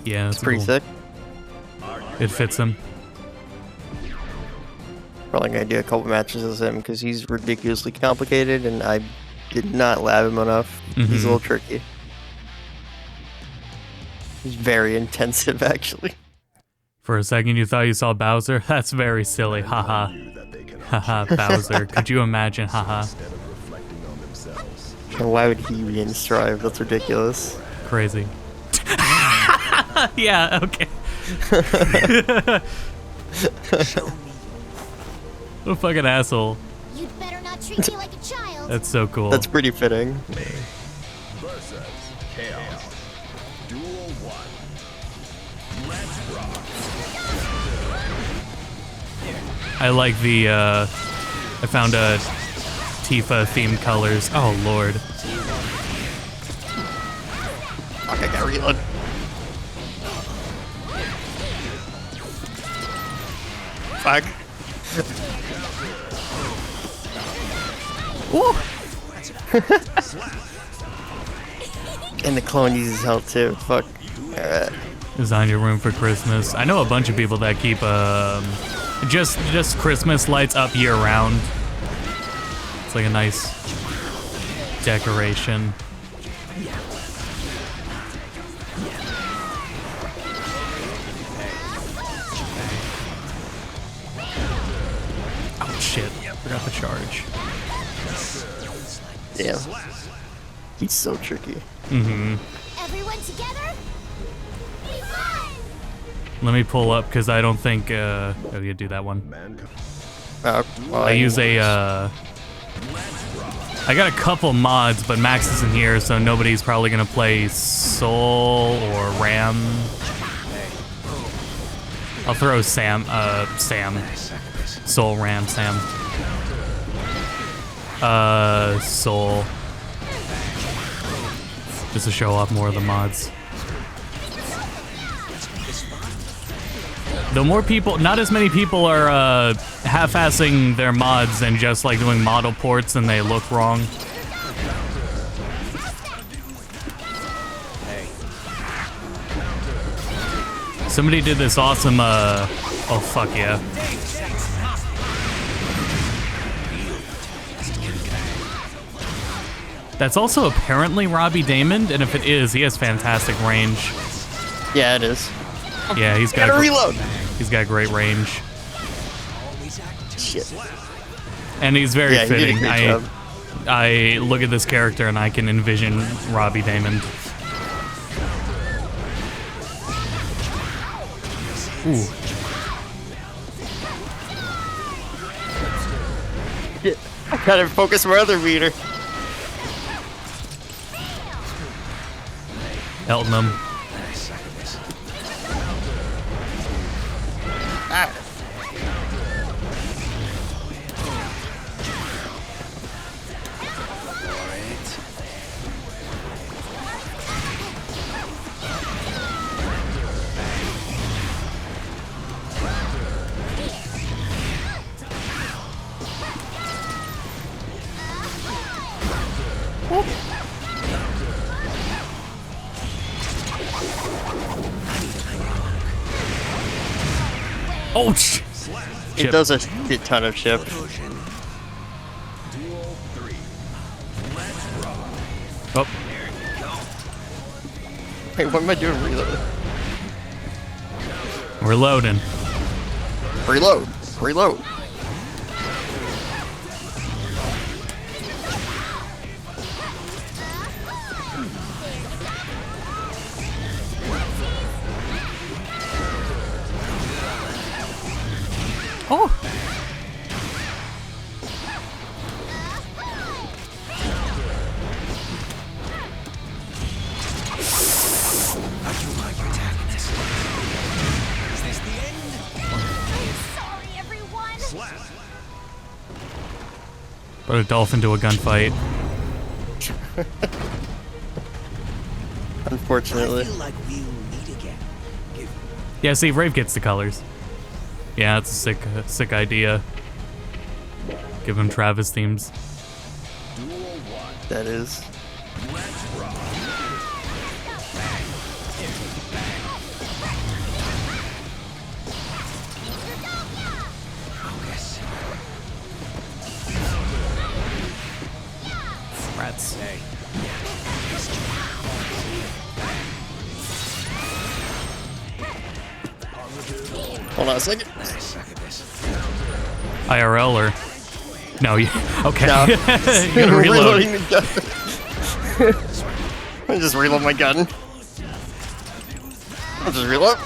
Yeah, It's pretty cool. sick. It fits him. Probably gonna do a couple matches as him because he's ridiculously complicated, and I did not lab him enough. He's a little tricky. He's very intensive, actually. For a second, you thought you saw Bowser? That's very silly. Haha. Haha, Bowser. Could you imagine? Haha. And why would he be in Strive? That's ridiculous. Crazy. Yeah, okay. What a fucking asshole. You'd better not treat me like a child. That's so cool. That's pretty fitting. Versus Chaos. Duel 1. Let's rock. I like the, I found Tifa themed colors. Oh, Lord. Fuck, I gotta reload. Fuck. Woo! And the clone uses health too. Fuck. Alright. Design your room for Christmas. I know a bunch of people that keep, just Christmas lights up year round. It's like a nice decoration. Oh shit, forgot the charge. Damn. He's so tricky. Mm-hmm. Everyone together? Let me pull up, because I don't think, oh, yeah, do that one. Well, I use a, I got a couple mods, but Max isn't here, so nobody's probably gonna play Soul or Ram. I'll throw Sam. Soul, Ram, Sam. Soul. Just to show off more of the mods. The more people, not as many people are half-assing their mods and just like doing model ports and they look wrong. Somebody did this awesome, oh fuck yeah. That's also apparently Robbie Damon, and if it is, he has fantastic range. yeah, it is. Yeah, he's got Gotta reload. He's got great range. Shit. And he's very Yeah, he did a fitting. great job. I look at this character and I can envision Robbie Damon. Ooh. I gotta focus my other meter. Elton. Ah. Oh, sh It Chip. does a shit ton of chip. Oh, Hey, what am I doing? Reload. we're loading. Reload. Reload. Oh. Sorry, everyone. Put a dolphin to a gunfight. Unfortunately. like we'll meet again. Yeah, see, Rave gets the colors. Yeah, that's a sick idea. Give him Travis themes. That is. Hold on a second. IRL or no? You okay? No. You gotta reload. Reloading the gun. I just reload my gun. I'll just reload.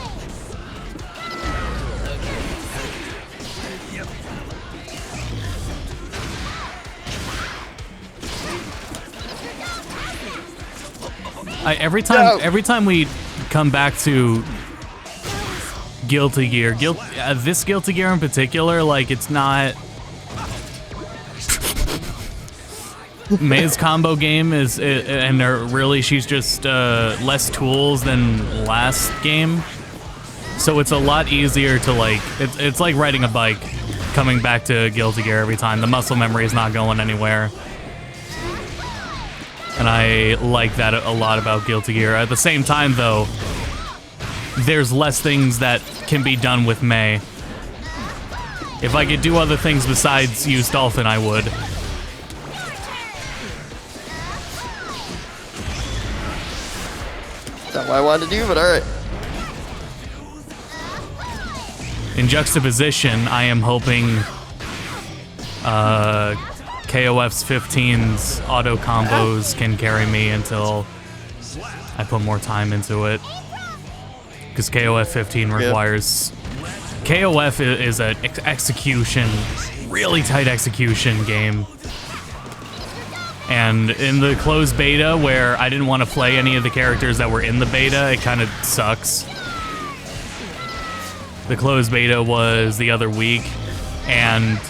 Every time we come back to Guilty Gear, this Guilty Gear in particular, like it's not. May's combo game is, and really she's just less tools than last game, so it's a lot easier to like. It's like riding a bike, coming back to Guilty Gear every time. The muscle memory is not going anywhere. And I like that a lot about Guilty Gear. At the same time, though, there's less things that can be done with May. If I could do other things besides use Dolphin, I would. Not what I wanted to do, but alright. In juxtaposition, I am hoping KOF's 15's auto combos can carry me until I put more time into it. Because KOF 15 requires... KOF is an execution, really tight execution game. And in the closed beta, where I didn't want to play any of the characters that were in the beta, it kind of sucks. The closed beta was the other week, and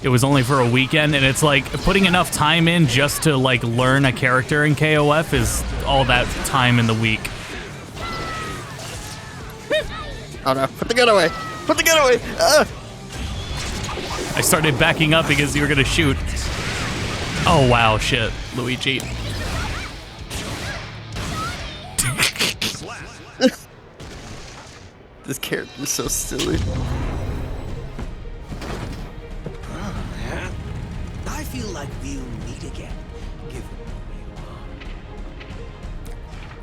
it was only for a weekend, and it's like putting enough time in just to like learn a character in KOF is all that time in the week. Oh no, put the gun away! Put the gun away! I started backing up because you were gonna shoot. Oh wow, shit, Luigi. This character is so silly. I feel like we'll meet again.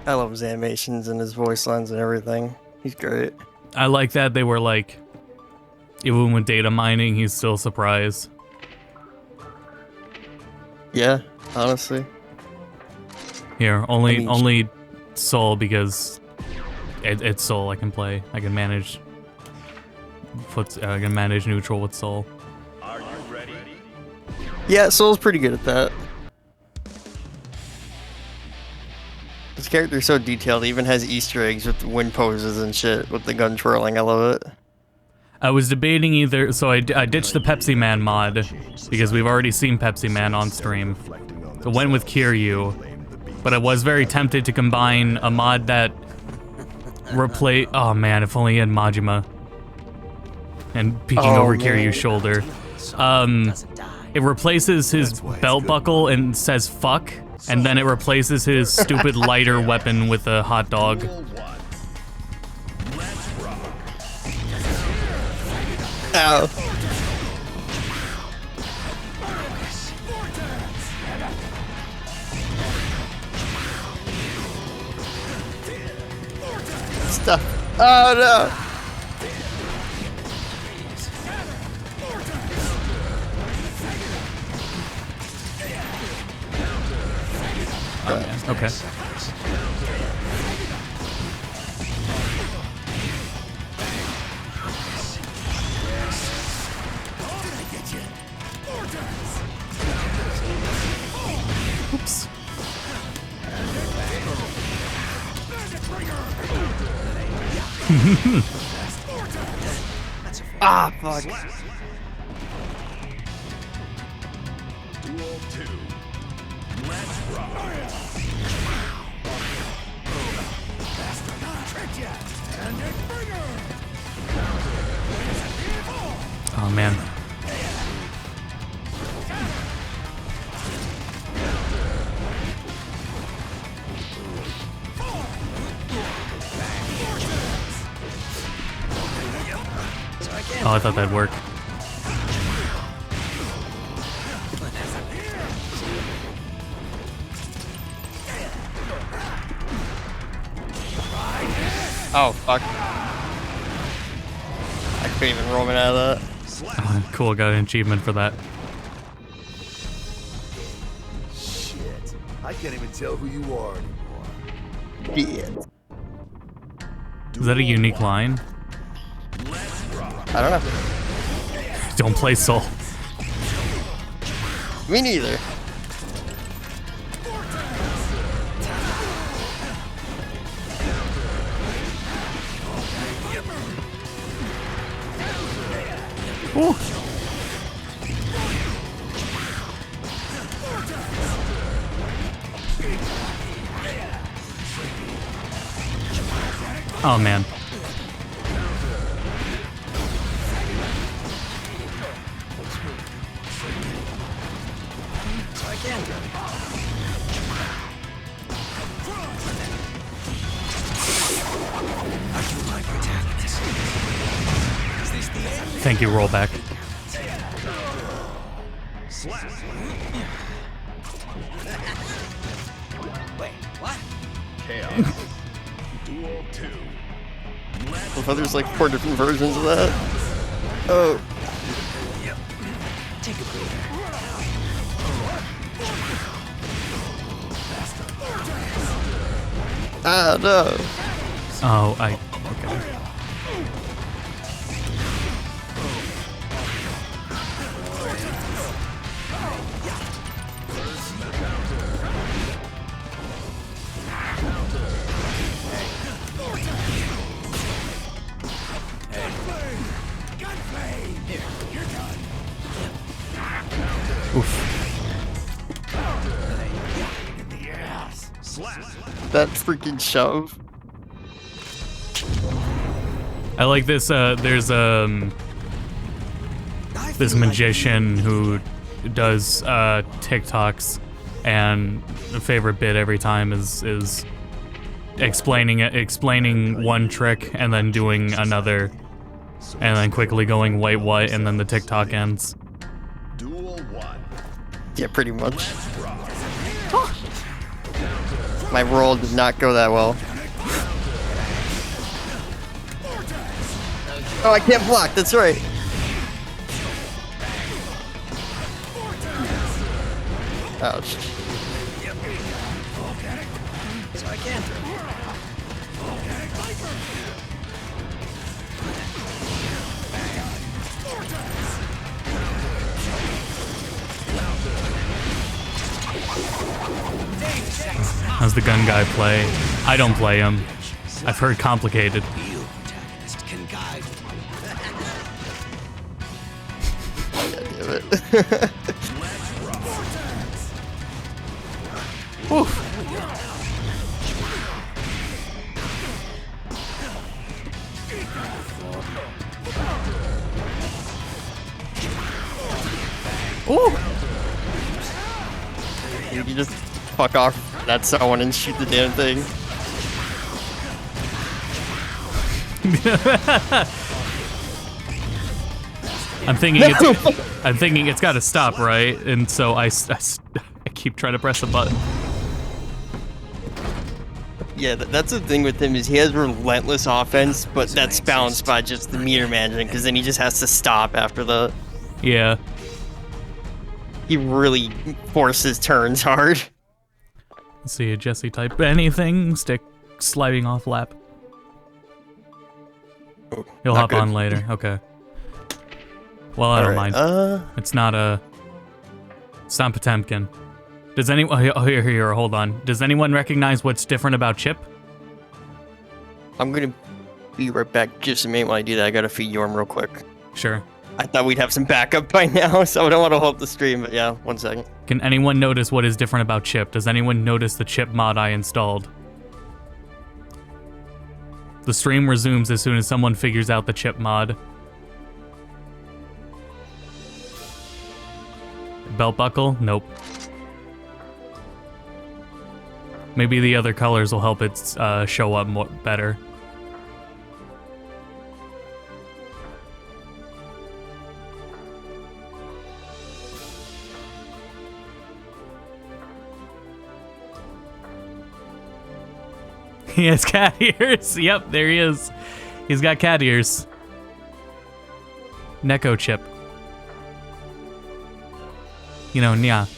I love his animations and his voice lines and everything. He's great. I like that they were like, even with data mining, he's still surprised. Yeah, honestly. Here, only Soul because it's Soul. I can play. I can manage. I can manage neutral with Soul. Are you ready? Yeah, Soul's pretty good at that. This character's so detailed, he even has Easter eggs with wind poses and shit with the gun twirling. I love it. I was debating either, so I ditched the Pepsi Man mod because we've already seen Pepsi Man on stream. So went with Kiryu, but I was very tempted to combine a mod that replace. Oh man, if only he had Majima and peeking over Kiryu's shoulder. It replaces his belt buckle and says "fuck," and then it replaces his stupid lighter weapon with a hot dog. Ow. Stop. Oh no. Okay. Oops. Ah, fuck. Duel 2. Let's rock. Oh man. Oh, I thought that'd work. Oh, fuck. couldn't even roll me out of that. Cool, got an achievement for that. Shit. I can't even tell who you are anymore. Shit. Is that a unique line? I don't know. Don't play Soul. Me neither. Ooh. Oh man. Thank you, rollback. Wait, what? Chaos. Duel 2. I thought there's like 4 different versions of that. Oh. Take a breather. Ah, no. Oh, okay. That freaking shove. I like this, there's, this magician who does, TikToks, and the favorite bit every time is explaining one trick, and then doing another, and then quickly going, wait, what, and then the TikTok ends. Duel 1. Yeah, pretty much. My roll did not go that well. Oh, I can't block, that's right. Ouch. So I can't. How's the gun guy play? I don't play him. I've heard complicated. You, protagonist, can guide. Damn it. Ooh. You just fuck off that someone and shoot the damn thing. I'm thinking it's got to stop, right? And so I keep trying to press the button. Yeah, that's the thing with him is he has relentless offense, but that's balanced by just the meter management, because then he just has to stop after the... Yeah. He really forces turns hard. Let's see, Jesse type anything, stick sliding off lap. He'll hop on later, okay. Well, I don't mind. It's not Potemkin. Does anyone... Oh, here, hold on. Does anyone recognize what's different about Chip? I'm gonna be right back. Just a minute when I do that. I gotta feed Yorm real quick. Sure. I thought we'd have some backup by now, so I don't want to hold the stream, but yeah, 1 second. Can anyone notice what is different about Chip? Does anyone notice the Chip mod I installed? The stream resumes as soon as someone figures out the Chip mod. Belt buckle? Nope. Maybe the other colors will help it show up more better. He has cat ears. Yep, there he is. He's got cat ears. Neko Chip. You know, Nya.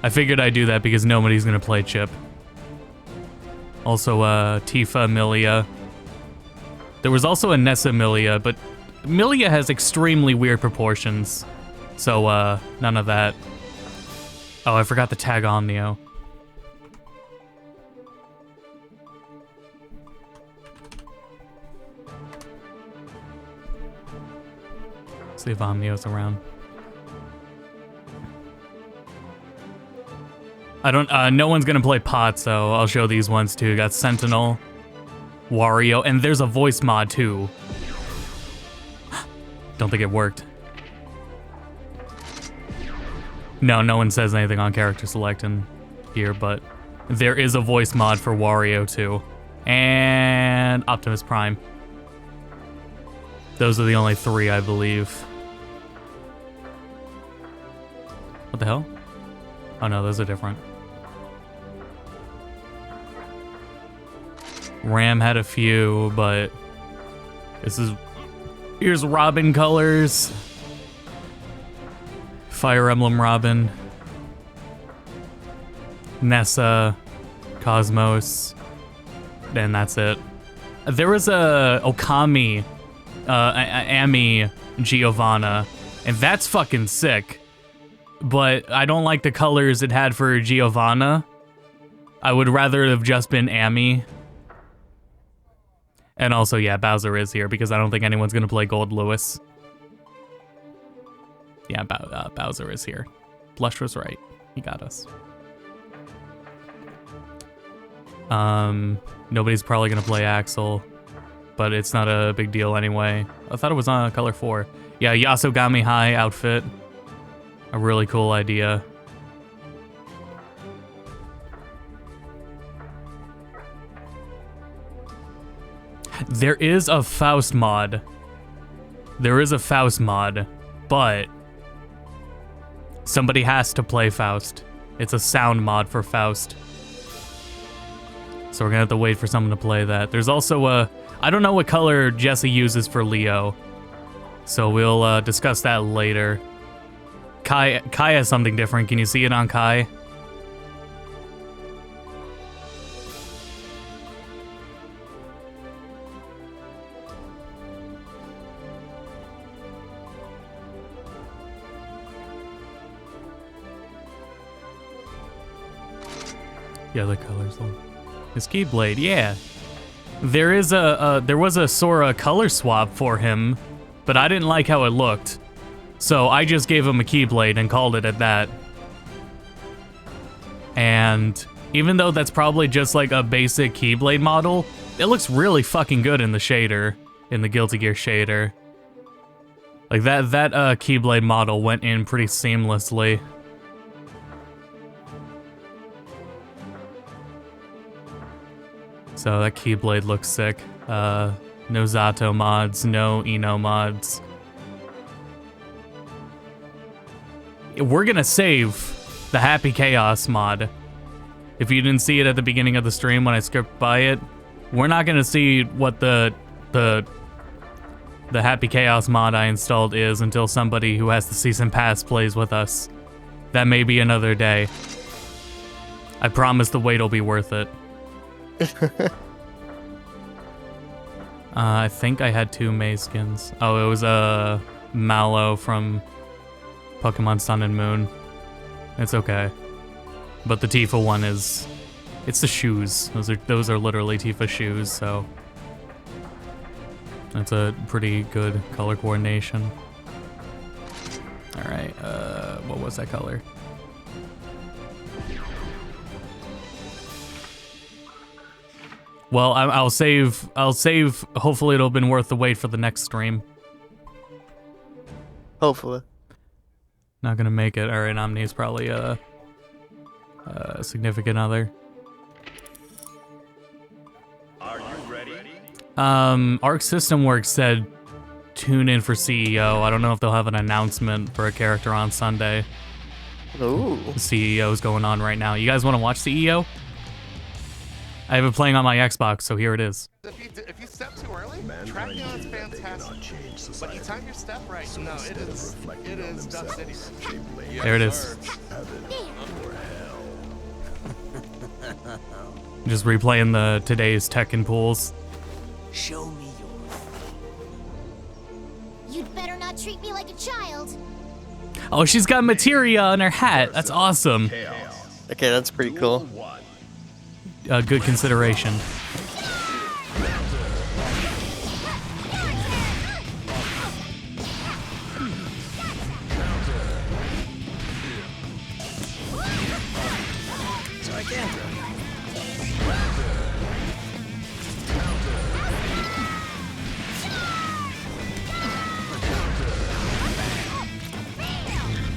I figured I'd do that because nobody's gonna play Chip. Also, Tifa, Milia. There was also a Nessa Milia, but Milia has extremely weird proportions. So, none of that. Oh, I forgot to tag Omnio. See if Omnio's around. I don't, no one's gonna play Pot, so I'll show these ones too. Got Sentinel, Wario, and there's a voice mod too. Don't think it worked. No one says anything on character select in here, but there is a voice mod for Wario too. And Optimus Prime. Those are the only three, I believe. What the hell? Oh no, those are different. Ram had a few, but here's Robin colors. Fire Emblem Robin. Nessa, Cosmos, and that's it. There was a Okami, Ami Giovanna, and that's fucking sick. But I don't like the colors it had for Giovanna. I would rather have just been Ami. And also, yeah, Bowser is here because I don't think anyone's gonna play Gold Lewis. Yeah, Bowser is here. Blush was right. He got us. Nobody's probably gonna play Axel, but it's not a big deal anyway. I thought it was on color 4. Yeah, Yasogami High outfit. A really cool idea. There is a Faust mod. There is a Faust mod, but somebody has to play Faust. It's a sound mod for Faust. So we're gonna have to wait for someone to play that. There's also a... I don't know what color Jesse uses for Leo. So we'll discuss that later. Kai has something different. Can you see it on Kai? Yeah, the colors one. His Keyblade, yeah. There was a Sora color swap for him, but I didn't like how it looked. So I just gave him a Keyblade and called it at that. And even though that's probably just like a basic Keyblade model, it looks really fucking good in the shader, in the Guilty Gear shader. Like that Keyblade model went in pretty seamlessly. So that Keyblade looks sick. No Zato mods, no Eno mods. We're gonna save the Happy Chaos mod. If you didn't see it at the beginning of the stream when I skipped by it, we're not gonna see what the Happy Chaos mod I installed is until somebody who has the season pass plays with us. That may be another day. I promise the wait will be worth it. I think I had 2 May skins. Oh, it was a Mallow from Pokemon Sun and Moon. It's okay. But the Tifa one it's the shoes. Those are literally Tifa shoes, so that's a pretty good color coordination. All right, what was that color? Well, I'll save. Hopefully, it'll have been worth the wait for the next stream. Hopefully. Not gonna make it. All right, Omni is probably a significant other. Are you ready? Arc System Works said tune in for CEO. I don't know if they'll have an announcement for a character on Sunday. Ooh. The CEO is going on right now. You guys want to watch CEO? I have it playing on my Xbox, so here it is. If you step too early, Man Trackyon's fantastic. But you time your step right. No, it is Dust City. There it is. Just replaying the today's Tekken pools. Show me your. You'd better not treat me like a child. Oh, she's got materia on her hat. That's awesome. Okay, that's pretty cool. Good consideration. So I can't throw you.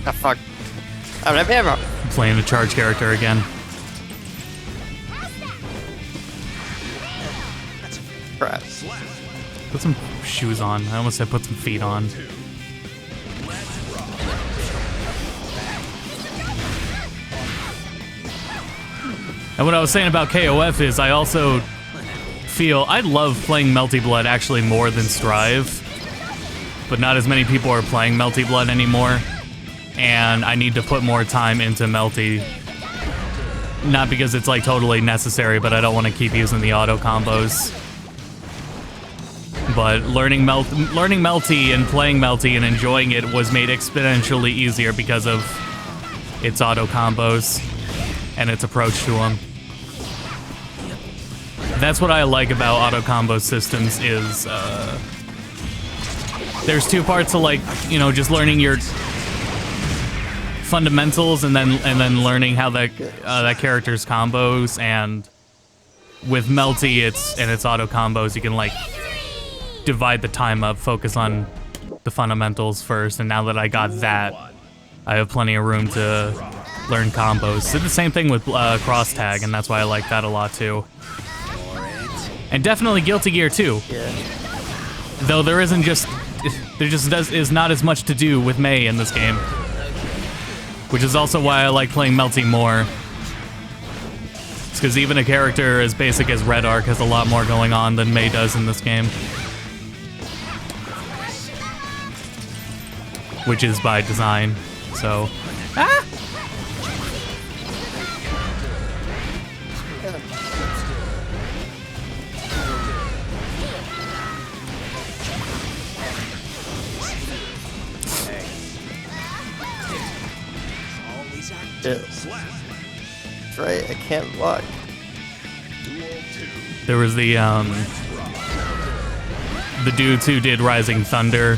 Ah, fuck. I don't have ammo. Playing the charge character again. Crap. Put some shoes on. I almost said put some feet on. And what I was saying about KOF is I also feel I love playing Melty Blood actually more than Strive, but not as many people are playing Melty Blood anymore, and I need to put more time into Melty. Not because it's like totally necessary, but I don't want to keep using the auto combos. But learning Melty and playing Melty and enjoying it was made exponentially easier because of its auto combos and its approach to them. That's what I like about auto combo systems is there's two parts to, like, you know, just learning your fundamentals and then learning how that character's combos, and with Melty its auto combos you can like divide the time up, focus on the fundamentals first, and now that I got that, I have plenty of room to learn combos. Did the same thing with cross tag, and that's why I like that a lot too. And definitely Guilty Gear too. Yeah. Though there just is not as much to do with Mei in this game, which is also why I like playing Melty more. It's because even a character as basic as Red Arc has a lot more going on than Mei does in this game. Which is by design, so... Ah! Yeah. That's right, I can't block. There was the dudes who did Rising Thunder,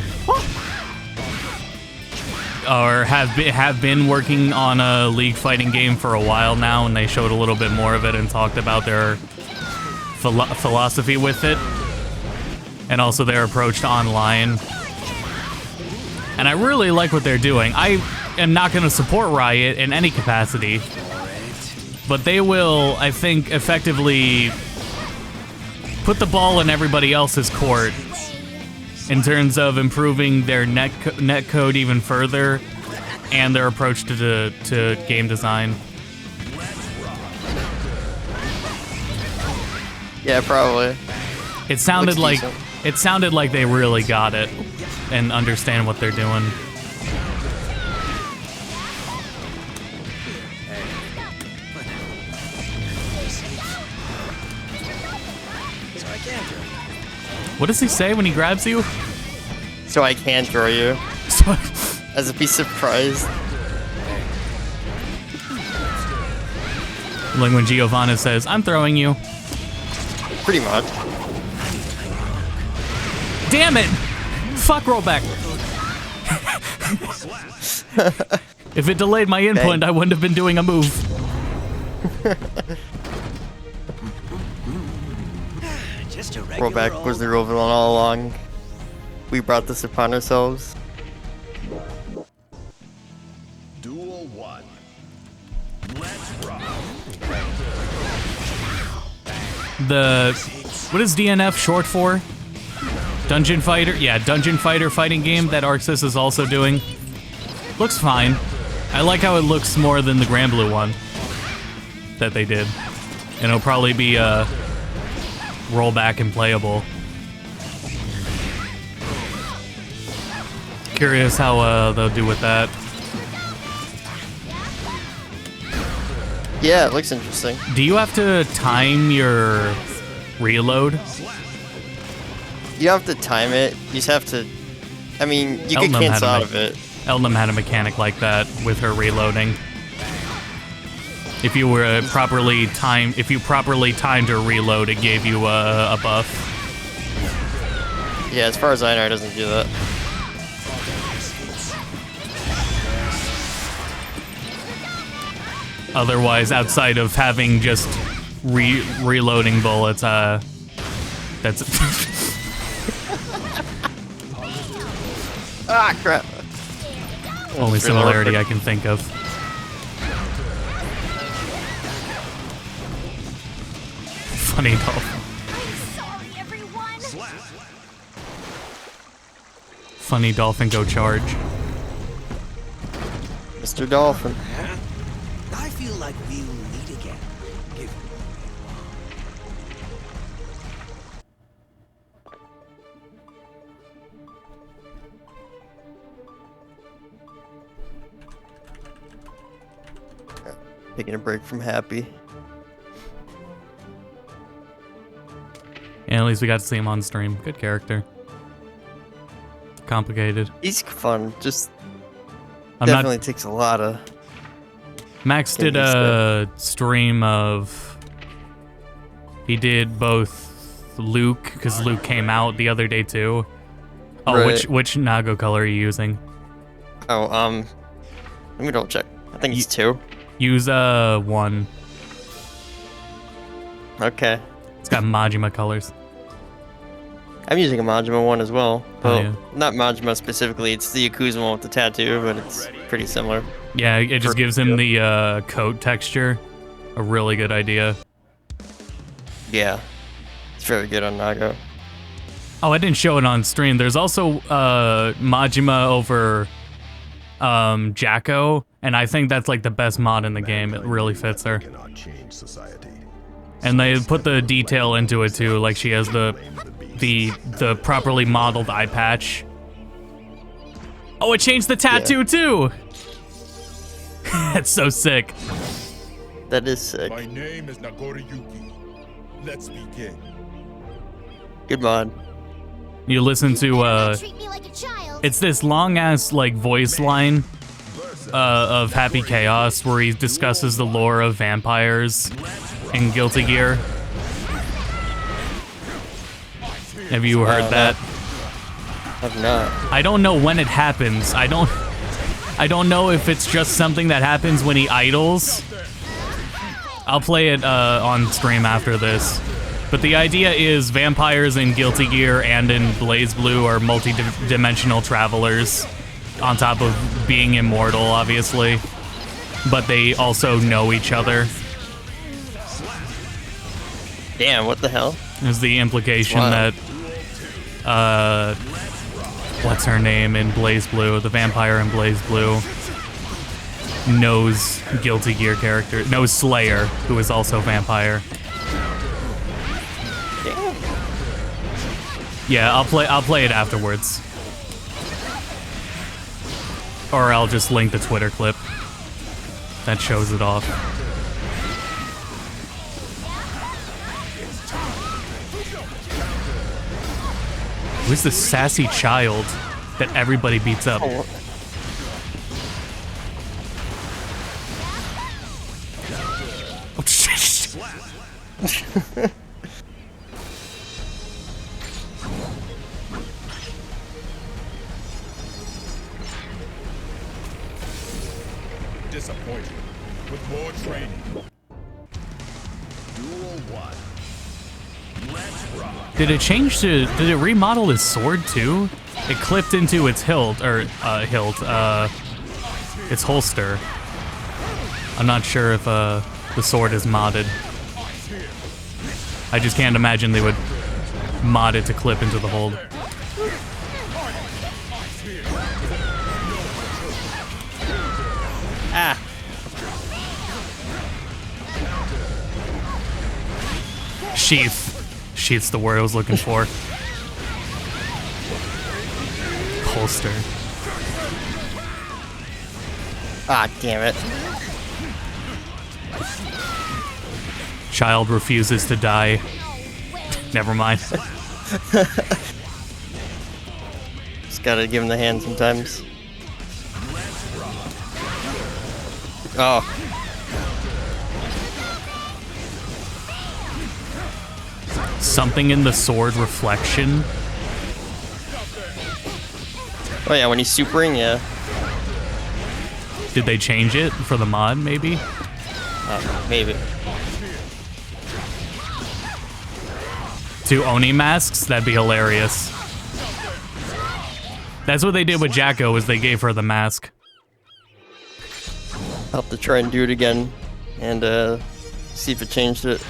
or have been working on a League fighting game for a while now, and they showed a little bit more of it and talked about their philosophy with it, and also their approach to online. And I really like what they're doing. I am not going to support Riot in any capacity, but they will, I think, effectively put the ball in everybody else's court in terms of improving their net code even further and their approach to game design. Yeah, probably. It sounded Looks like they really got it and understand what they're doing. What does he say when he grabs you? So I can throw you. So As if he's surprised. like when Giovanna says, "I'm throwing you." Pretty much. Damn it! Fuck rollback. If it delayed my input, I wouldn't have been doing a move. Just a regular Rollback was the real villain all along. We brought this upon ourselves. Duel 1. Let's rock. What is DNF short for? Dungeon Fighter? Yeah, Dungeon Fighter fighting game that Arxis is also doing. Looks fine. I like how it looks more than the Granblue one that they did. And it'll probably be rollback and playable. Curious how they'll do with that. Yeah, it looks interesting. Do you have to time your reload? You don't have to time it. You just have to. I mean, you can Elnam cancel had out a of it. Elnam had a mechanic like that with her reloading. If you were properly timed her reload, it gave you a buff. Yeah, as far as I know, it doesn't do that. Otherwise, outside of having just reloading bullets, that's Ah, crap. only similarity I can think of. Funny dolphin. Sorry, everyone. Funny dolphin go charge. Mr. Dolphin. I feel like we'll meet again. Give Taking a break from Happy. Yeah, at least we got to see him on stream. Good character. Complicated. He's fun. Just I'm definitely not. takes a lot of. Max did a stream of. He did both Luke, because Luke came out the other day too. Oh, Right. which Nago color are you using? Oh, let me double check. I think it's 2. Use 1. Okay. It's got Majima colors. I'm using a Majima one as well. Oh, Well, yeah. not Majima specifically. It's the Yakuza one with the tattoo, but it's pretty similar. Yeah, it just gives him the coat texture. A really good idea. Yeah. It's very good on Nago. Oh, I didn't show it on stream. There's also Majima over Jacko, and I think that's like the best mod in the game. It really fits her. Cannot change society. And they put the detail into it too, like she has the properly modeled eye patch. Oh, it changed the tattoo too! That's so sick. That is sick. My name is Nagoriyuki. Let's begin. Good mod. You listen to Treat me like a child. it's this long ass like voice line of Happy Chaos where he discusses the lore of vampires in Guilty Gear. Have you heard that? I've not. I don't know when it happens. I don't know if it's just something that happens when he idles. I'll play it on stream after this. But the idea is vampires in Guilty Gear and in Blaze Blue are multi-dimensional travelers, on top of being immortal, obviously. But they also know each other. Damn, what the hell? There's the implication Wow. that, what's her name in Blaze Blue? The vampire in Blaze Blue knows Guilty Gear character, knows Slayer, who is also vampire. Damn. Yeah, I'll play it afterwards. Or I'll just link the Twitter clip that shows it off. Who's the sassy child that everybody beats up? Oh, Oh, shit. Disappointed. With more training. Duel 1. Let's rock. Did it change to? Did it remodel his sword too? It clipped into its hilt, or its holster. I'm not sure if the sword is modded. I just can't imagine they would mod it to clip into the hold. ah. Sheath. Sheath's the word I was looking for. Holster. Ah, damn it. Child refuses to die. Never mind. Just gotta give him the hand sometimes. Oh. Something in the sword reflection. Oh yeah, when he's supering, yeah. Did they change it for the mod, maybe? Maybe. To Oni masks? That'd be hilarious. That's what they did with Jacko, was they gave her the mask. I'll have to try and do it again and see if it changed it.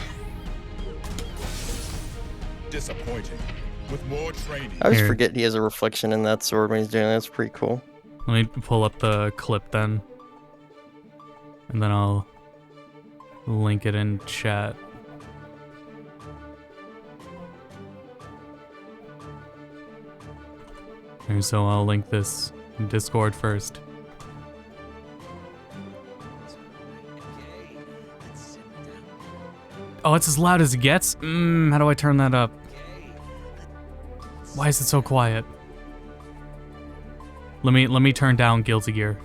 Disappointing. With more training. I always Here. forget he has a reflection in that sword when he's doing that. That's pretty cool. Let me pull up the clip then. And then I'll link it in chat. Okay, so I'll link this in Discord first. Oh, it's as loud as it gets? How do I turn that up? Why is it so quiet? Let me turn down Guilty Gear.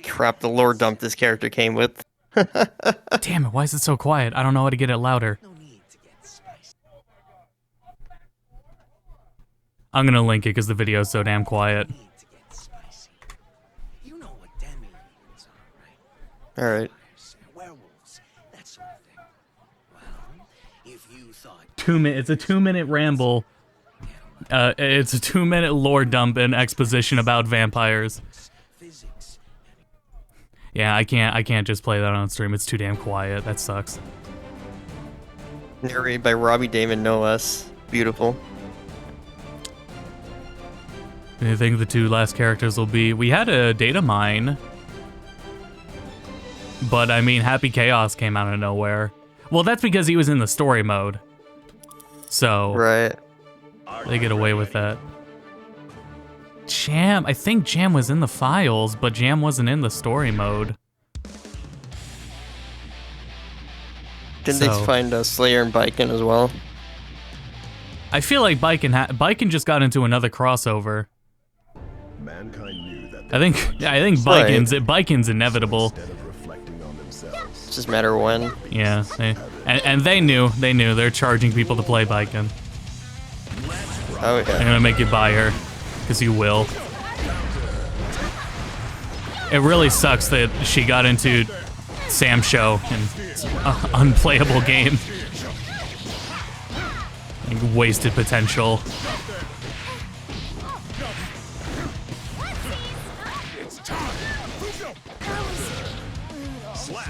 Crap, the lore dump this character came with. Damn it, why is it so quiet? I don't know how to get it louder. I'm gonna link it because the video is so damn quiet. You know what demi-humans are, right? Alright. Werewolves, that sort of thing. Well, if you thought It's a 2-minute ramble. It's a 2-minute lore dump and exposition about vampires. physics, Yeah, I can't just play that on stream. It's too damn quiet. That sucks. Narrated by Robbie Damon, no less. Beautiful. I think the two last characters will be... We had a data mine. But, I mean, Happy Chaos came out of nowhere. Well, that's because he was in the story mode. So... Right. They get away with that. Jam... I think Jam was in the files, but Jam wasn't in the story mode. Didn't So- they find Slayer and Biken as well? I feel like Biken just got into another crossover. Mankind knew that I think Biken's inevitable. instead of reflecting on themselves, It's just a matter of when. Yeah, and they knew they're charging people to play Biken. Oh They're yeah. gonna make you buy her, because you will. It really sucks that she got into Sam's show and it's an unplayable game. Like, wasted potential.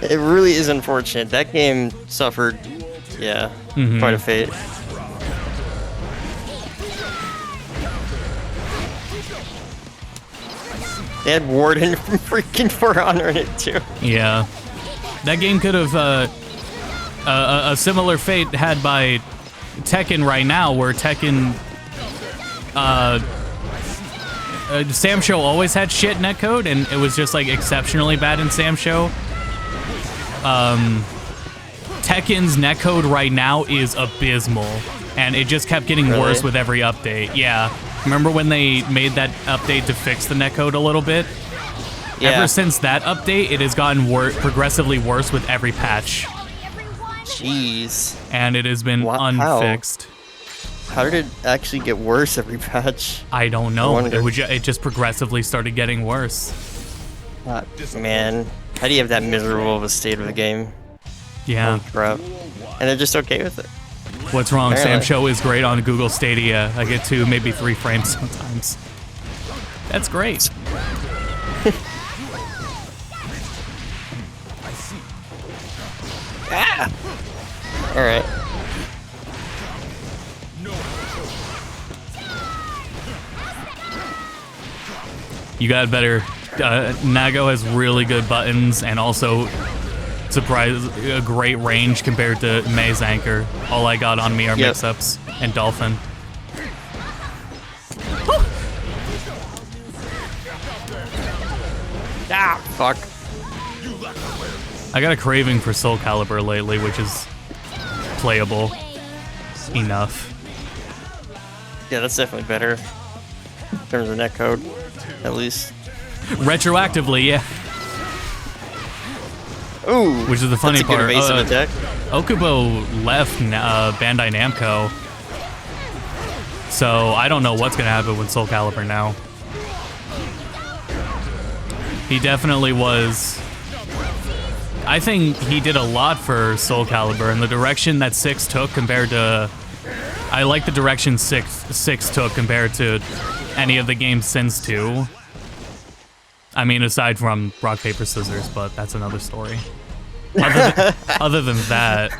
It really is unfortunate. That game suffered, yeah, quite a fate. They had Warden from freaking For Honor in it too. Yeah. That game could have a similar fate had by Tekken right now, where Tekken Sam Show always had shit netcode, and it was just like exceptionally bad in Sam Show. Tekken's netcode right now is abysmal, and it just kept getting Really? worse with every update. Yeah. Remember when they made that update to fix the netcode a little bit? Yeah. Ever since that update, it has gotten progressively worse with every patch, Jeez. and it has been Wow. unfixed. How did it actually get worse every patch? I don't know. I wonder. It just progressively started getting worse. Man, how do you have that miserable of a state of the game? Yeah. Holy crap. And they're just okay with it. What's wrong? Sam Apparently. Show is great on Google Stadia. I get 2, maybe 3 frames sometimes. That's great. Alright. You got better. Nago has really good buttons, and also surprise, a great range compared to May's anchor. All I got on me are mix-ups and Dolphin. Ah, fuck. I got a craving for Soul Calibur lately, which is playable enough. Yeah, that's definitely better. In terms of netcode, at least. Retroactively, yeah. Ooh, Which is the funny that's a good part. evasive attack. Okubo left Bandai Namco, so I don't know what's gonna happen with Soul Calibur now. He definitely was. I think he did a lot for Soul Calibur, and the direction that 6 took compared to. I like the direction 6 took compared to any of the games since 2. I mean, aside from Rock, Paper, Scissors, but that's another story. Other than that,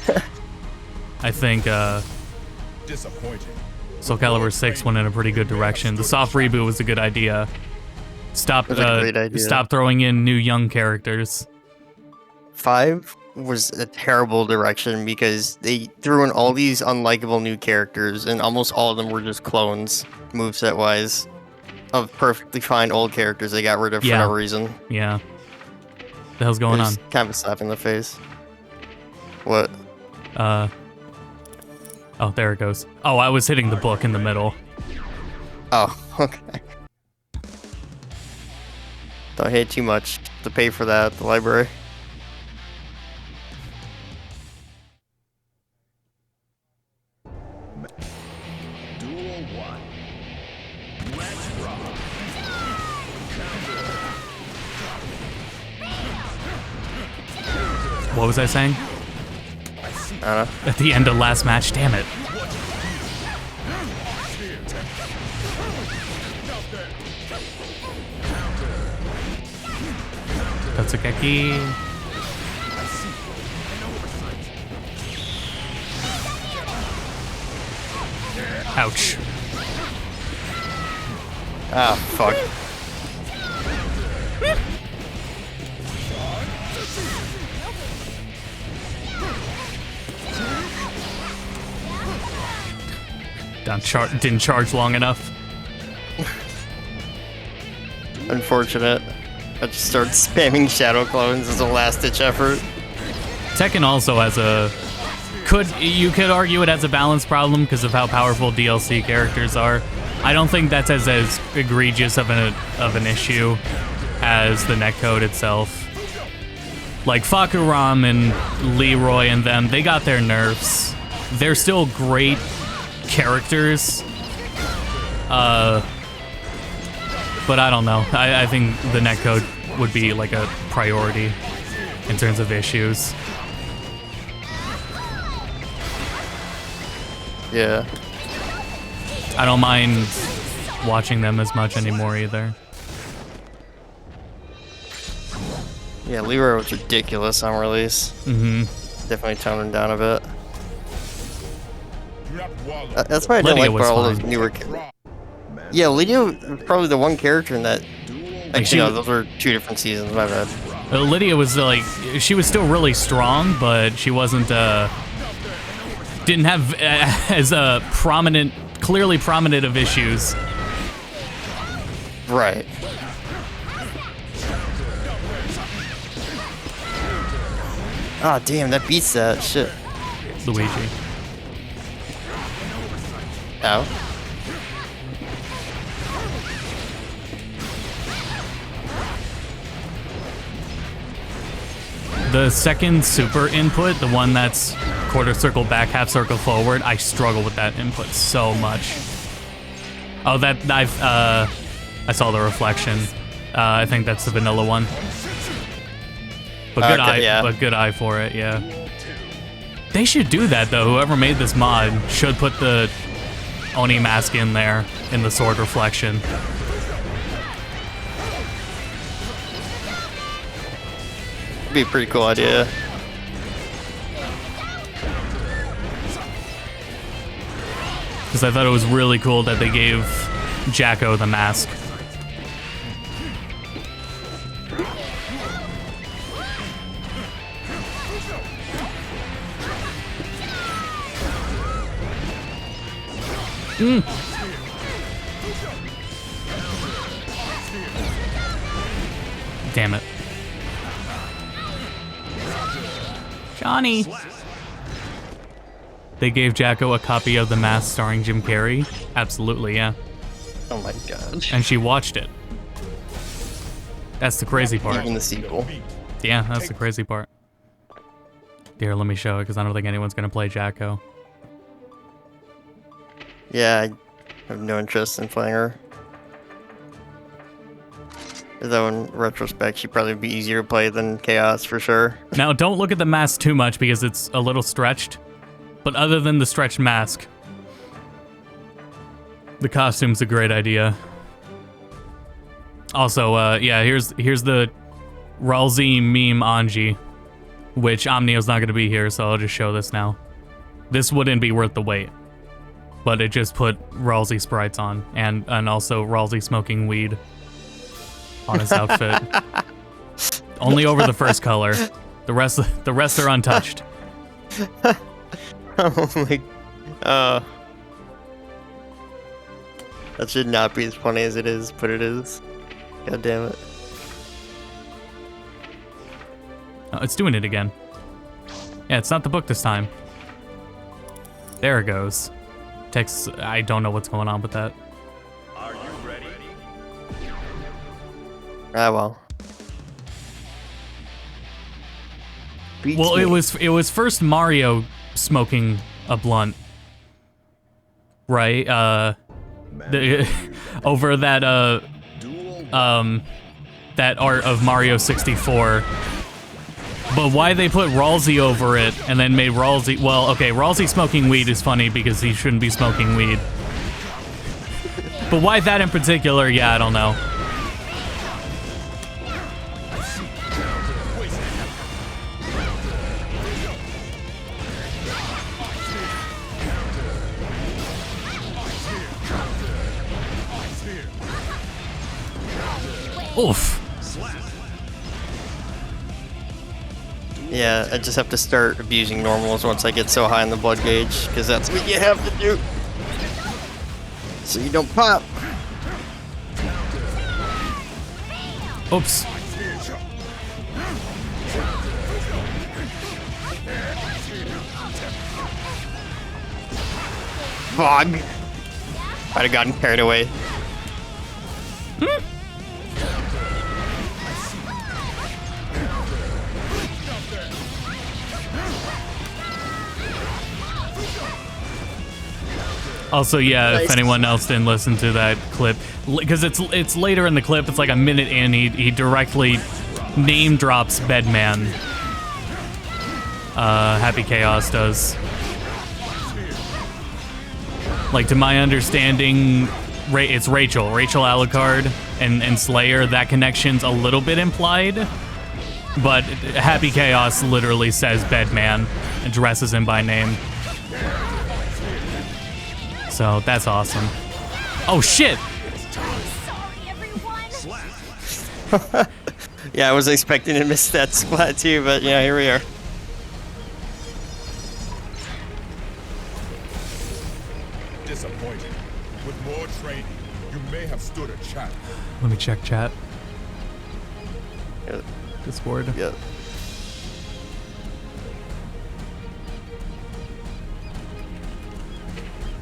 I think Disappointing. Soul Calibur 6 went in a pretty good direction. The soft reboot was a good idea. Stop throwing in new young characters. 5 was a terrible direction because they threw in all these unlikable new characters, and almost all of them were just clones, moveset wise, of perfectly fine old characters they got rid of for no reason. Yeah. The hell's going on? Kind of a slap in the face. What? Oh, there it goes. Oh, I was hitting the book in the middle. Oh, okay. Don't hate too much to pay for that at the library. Duel 1. Let's rock. What was I saying? I don't know. At the end of last match, damn it. Tatsukeki. Ouch. Ah, fuck. Didn't charge long enough. Unfortunate. I just started spamming shadow clones as a last-ditch effort. Tekken also has a... You could argue it has a balance problem because of how powerful DLC characters are. I don't think that's as egregious of an issue as the netcode itself. Like Fakuram and Leroy and them, they got their nerfs. They're still great characters. But I don't know. I think the netcode would be like a priority in terms of issues. Yeah. I don't mind watching them as much anymore either. Yeah, Leroy was ridiculous on release. Mm-hmm. Definitely toned him down a bit. Grab Wallow. That's why I don't Lydia like was all fine. those newer. Yeah, Lydia was probably the one character in that. Actually, no, those were 2 different seasons. My bad. Lydia was like, she was still really strong, but she wasn't, didn't have as prominent, clearly prominent of issues. Right. Ah, damn, that beats that shit. Luigi. Ow. The second super input, the one that's quarter circle back, half circle forward, I struggle with that input so much. Oh, I saw the reflection. I think that's the vanilla one. But good eye, yeah. but good eye for it, yeah. They should do that though. Whoever made this mod should put the Oni mask in there in the sword reflection. Be a pretty cool idea. Because I thought it was really cool that they gave Jacko the mask. Damn it. Johnny! They gave Jacko a copy of The Mask starring Jim Carrey? Absolutely, yeah. Oh my god. And she watched it. That's the crazy part. Even the sequel. Yeah, that's the crazy part. Here, let me show it, because I don't think anyone's going to play Jacko. Yeah, I have no interest in playing her. Though in retrospect, she'd probably be easier to play than Chaos for sure. Now, don't look at the mask too much, because it's a little stretched. But other than the stretched mask, the costume's a great idea. Also, yeah, here's the Ralsei meme Anji, which Omnio's not going to be here, so I'll just show this now. This wouldn't be worth the wait, but it just put Ralsei sprites on, and also Ralsei smoking weed on his outfit. Only over the first color. The rest are untouched. Oh my... That should not be as funny as it is, but it is. God damn it. Oh, it's doing it again. Yeah, it's not the book this time. There it goes. Text, I don't know what's going on with that. Are you ready? Ah, well. Beats Well, me. it was first Mario smoking a blunt, right? Over that that art of Mario 64. But why they put Ralsei over it and then made Ralsei... Well, okay, Ralsei smoking weed is funny because he shouldn't be smoking weed. But why that in particular? Yeah, I don't know. Oof. Yeah, I just have to start abusing normals once I get so high in the blood gauge, because that's what you have to do. So you don't pop. Oops. Fog. I'd have gotten carried away. Also, yeah, if Nice. anyone else didn't listen to that clip, because it's later in the clip, it's like a minute in, he directly name drops Bedman. Happy Chaos does. Like, to my understanding, it's Rachel Alucard and Slayer. That connection's a little bit implied, but Happy Chaos literally says Bedman, addresses him by name. So that's awesome. Oh shit! Sorry, everyone. Yeah, I was expecting to miss that splat too, but yeah, here we are. Disappointing. With more training, you may have stood a chance. Let me check chat. Yeah. Discord. Yeah.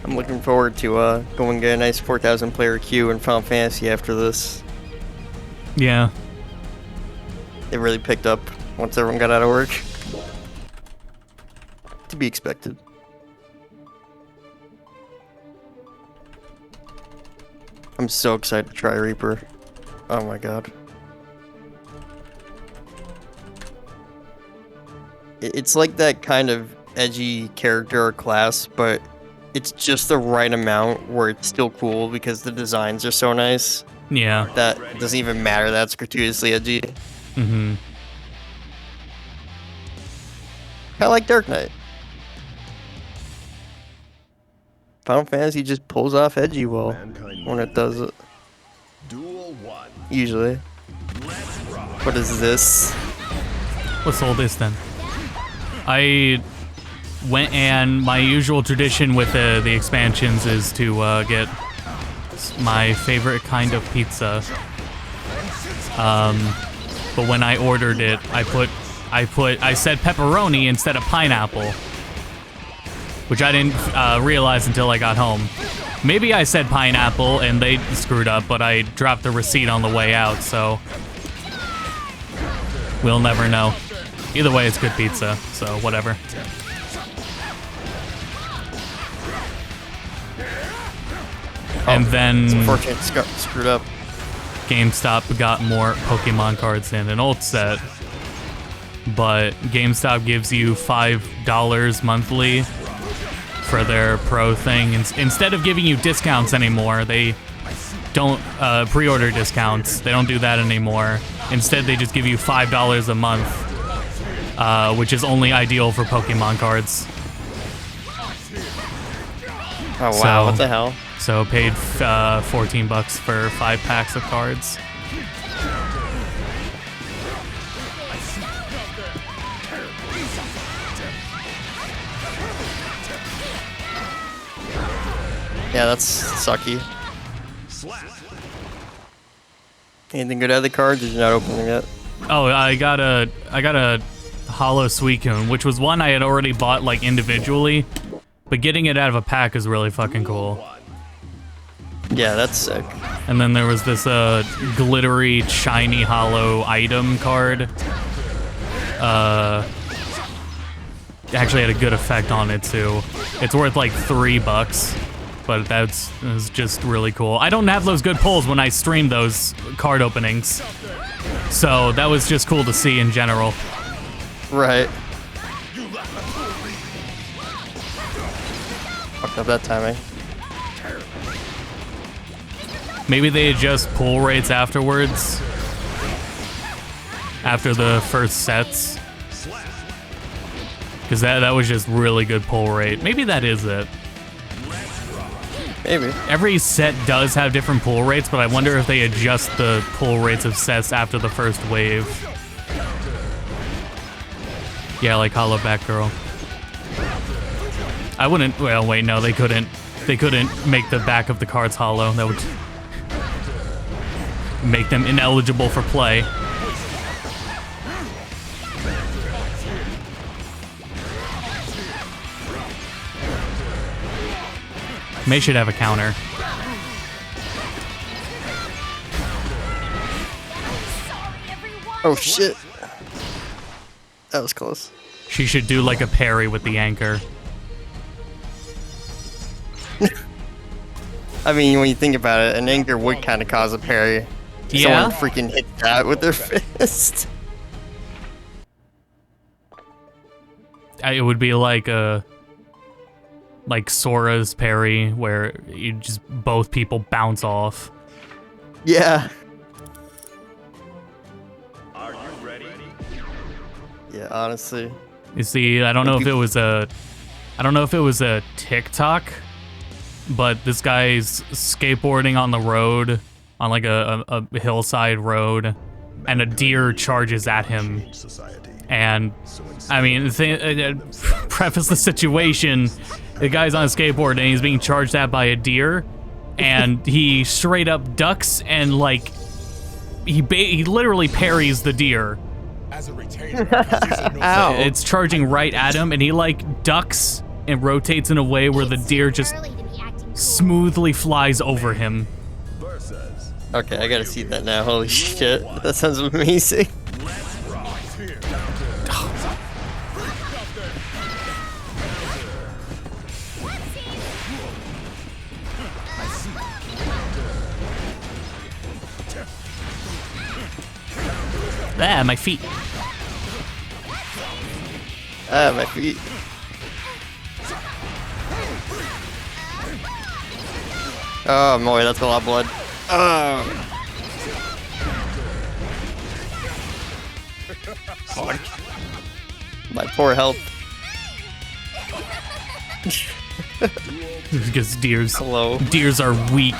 I'm looking forward to going and get a nice 4,000 player queue in Final Fantasy after this. Yeah. It really picked up once everyone got out of work. To be expected. I'm so excited to try Reaper. Oh my god. It's like that kind of edgy character or class, but it's just the right amount where it's still cool because the designs are so nice Yeah. that it doesn't even matter that it's gratuitously edgy. Mm-hmm. Kinda like Dark Knight. Final Fantasy just pulls off edgy well when it does it. Duel 1. Usually. What is this? What's all this then? I And my usual tradition with the expansions is to get my favorite kind of pizza. But when I ordered it, I said pepperoni instead of pineapple, which I didn't realize until I got home. Maybe I said pineapple and they screwed up, but I dropped the receipt on the way out, so we'll never know. Either way, it's good pizza, so whatever. And then It's unfortunate it got screwed up. GameStop got more Pokemon cards in an old set, but GameStop gives you $5 monthly for their pro thing. Instead of giving you discounts anymore, they don't pre-order discounts. They don't do that anymore. Instead, they just give you $5 a month, which is only ideal for Pokemon cards. Oh wow, So- what the hell? So paid $14 for 5 packs of cards. Yeah, that's sucky. Anything good out of the cards? Or you're not opening it? Oh, I got a Hollow Suicune, which was one I had already bought like individually, but getting it out of a pack is really fucking cool. Yeah, that's sick. And then there was this glittery, shiny, hollow item card. It actually had a good effect on it too. It's worth like $3, but that's just really cool. I don't have those good pulls when I stream those card openings, so that was just cool to see in general. Right. Fucked up that timing. Maybe they adjust pull rates afterwards, after the first sets, because that was just really good pull rate. Maybe that is it. Maybe. Every set does have different pull rates, but I wonder if they adjust the pull rates of sets after the first wave. Yeah, like Hollow Batgirl. I wouldn't. Well, wait, no, they couldn't. They couldn't make the back of the cards hollow. That would make them ineligible for play. May should have a counter. Sorry, everyone. Oh shit. That was close. She should do like a parry with the anchor. I mean, when you think about it, an anchor would kind of cause a parry. Yeah. Someone freaking hit that with their fist. It would be like Sora's parry, where you just both people bounce off. Yeah. Are you ready? Yeah, honestly. You see, I don't know if it was a TikTok, but this guy's skateboarding on the road, on like a hillside road, and a deer charges at him. And I mean, preface the situation: the guy's on a skateboard and he's being charged at by a deer, and he straight up ducks and like he literally parries the deer. As a retainer, Ow. It's charging right at him, and he like ducks and rotates in a way where the deer just Early to be acting cool. smoothly flies over him. Okay, I gotta see that now. Holy shit. That sounds amazing. Ah, my feet. Ah, my feet. Oh boy, that's a lot of blood. Oh. Fuck. My poor health. Because Hello. deers are weak.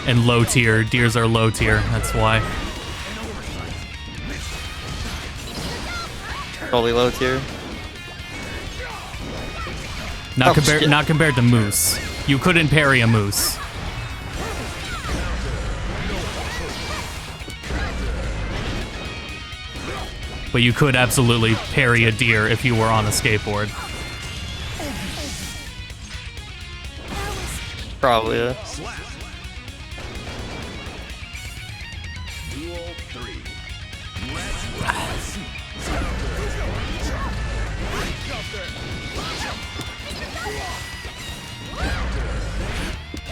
And low tier. Deers are low tier. That's why. Probably low tier. Not Oh, shit. not compared to Moose. You couldn't parry a Moose. But you could absolutely parry a deer if you were on a skateboard. Probably, yeah.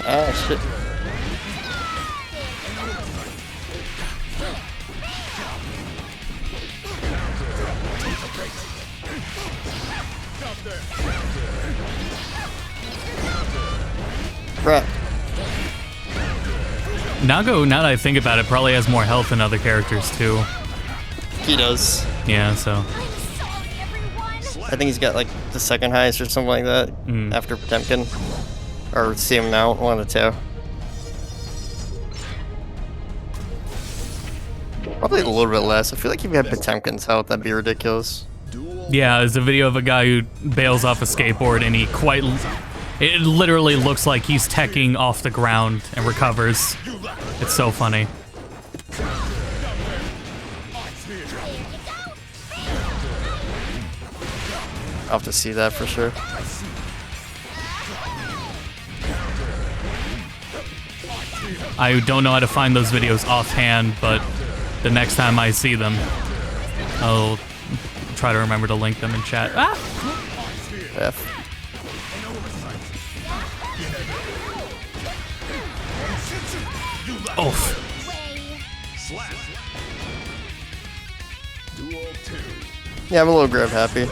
Ah, shit. Right. Nago, now that I think about it, probably has more health than other characters too. He does. Yeah, so. I'm sorry, everyone. I think he's got like the second highest or something like that after Potemkin. Or see him now, one of the two. Probably a little bit less. I feel like if you had Potemkin's health, that'd be ridiculous. Yeah, there's a video of a guy who bails off a skateboard and he it literally looks like he's teching off the ground and recovers. It's so funny. I'll have to see that for sure. I don't know how to find those videos offhand, but the next time I see them, I'll try to remember to link them in chat. Ah! F. Oh. Yeah, I'm a little grab happy.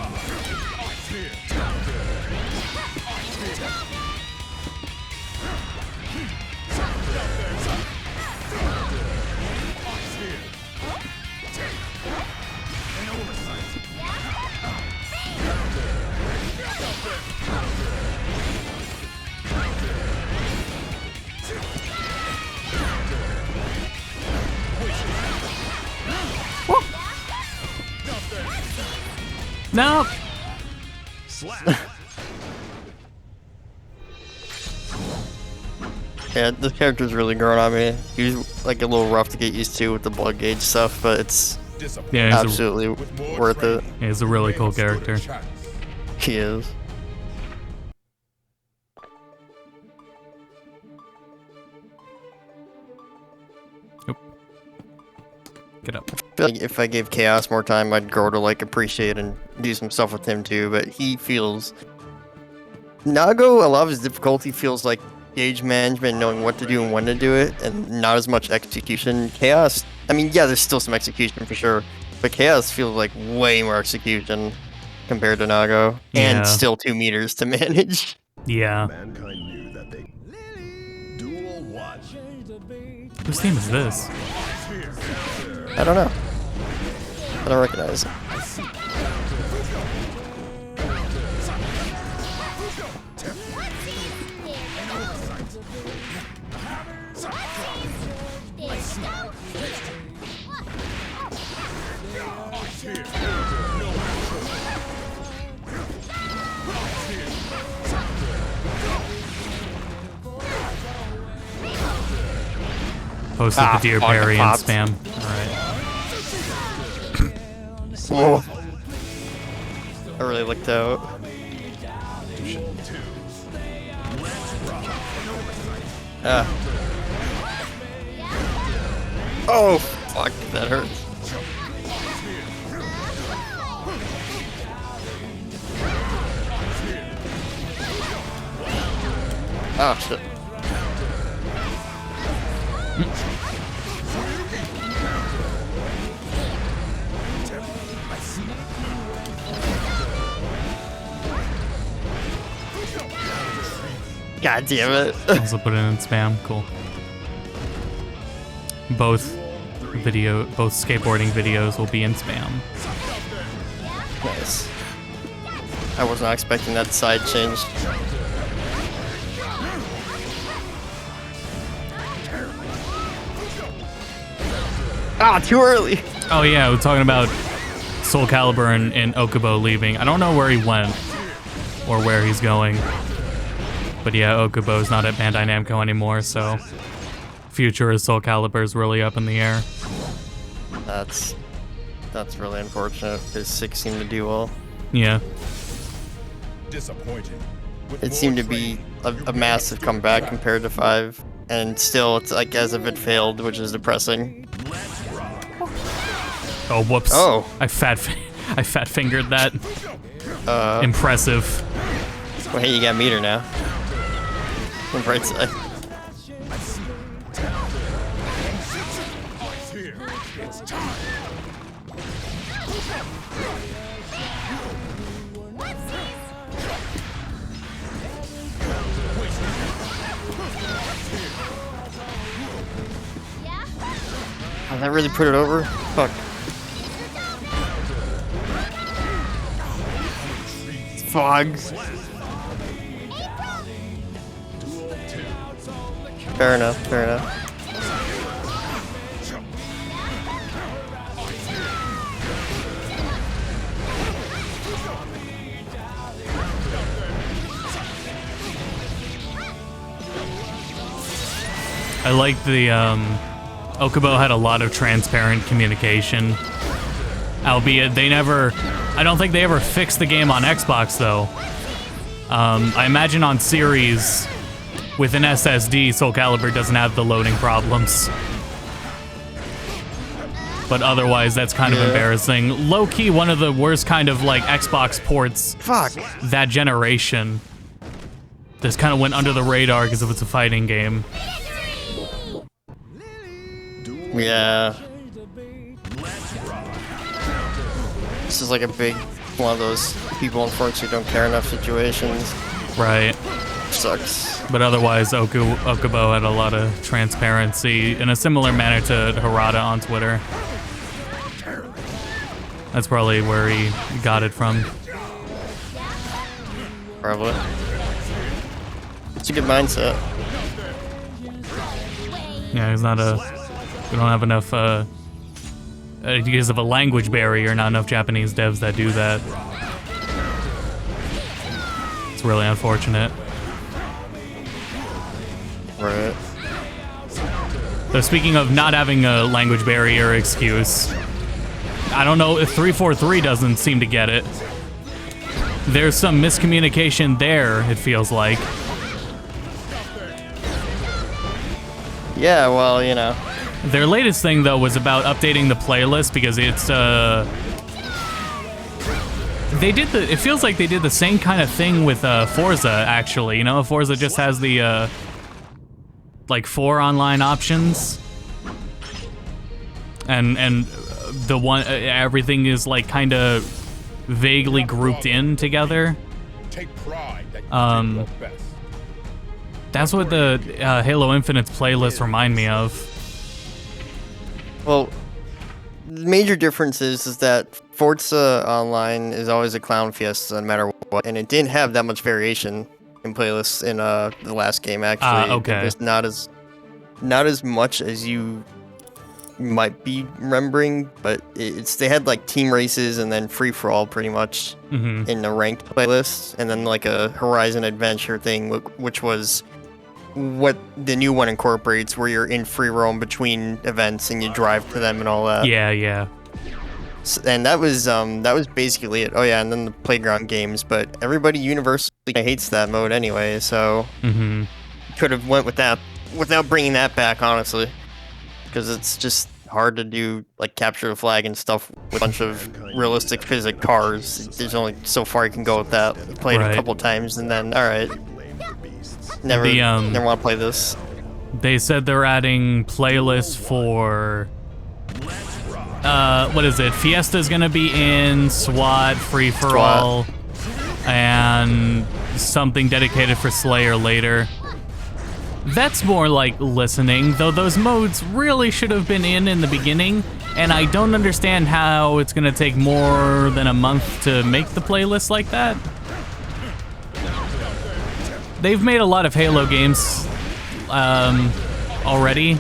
No. Yeah, this character's really grown on me. He was like a little rough to get used to with the blood gauge stuff, but it's Yeah, absolutely worth it. He's a really cool character. He is. Get up. I feel like if I gave Chaos more time, I'd grow to like appreciate and do some stuff with him too. But he feels Nago. A lot of his difficulty feels like gauge management, knowing what to do and when to do it, and not as much execution. Chaos. I mean, yeah, there's still some execution for sure, but Chaos feels like way more execution compared to Nago, Yeah. and still 2 meters to manage. Yeah. Mankind knew that they. Duel 1. Whose team is this? I don't know. I don't recognize it. Posted the deer fuck, parry and popped. spam. Alright. Whoa. I really looked out. Ah. Oh, fuck, that hurts. Oh, shit. God damn it. Also put it in spam. Cool. Both skateboarding videos will be in spam. Nice. I was not expecting that side change. Ah, too early. Oh yeah, we're talking about Soul Calibur and Okubo leaving. I don't know where he went or where he's going. But yeah, Okubo's not at Bandai Namco anymore, so future of Soul Calibur is really up in the air. That's really unfortunate because 6 seemed to do well. Yeah. Disappointing. With It more seemed to be training, a massive comeback compared to 5, and still it's like as if it failed, which is depressing. Oh, whoops. Oh. I fat fingered that. Impressive. Well, hey, you got meter now. On the bright side. here. It's time. Yeah? Oh, that really put it over? Fuck. Fog. Fair enough, fair enough. I like the, Okubo had a lot of transparent communication. Albeit I don't think they ever fixed the game on Xbox, though. I imagine on Series, with an SSD, Soul Calibur doesn't have the loading problems. But otherwise, that's kind of embarrassing. Low-key, one of the worst kind of, like, Xbox ports that generation. This kind of went under the radar because it was a fighting game. Yeah. This is like a big one of those people unfortunately don't care enough situations. Right. Sucks. But otherwise, Okubo had a lot of transparency in a similar manner to Harada on Twitter. That's probably where he got it from. Probably. It's a good mindset. Yeah, he's not we don't have enough, because of a language barrier, not enough Japanese devs that do that. It's really unfortunate. Right. So speaking of not having a language barrier excuse, I don't know if 343 doesn't seem to get it. There's some miscommunication there, it feels like. Yeah, well, you know. Their latest thing, though, was about updating the playlist because it's, it feels like they did the same kind of thing with, Forza, actually. You know, Forza just has the, like, 4 online options. And the one, everything is, like, kind of vaguely grouped in together. Take pride that you did your best. That's what the, Halo Infinite's playlist remind me of. Well, the major difference is that Forza Online is always a clown fiesta no matter what, and it didn't have that much variation in playlists in the last game. Actually, okay. It was not as much as you might be remembering, but they had like team races and then free for all pretty much in the ranked playlist, and then like a Horizon Adventure thing, which was what the new one incorporates, where you're in free roam between events and you drive to them and all that. Yeah. So, and that was basically it. Oh yeah, and then the playground games, but everybody universally hates that mode anyway, so could have went with that without bringing that back, honestly, because it's just hard to do like capture the flag and stuff with a bunch of realistic physics cars. There's only so far you can go with that. Played it a couple times and then all right. Never want to play this. They said they're adding playlists for, what is it? Fiesta's gonna be in, SWAT, Free for All, and something dedicated for Slayer later. That's more like listening, though those modes really should have been in the beginning, and I don't understand how it's gonna take more than a month to make the playlist like that. They've made a lot of Halo games already.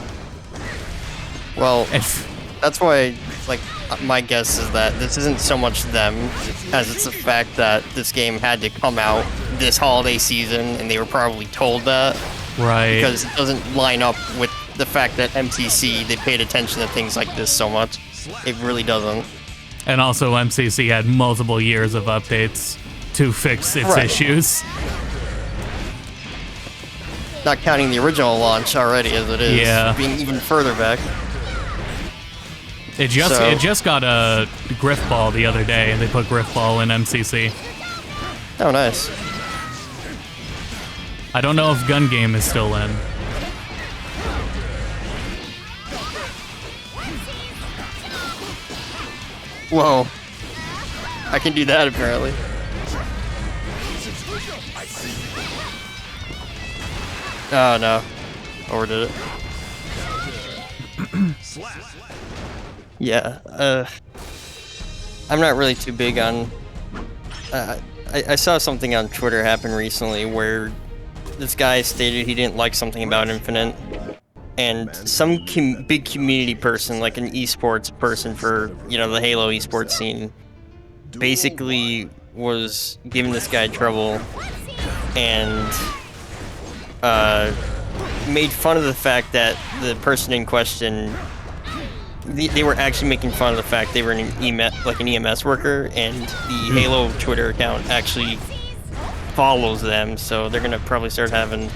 Well, that's why like, my guess is that this isn't so much them as it's the fact that this game had to come out this holiday season, and they were probably told that. Right. Because it doesn't line up with the fact that MCC, they paid attention to things like this so much. It really doesn't. And also MCC had multiple years of updates to fix its issues. Not counting the original launch already as it is, being even further back. It just got a Griff Ball the other day, and they put Griff Ball in MCC. Oh, nice. I don't know if Gun Game is still in. Whoa. I can do that apparently. Oh no. Overdid it. Yeah, I'm not really too big on... I saw something on Twitter happen recently where this guy stated he didn't like something about Infinite, and some big community person, like an esports person for, you know, the Halo esports scene, basically was giving this guy trouble and made fun of the fact that the person in question, they were actually making fun of the fact they were an EMS worker, and the Halo Twitter account actually follows them, so they're gonna probably start having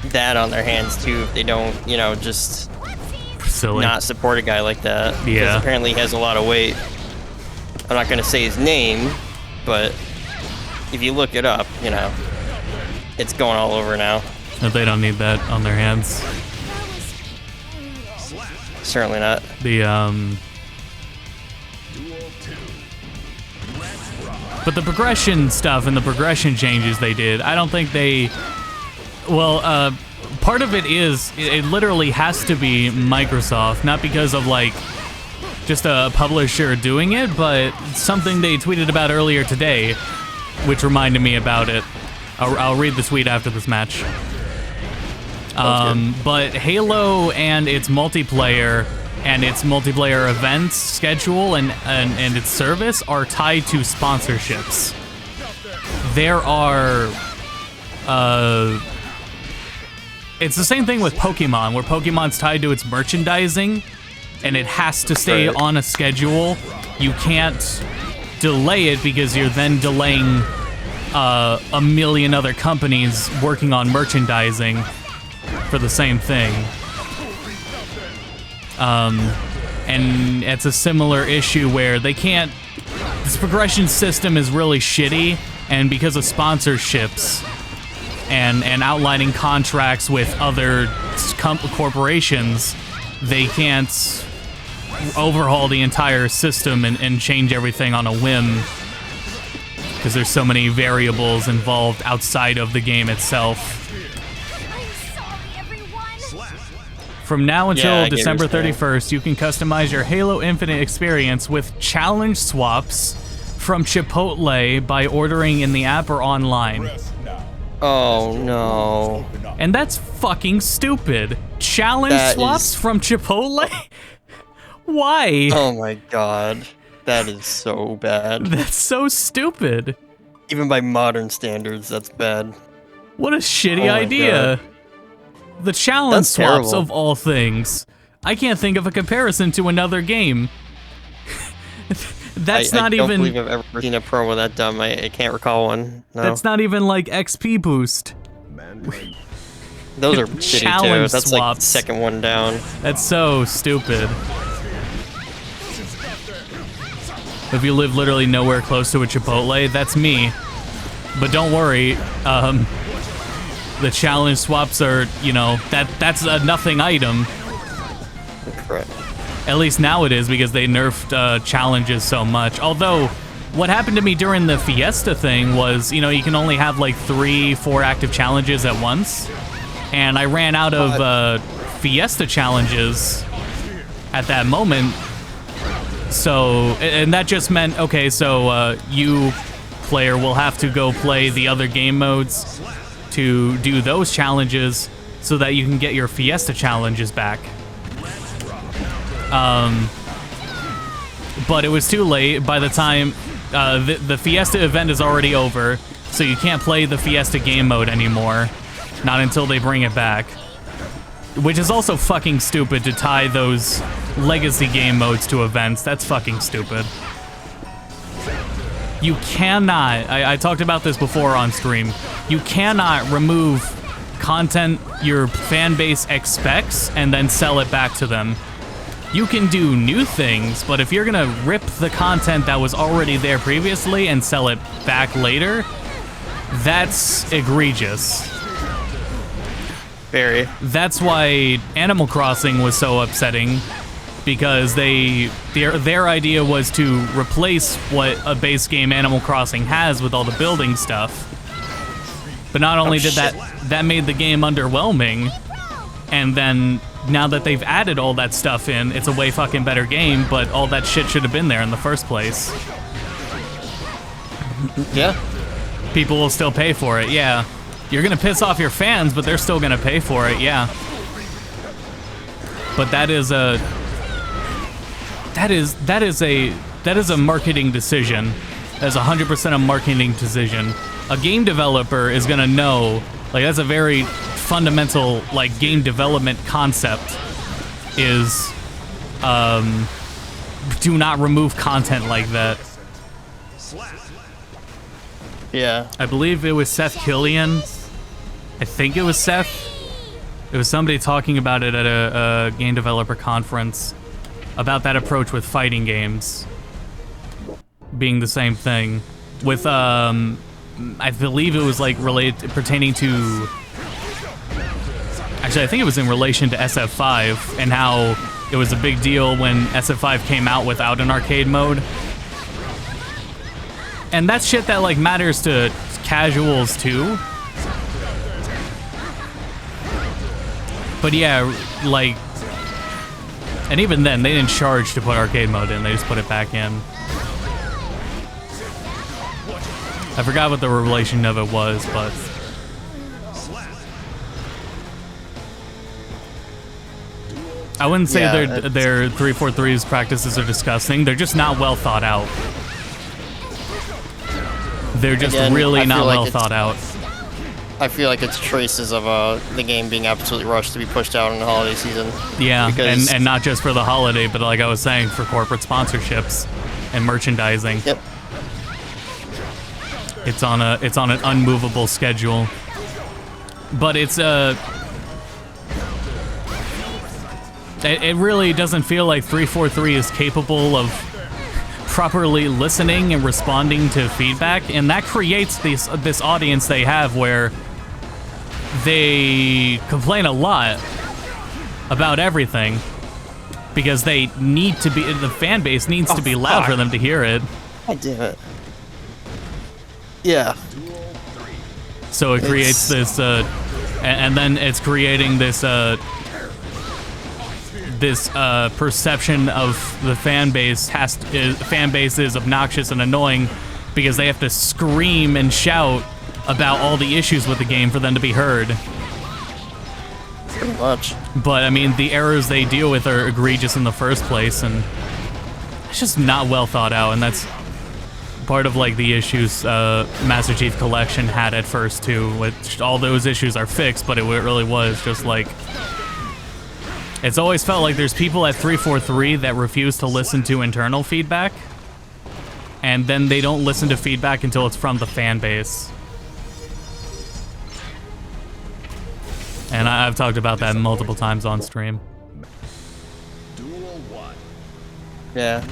that on their hands too if they don't, you know, just not support a guy like that. Yeah. Because apparently he has a lot of weight. I'm not gonna say his name, but if you look it up, you know, it's going all over now. They don't need that on their hands. Certainly not. But the progression stuff and the progression changes they did, I don't think they... Well, part of it is, it literally has to be Microsoft, not because of, like, just a publisher doing it, but something they tweeted about earlier today, which reminded me about it. I'll read the tweet after this match. But Halo and its multiplayer events schedule and its service are tied to sponsorships. There are, it's the same thing with Pokemon, where Pokemon's tied to its merchandising, and it has to stay on a schedule. You can't delay it because you're then delaying a million other companies working on merchandising for the same thing. And it's a similar issue where they can't... This progression system is really shitty, and because of sponsorships and outlining contracts with other corporations, they can't overhaul the entire system and change everything on a whim, because there's so many variables involved outside of the game itself. From now until December 31st, you can customize your Halo Infinite experience with challenge swaps from Chipotle by ordering in the app or online. Oh no. And that's fucking stupid. Challenge swaps from Chipotle? Why? Oh my god. That is so bad. That's so stupid. Even by modern standards, that's bad. What a shitty idea. God. The challenge swaps of all things. I can't think of a comparison to another game. That's not even... I don't believe I've ever seen a promo that dumb. I can't recall one. No. That's not even like XP boost. Those are shitty too. That's swaps. Like the second one down. That's so stupid. If you live literally nowhere close to a Chipotle, that's me. But don't worry, the challenge swaps are, you know, that's a nothing item. Correct. At least now it is, because they nerfed challenges so much. Although, what happened to me during the Fiesta thing was, you know, you can only have like 3-4 active challenges at once. And I ran out of Fiesta challenges at that moment. So, and that just meant, okay, so you, player, will have to go play the other game modes to do those challenges so that you can get your Fiesta challenges back. but it was too late. By the time the Fiesta event is already over, so you can't play the Fiesta game mode anymore. Not until they bring it back. Which is also fucking stupid to tie those legacy game modes to events. That's fucking stupid. You cannot, I talked about this before on stream, you cannot remove content your fan base expects and then sell it back to them. You can do new things, but if you're gonna rip the content that was already there previously and sell it back later, that's egregious. Very. That's why Animal Crossing was so upsetting, because their idea was to replace what a base game Animal Crossing has with all the building stuff. But not only did that made the game underwhelming, and then now that they've added all that stuff in, it's a way fucking better game, but all that shit should have been there in the first place. Yeah. People will still pay for it, yeah. You're gonna piss off your fans, but they're still gonna pay for it, yeah. But that is a marketing decision. That's 100% a marketing decision. A game developer is gonna know, like, that's a very fundamental, like, game development concept is, do not remove content like that. Yeah. I believe it was Seth Killian. I think it was Seth. It was somebody talking about it at a game developer conference about that approach with fighting games being the same thing. With, I believe it was like pertaining to, actually I think it was in relation to SF5 and how it was a big deal when SF5 came out without an arcade mode. And that's shit that like matters to casuals too. But yeah, like, and even then, they didn't charge to put arcade mode in, they just put it back in. I forgot what the relation of it was, but... I wouldn't say their 343's practices are disgusting, they're just not well thought out. They're just really not well thought out. I feel like it's traces of the game being absolutely rushed to be pushed out in the holiday season. Yeah, and not just for the holiday, but like I was saying, for corporate sponsorships and merchandising. Yep. It's on an unmovable schedule. But it's it really doesn't feel like 343 is capable of properly listening and responding to feedback, and that creates this audience they have where they complain a lot about everything because they need to be, the fan base needs to be loud for them to hear it. God damn it. Yeah. So it creates this, and then it's creating this perception of the fan base is obnoxious and annoying because they have to scream and shout about all the issues with the game for them to be heard. Pretty much. But I mean, the errors they deal with are egregious in the first place, and it's just not well thought out, and that's part of like the issues Master Chief Collection had at first too, which all those issues are fixed, but it really was just like, it's always felt like there's people at 343 that refuse to listen to internal feedback, and then they don't listen to feedback until it's from the fan base. And I've talked about that multiple times on stream. Yeah,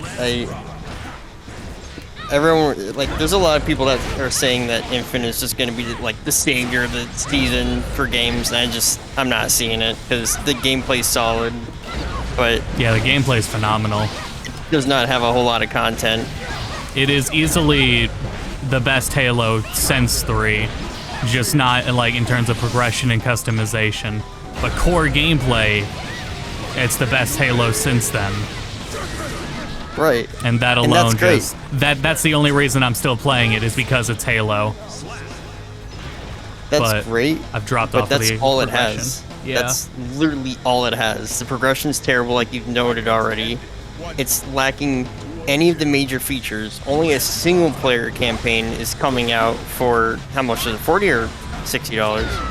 everyone, like, there's a lot of people that are saying that Infinite is just going to be like the savior of the season for games, and I'm not seeing it because the gameplay's solid, but yeah, the gameplay's phenomenal. It does not have a whole lot of content. It is easily the best Halo since 3, just not like in terms of progression and customization, but core gameplay, it's the best Halo since then. Right. And that alone, and that's great. just that's the only reason I'm still playing it, is because it's Halo. That's but great. I've dropped but off that's the all it progression. has. Yeah. That's literally all it has. The progression's terrible, like you've noted already. It's lacking any of the major features. Only a single player campaign is coming out for how much is it? $40 or $60?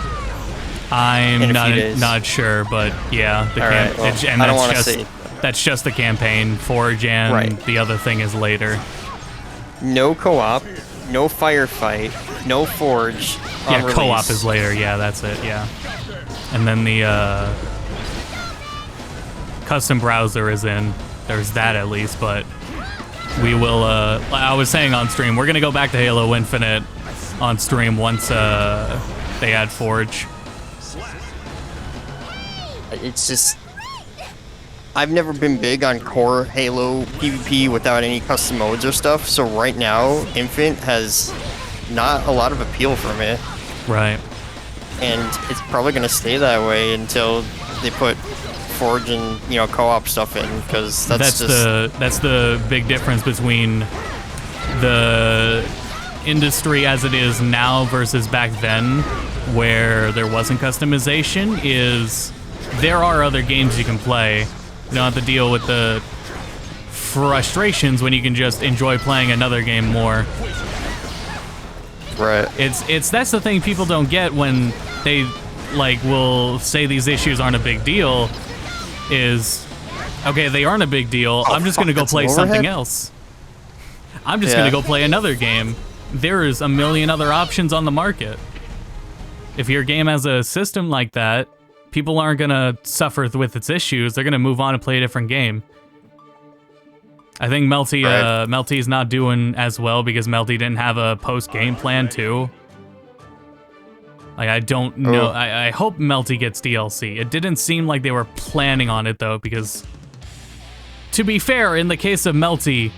I'm not sure, but yeah, the Alright, well, and I don't that's wanna just see. that's just the campaign. Forge and Right. the other thing is later. No co-op, no firefight, no forge. Yeah, on co-op release. is later. Yeah, that's it. Yeah, and then the custom browser is in. There's that at least, but we will. I was saying on stream, we're gonna go back to Halo Infinite on stream once they add Forge. It's just, I've never been big on core Halo PvP without any custom modes or stuff. So right now, Infinite has not a lot of appeal for me, Right. and it's probably gonna stay that way until they put Forge and co-op stuff in, because that's just the big difference between the industry as it is now versus back then, where there wasn't customization. Is there are other games you can play. You don't have to deal with the frustrations when you can just enjoy playing another game more. right. That's the thing people don't get when they will say these issues aren't a big deal. Is okay, they aren't a big deal. Oh, I'm just fuck, gonna go that's play an something overhead? else. I'm just Yeah. gonna go play another game. There's a million other options on the market. If your game has a system like that, people aren't gonna suffer with its issues. They're gonna move on and play a different game. I think Melty's not doing as well because Melty didn't have a post-game plan too. Like, I don't know. Oh. I hope Melty gets DLC. It didn't seem like they were planning on it though, because to be fair, in the case of Melty,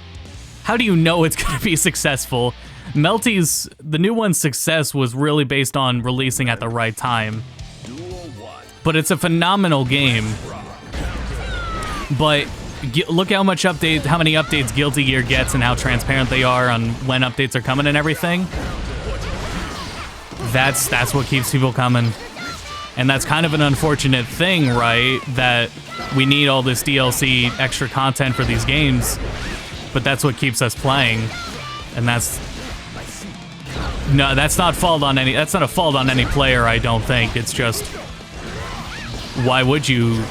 how do you know it's gonna be successful? The new one's success was really based on releasing at the right time. But it's a phenomenal game. But look how many updates Guilty Gear gets and how transparent they are on when updates are coming and everything. That's what keeps people coming. And that's kind of an unfortunate thing, right? That we need all this DLC extra content for these games, but that's what keeps us playing. And that's not a fault on any player, I don't think. It's just, why would you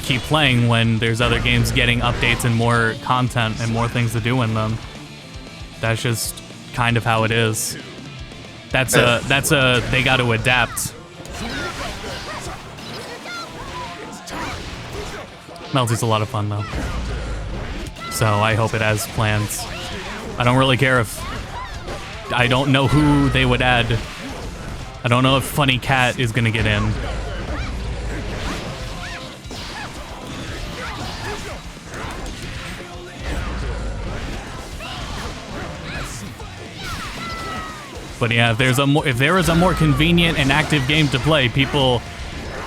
keep playing when there's other games getting updates and more content and more things to do in them? That's just kind of how it is. They got to adapt. Melty's a lot of fun though, so I hope it has plans. I don't really care if I don't know who they would add. I don't know if Funny Cat is gonna get in. But yeah, if there is a more convenient and active game to play,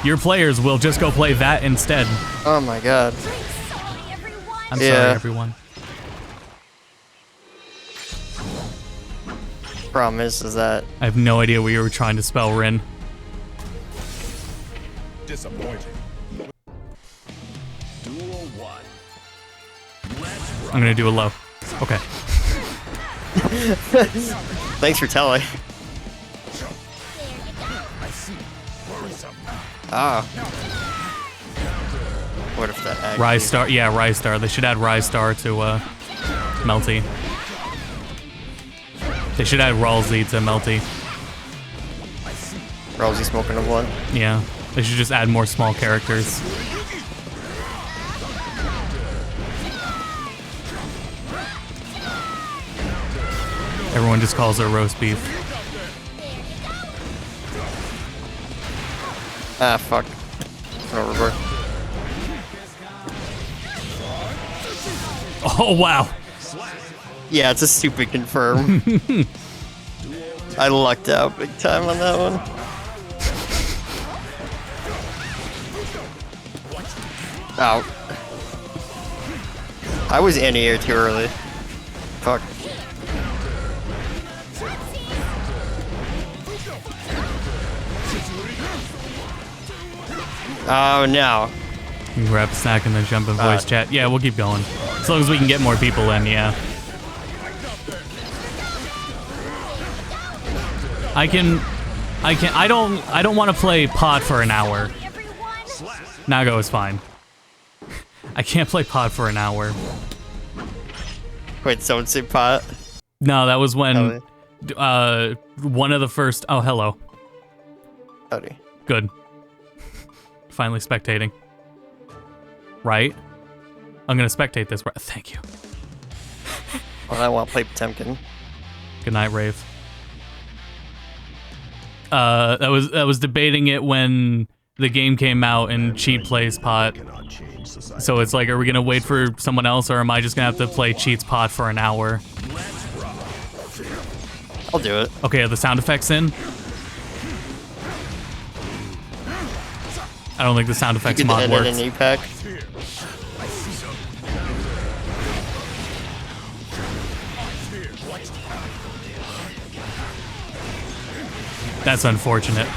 your players will just go play that instead. Oh my god. Sorry, everyone. I'm Yeah. sorry, everyone. Problem is that I have no idea what you were trying to spell, Rin. Disappointing. I'm gonna do a low. Okay. thanks for telling. Ah. What if that actually... Rise Star. Yeah, Rise Star. They should add Rise Star to Melty. They should add Ralsei to Melty. Rousey smoking a blunt? Yeah. They should just add more small characters. Everyone just calls her roast beef. Ah, fuck. Overboard. Oh, wow. Yeah, it's a stupid confirm. I lucked out big time on that one. Ow. I was anti-air too early. Fuck. Oh no. You can grab a snack and then jump in voice chat. Yeah, we'll keep going. As long as we can get more people in, yeah. I don't want to play pod for an hour. Nago is fine. I can't play pod for an hour. Wait, someone say pot? No, that was when one of the first. Oh, hello. Howdy. Good. Finally spectating. Right? I'm gonna spectate this. Thank you. Well, I want to play Potemkin. Good night, Rave. I was debating it when the game came out and Cheat plays pot. So it's like, are we gonna wait for someone else, or am I just gonna have to play Cheat's pot for an hour? I'll do it. Okay, are the sound effects in? I don't think the sound effects mod edit works. an APAC. That's unfortunate.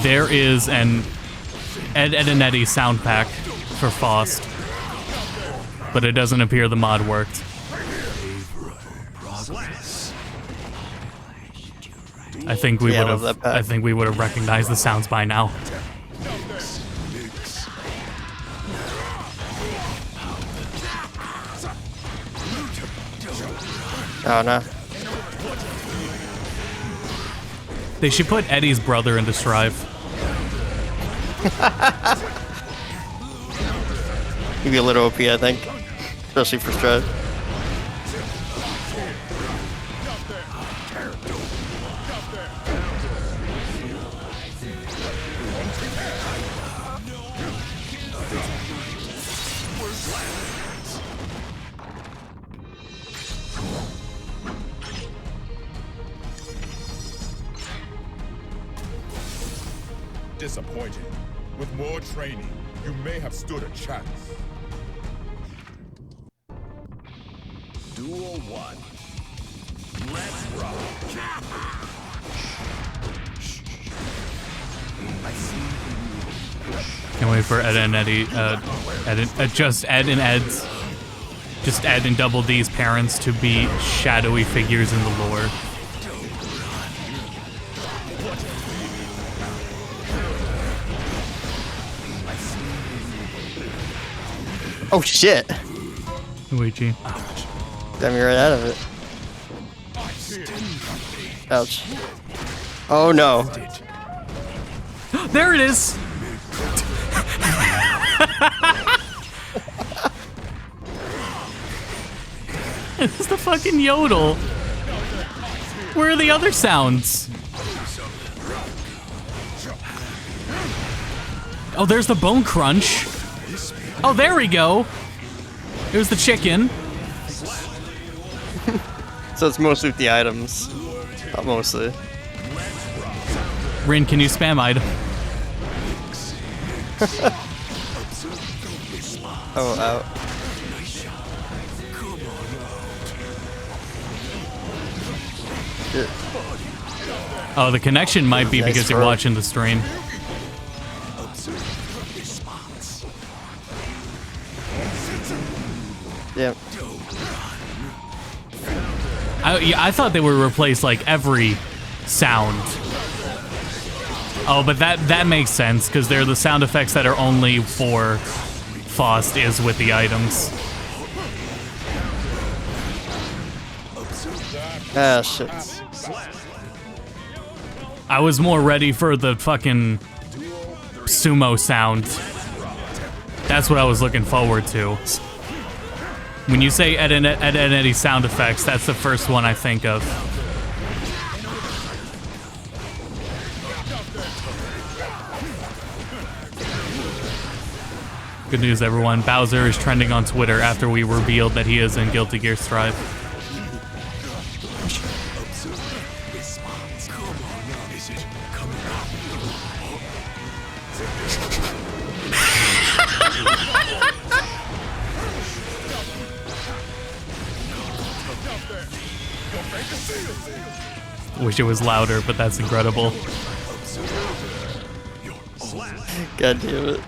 There is an Ed, Ed and Eddie sound pack for Faust, but it doesn't appear the mod worked. I think we would have. I think we would have recognized the sounds by now. Oh no. They should put Eddie's brother into Strive. He'd be a little OP, I think. Especially for Strut. Disappointed. With more training, you may have stood a chance. Duel 1. Let's rock. Can't wait for Ed and Eddie. Just Ed and Ed's. Just Ed and Double D's parents to be shadowy figures in the lore. Oh shit! Luigi. Got me right out of it. Ouch. Oh no. There it is! It's the fucking yodel. Where are the other sounds? Oh, there's the bone crunch. Oh, there we go. There's the chicken. So it's mostly with the items. Not mostly. Rin, can you spam item? Oh, out. Shit. Oh, the connection might be Nice because you're throw. watching the stream. Yeah. I thought they would replace like every sound. Oh, but that makes sense because they're the sound effects that are only for Faust is with the items. Ah, shit. I was more ready for the fucking sumo sound. That's what I was looking forward to. When you say Ed and Eddie sound effects, that's the first one I think of. Good news, everyone. Bowser is trending on Twitter after we revealed that he is in Guilty Gear Strive. Wish it was louder, but that's incredible. God damn it.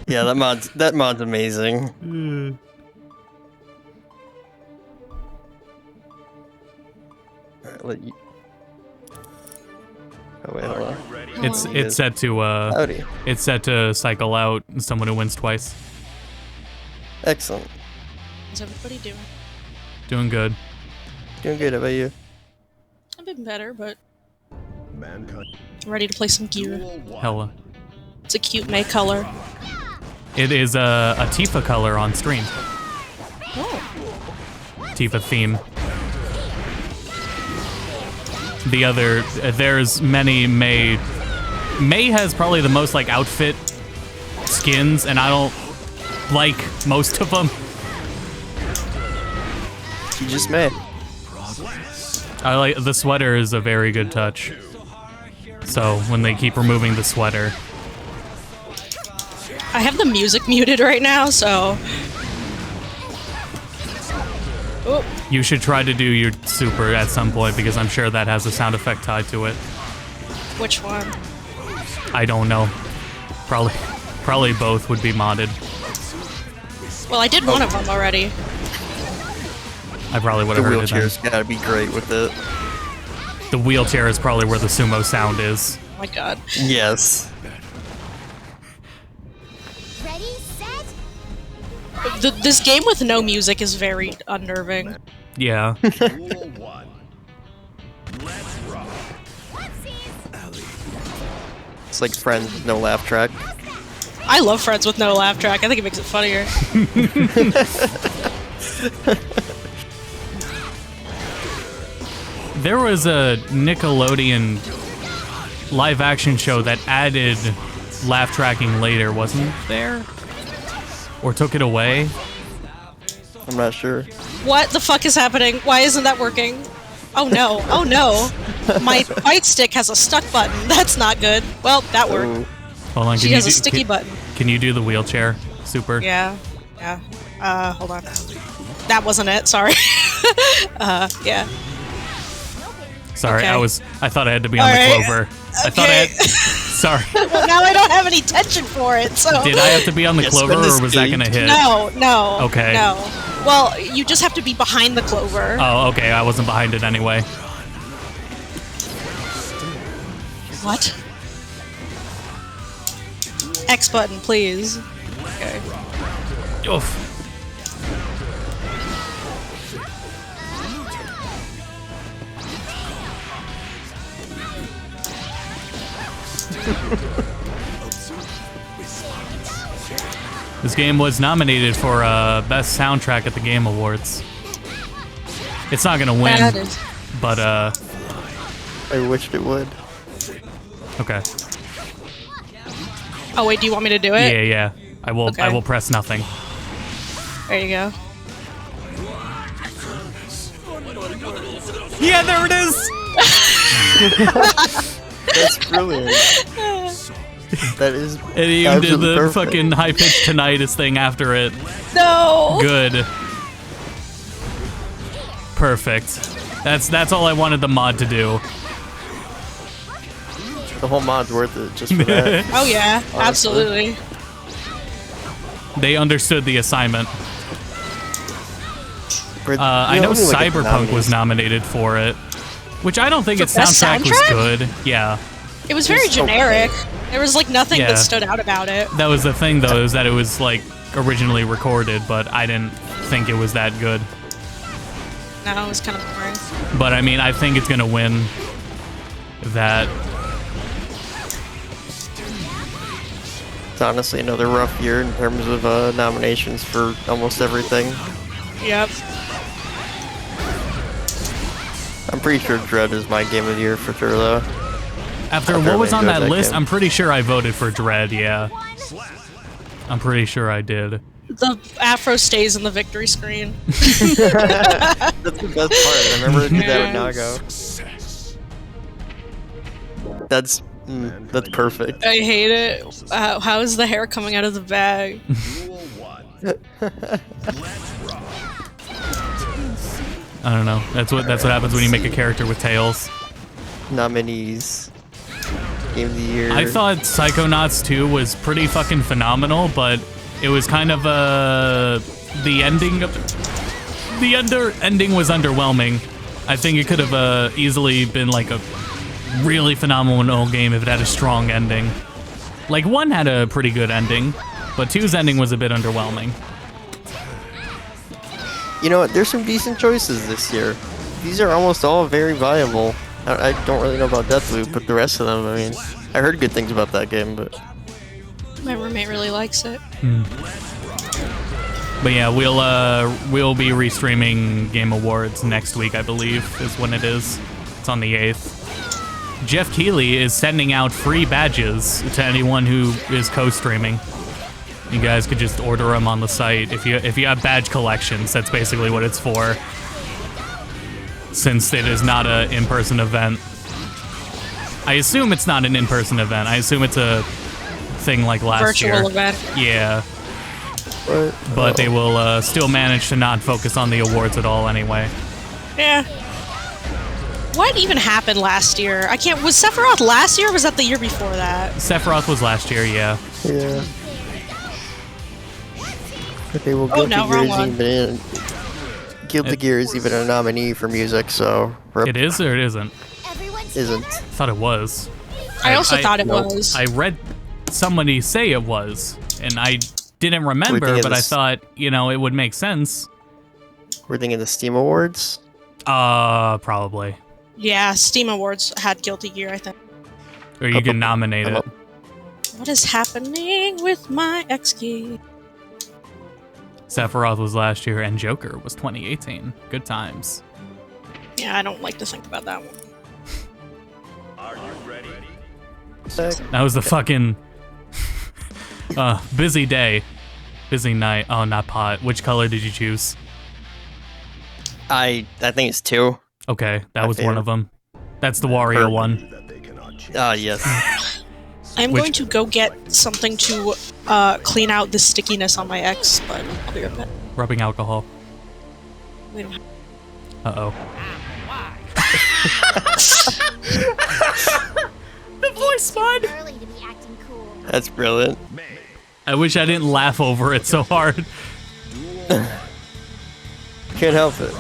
Yeah, that mod's amazing. Alright, let you. Oh wait, hold on. It's set to Howdy. it's set to cycle out someone who wins twice. Excellent. How's everybody doing? Doing good. Doing good. How about you? I've been better, but Mankind. I'm ready to play some gear. Hella. It's a cute May color. It is a Tifa color on stream. Oh. Tifa theme. The other, there's many May. May has probably the most like outfit skins, and I don't like most of them. You just may. I like the sweater is a very good touch. So when they keep removing the sweater, I have the music muted right now, so. Oh, you should try to do your super at some point because I'm sure that has a sound effect tied to it. which one? I don't know. Probably both would be modded. Well, I did one of them already. I probably would The have heard it then. wheelchair's gotta be great with it. The wheelchair is probably where the sumo sound is. Oh my god. Yes. Ready, set. This game with no music is very unnerving. Yeah. Whoopsies. It's like Friends with no laugh track. I love Friends with no laugh track. I think it makes it funnier. There was a Nickelodeon live action show that added laugh tracking later, wasn't there? Or took it away? I'm not sure. What the fuck is happening? Why isn't that working? Oh no, oh no. My fight stick has a stuck button. That's not good. Well, that worked. Ooh. Hold on, She has a sticky button. Can you do the wheelchair? Super. Yeah, yeah. Hold on. That wasn't it, sorry. Yeah. Sorry, Okay. I thought I had to be on the Alright. clover. I thought I had. Sorry. Well, now I don't have any tension for it, so. Did I have to be on the Yes, clover spin the or was that speed. gonna hit? No, no. Okay. No. Well, you just have to be behind the clover. Oh, okay, I wasn't behind it anyway. What? X button, please. Okay. Oof. This game was nominated for Best Soundtrack at the Game Awards. It's not gonna win, That is. but I wished it would. okay. Oh wait, do you want me to do it? Yeah, yeah. I will. Okay. I will press nothing. There you go. Yeah, there it is. That's brilliant. That is. And he even did absolutely the perfect. fucking high pitched tinnitus thing after it. No. Good. Perfect. That's all I wanted the mod to do. The whole mod's worth it just for that. Oh yeah, absolutely. They understood the assignment. I You know only look at the Cyberpunk was nominees. nominated for it, which I don't think For its best soundtrack was soundtrack? good. Yeah, It was very It's okay. generic. There was like nothing Yeah. that stood out about it. that was the thing though, is that it was like originally recorded, but I didn't think it was that good. No, it was kind of boring. But I mean, I think it's gonna win that. It's honestly another rough year in terms of nominations for almost everything. Yep. I'm pretty sure Dread is my game of the year for sure, though. After I what was really on enjoyed that that list, game. I'm pretty sure I voted for Dread. Yeah, I'm pretty sure I did. The afro stays in the victory screen. That's the best part. I remember it did that with Nago. That's perfect. I hate it. How is the hair coming out of the bag? I don't know. That's what happens when you make a character with tails. Nominees. Game of the Year. I thought Psychonauts 2 was pretty fucking phenomenal, but it was kind of the ending was underwhelming. I think it could have easily been like a really phenomenal game if it had a strong ending. Like 1 had a pretty good ending, but 2's ending was a bit underwhelming. You know what? There's some decent choices this year. These are almost all very viable. I don't really know about Deathloop, but the rest of them, I mean, I heard good things about that game, but... My roommate really likes it. But yeah, we'll be restreaming Game Awards next week, I believe, is when it is. It's on the 8th. Jeff Keighley is sending out free badges to anyone who is co-streaming. You guys could just order them on the site. If you have badge collections, that's basically what it's for. Since it is not an in-person event. I assume it's not an in-person event. I assume it's a thing like last year. Virtual event. Yeah. But they will still manage to not focus on the awards at all anyway. Yeah. What even happened last year? I can't. Was Sephiroth last year or was that the year before that? Sephiroth was last year, yeah. Yeah. Okay, well, Oh, no, wrong one. Guilty Gear is even a nominee for music, so... It is or it isn't? Isn't. I thought it was. I also thought it was. I read somebody say it was, and I didn't remember, but I thought, you know, it would make sense. We're thinking the Steam Awards? Probably. Yeah, Steam Awards had Guilty Gear, I think. Or you can nominate it. What is happening with my X-Key? Sephiroth was last year, and Joker was 2018. Good times. Yeah, I don't like to think about that one. Are you ready? That was the fucking busy day. Busy night. Oh, not pot. Which color did you choose? I think it's 2. Okay, that was one of them. That's the Wario one. Ah, yes. I'm going to go get something to clean out the stickiness on my X, but I'll be right back. Rubbing alcohol. We don't have Uh-oh. The voice mod! Early to be acting cool. That's brilliant. I wish I didn't laugh over it so hard. Can't help it.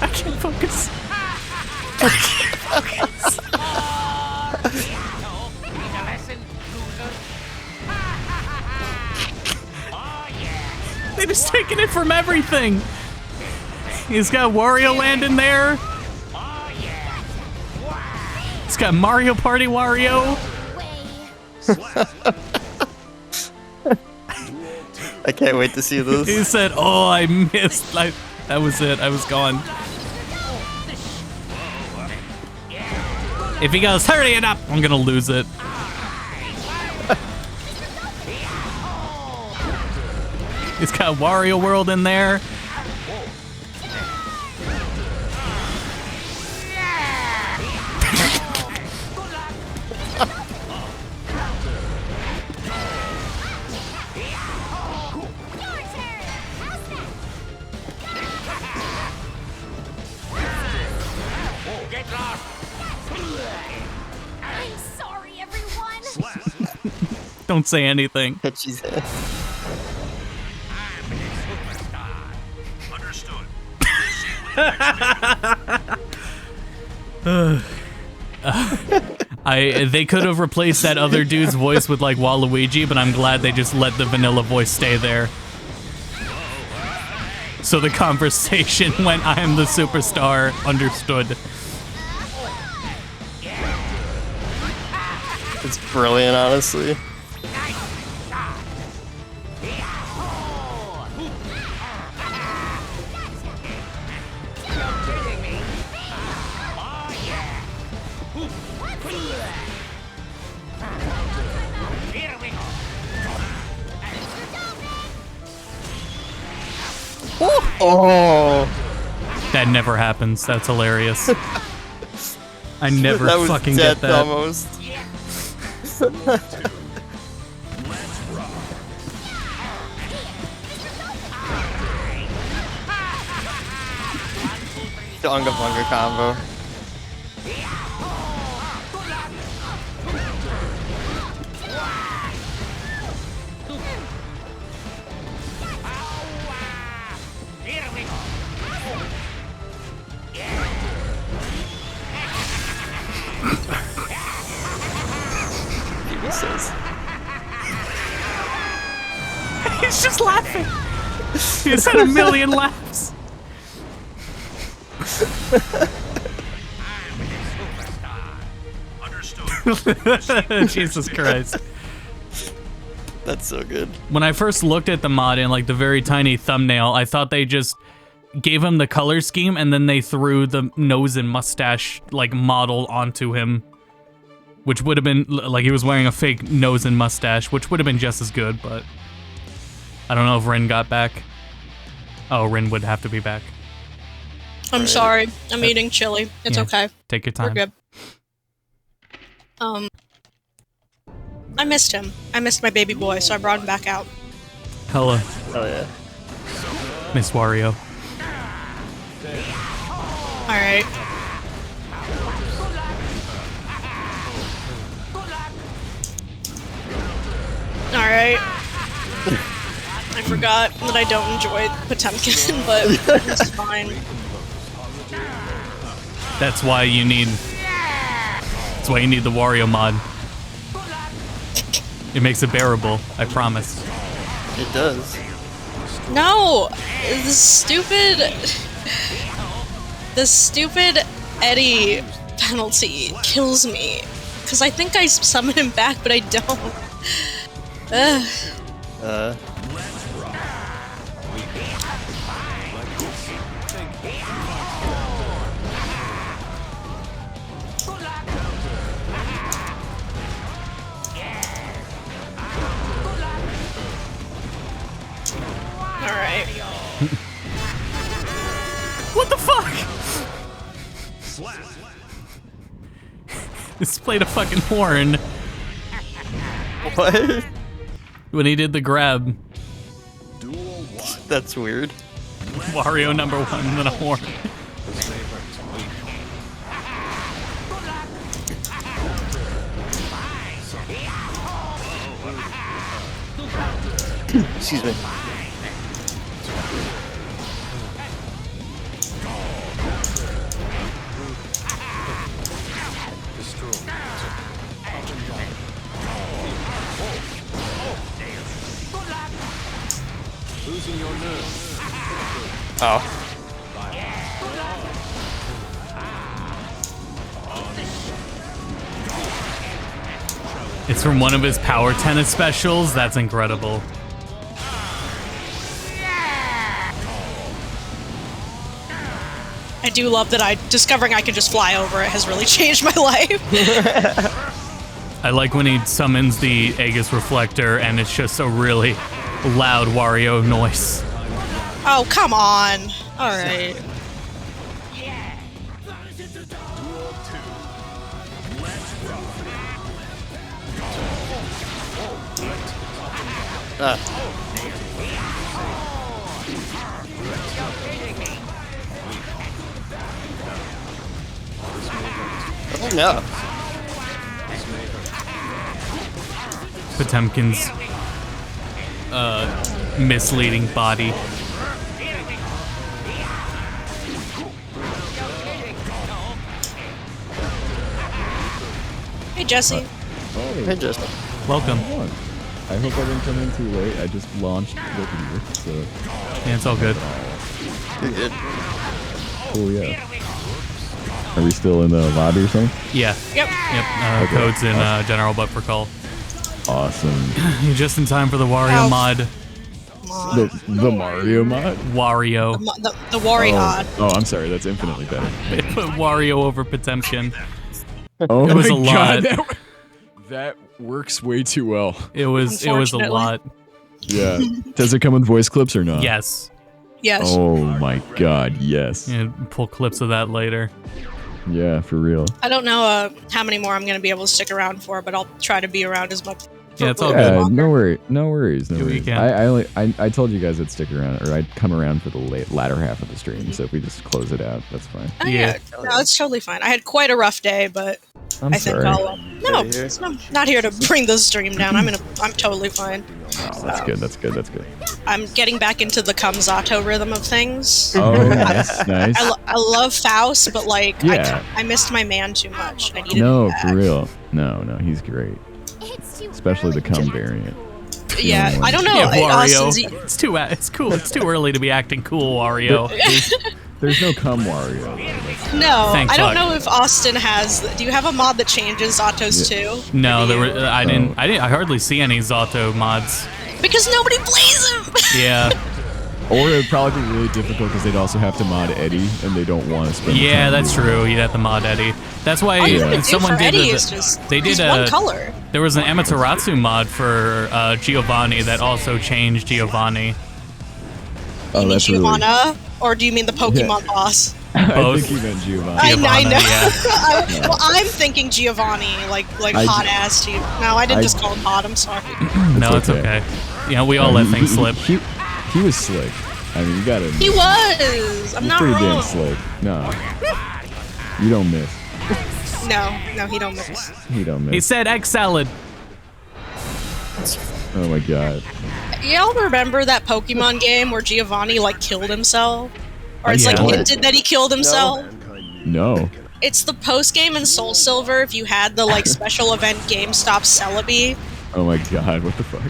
I can't focus. They've just taken it from everything. He's got Wario Land in there. He's got Mario Party Wario. I can't wait to see this. He said, "Oh, I missed. That was it. I was gone." If he goes, "Hurry it up," I'm gonna lose it. He's got Wario World in there. I'm sorry, everyone. Don't say anything. She's They could have replaced that other dude's voice with like Waluigi, but I'm glad they just let the vanilla voice stay there. So the conversation went, "I am the superstar," understood. It's brilliant, honestly. Oh! That never happens. That's hilarious. I never That was fucking death get that. almost. The Unga Bunga combo. Jesus. He's just laughing. He's had a million laughs. Jesus Christ. That's so good. When I first looked at the mod in like the very tiny thumbnail, I thought they just gave him the color scheme and then they threw the nose and mustache like model onto him, which would have been like he was wearing a fake nose and mustache, which would have been just as good, but I don't know if Rin got back. Oh, Rin would have to be back. I'm sorry. I'm eating chili. It's Yeah, okay. Take your time. We're good. I missed him. I missed my baby boy, so I brought him back out. Hella. Oh yeah. Miss Wario. Alright. Alright. I forgot that I don't enjoy Potemkin, but it's fine. That's why you need. That's why you need the Wario mod. It makes it bearable. I promise. It does. No! The stupid Eddie penalty kills me. Because I think I summon him back, but I don't. Ugh. Alright. What the fuck? This played a fucking horn What? when he did the grab. That's weird. Wario number one, and then a horn. Excuse me. Oh. It's from one of his Power Tennis specials. That's incredible. I do love that discovering I can just fly over it has really changed my life. I like when he summons the Aegis Reflector and it's just a really loud Wario noise. Oh, come on. Alright. Oh no. Potemkin's misleading body. Hey, Jesse. Hey, Justin. Welcome. I hope I didn't come in too late. I just launched Wicked, so Yeah, it's all good. You're good. cool, yeah. Are we still in the lobby or something? Yeah. Yep. Yep. Okay. Code's in general but for call. Awesome. You're just in time for the Wario Ow. mod. The Mario mod? Wario. The Wario. Oh, I'm sorry. That's infinitely better. They put Wario over Potemkin. Oh It was my a lot. God, that works way too well. It was a Unfortunately. lot. Yeah. Does it come with voice clips or not? Yes. Yes. Oh my God, yes. Yeah, pull clips of that later. Yeah, for real. I don't know how many more I'm going to be able to stick around for, but I'll try to be around as much Yeah, it's all Yeah, good. no worries, no worries. Do what you can. I told you guys I'd stick around, or I'd come around for the latter half of the stream. So if we just close it out, that's fine. Oh, yeah. No, it's totally fine. I had quite a rough day, but I'm I think sorry. I'll. No, I'm not here to bring the stream down. I'm totally fine. Oh, that's good. That's good. That's good. I'm getting back into the Kamzato rhythm of things. Oh, nice, nice. I love Faust, but like Yeah. I missed my man too much. I needed No, him back. for real. No, he's great. Especially the cum variant. Yeah, I don't know. Yeah, Austin's- Wario. It's cool. It's too early to be acting cool, Wario. There's no cum Wario. No, Thanks, I don't fuck. know if Austin has. Do you have a mod that changes Zatos too? No, there were. I hardly see any Zato mods. Because nobody plays him. Yeah. Or it would probably be really difficult because they'd also have to mod Eddie, and they don't want to spend. Yeah, time that's doing it. true. You'd have to mod Eddie. That's why All you gotta do someone for did. Eddie is just they did he's one color. There was an Amaterasu mod for Giovanni that also changed Giovanni. Oh, You mean that's really. Giovanna, or do you mean the Pokemon boss? I Both. think he meant Giovanni. I know. Yeah. Well, I'm thinking Giovanni, like I- hot ass dude. No, I didn't I- just call him hot. I'm sorry. No, it's okay. Yeah, we all let things slip. He was slick. I mean, you gotta. He was. I'm He's not pretty wrong. damn slick. No, you don't miss. No, he don't miss. He don't miss. He said egg salad. Oh my god. Y'all remember that Pokemon game where Giovanni like killed himself? Or it's like Yeah. hinted that he killed himself? No. It's the post game in Soul Silver if you had the like special event GameStop Celebi. Oh my god. What the fuck?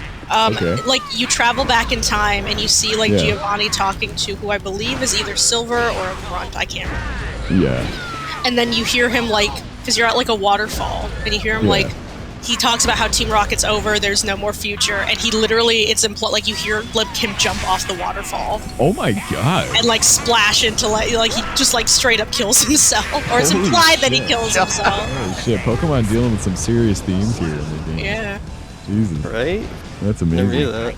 Okay. Like you travel back in time and you see like Yeah. Giovanni talking to who I believe is either Silver or a Grunt, I can't remember. Yeah. And then you hear him like, because you're at like a waterfall, and you hear him Yeah. like, he talks about how Team Rocket's over, there's no more future, and he literally, it's like you hear him jump off the waterfall Oh my god. and like splash into like he just like straight up kills himself, or it's Holy implied that he shit. kills himself. Oh shit. Pokemon dealing with some serious themes here in the game. Yeah. Jesus. Right? That's Never knew amazing. that.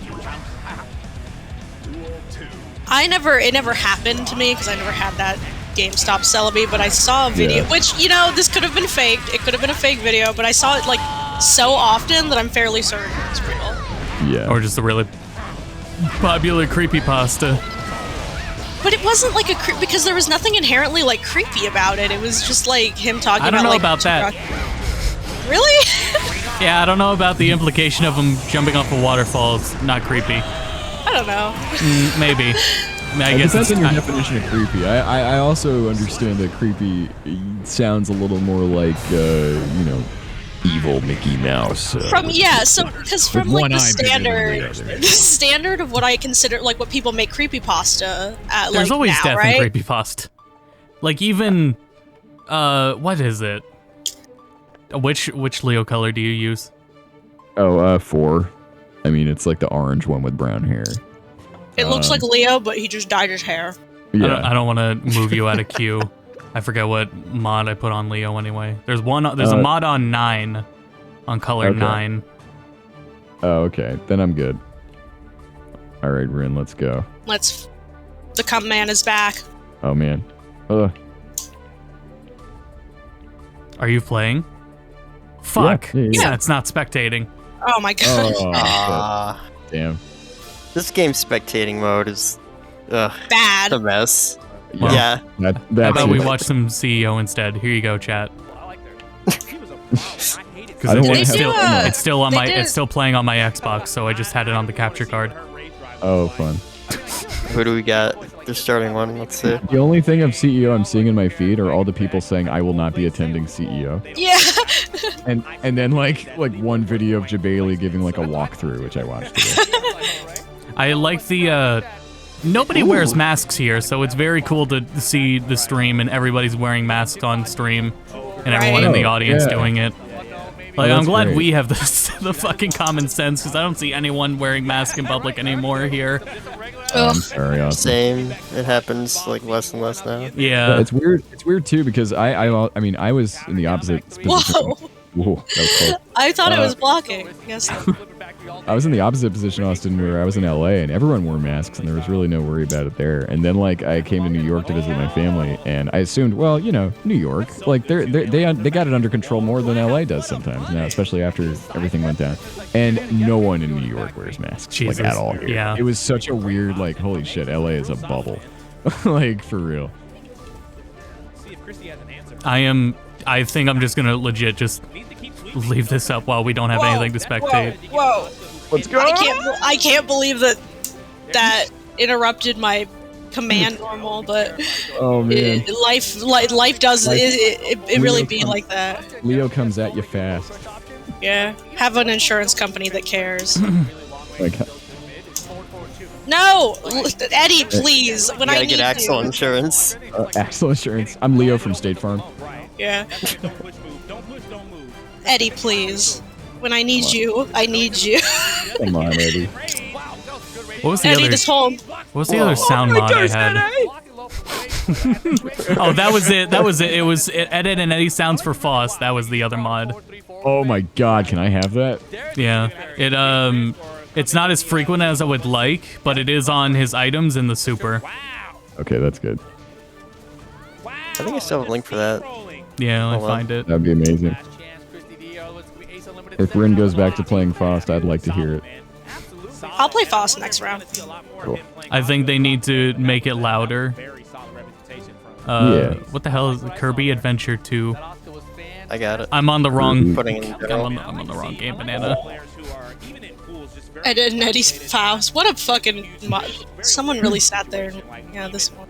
It never happened to me because I never had that GameStop Celebi, but I saw a video, Yeah. which, you know, this could have been faked, it could have been a fake video, but I saw it like so often that I'm fairly certain it's real. Yeah. Or just a really popular creepypasta. But it wasn't like because there was nothing inherently like creepy about it. It was just like him talking I don't know like, about that. Really? Yeah, I don't know about the implication of him jumping off a waterfall. It's not creepy. I don't know. Maybe. I mean, I It guess depends it's on your definition of creepy. I also understand that creepy sounds a little more like, you know, evil Mickey Mouse. Because from like one the eye bigger than the standard, other. the standard of what I consider like what people make creepypasta at, There's like always now, death right? in creepypasta. Like even, what is it? Which Leo color do you use? Oh, 4. I mean, it's like the orange one with brown hair. It looks like Leo, but he just dyed his hair. Yeah. I don't want to move you out of queue. I forget what mod I put on Leo anyway. There's a mod on 9, on color Okay. 9. Oh, okay. Then I'm good. All right, Rin, let's go. The cum man is back. Oh, man. Are you playing? Fuck. Yeah. It's not spectating. Oh my god. Oh, Ah, shit. Damn. this game's spectating mode is Bad. a mess. Well, Yeah. How That's about we it. watch some CEO instead? Here you go, chat. I Because don't wanna it's have- still They do, it's still on they my did- it's still playing on my Xbox, so I just had it on the capture card. Oh, fun. Who do we got? The starting one. Let's see. The only thing of CEO I'm seeing in my feed are all the people saying I will not be attending CEO, Yeah. and then like one video of Jabali giving like a walkthrough, which I watched today. I like the nobody wears masks here, so it's very cool to see the stream and everybody's wearing masks on stream, and everyone in the Right. audience Yeah. doing it. Like, Oh, I'm that's glad great. we have the fucking common sense, because I don't see anyone wearing masks in public anymore here. I'm sorry, Austin. Same. It happens like less and less now. Yeah. It's weird. It's weird too because I mean I was in the opposite position. Whoa. Whoa, that was close. I thought it was blocking. Yes. I was in the opposite position, Austin, where I was in LA and everyone wore masks and there was really no worry about it there. And then like I came to New York to visit my family and I assumed, well, you know, New York, like they got it under control more than LA does sometimes now, especially after everything went down. And no one in New York wears masks like at all here. Yeah. It was such a weird, like, holy shit, LA is a bubble. Like for real. I think I'm just gonna legit just leave this up while we don't have anything to spectate. Whoa. Let's go. I can't believe that interrupted my command normal, but Oh man. life does it really be like that. Leo comes at you fast. Yeah. Have an insurance company that cares. Like, No, Eddie, please. When I Gotta need get Axel you. insurance. Axel Insurance. I'm Leo from State Farm. Yeah. Eddie, please. When I need you, I need you. Come on, Eddie. What was the Eddie, other? this whole What was the other sound mod I had? Oh, that was it. That was it. It was Edit and Eddie sounds for Foss. That was the other mod. Oh my god, can I have that? Yeah. It's not as frequent as I would like, but it is on his items in the super. Okay, that's good. I think I still have a link for that. Yeah, I Hold on. find it. That'd be amazing. If Rin goes back to playing Faust, I'd like to hear it. I'll play Foss next round. Cool. I think they need to make it louder. Yeah. What the hell is Kirby Adventure 2? I got it. I'm on the wrong. Putting it in general. I'm on the wrong game, banana. And Eddie's Faust. What a fucking someone really sat there. Yeah, this one.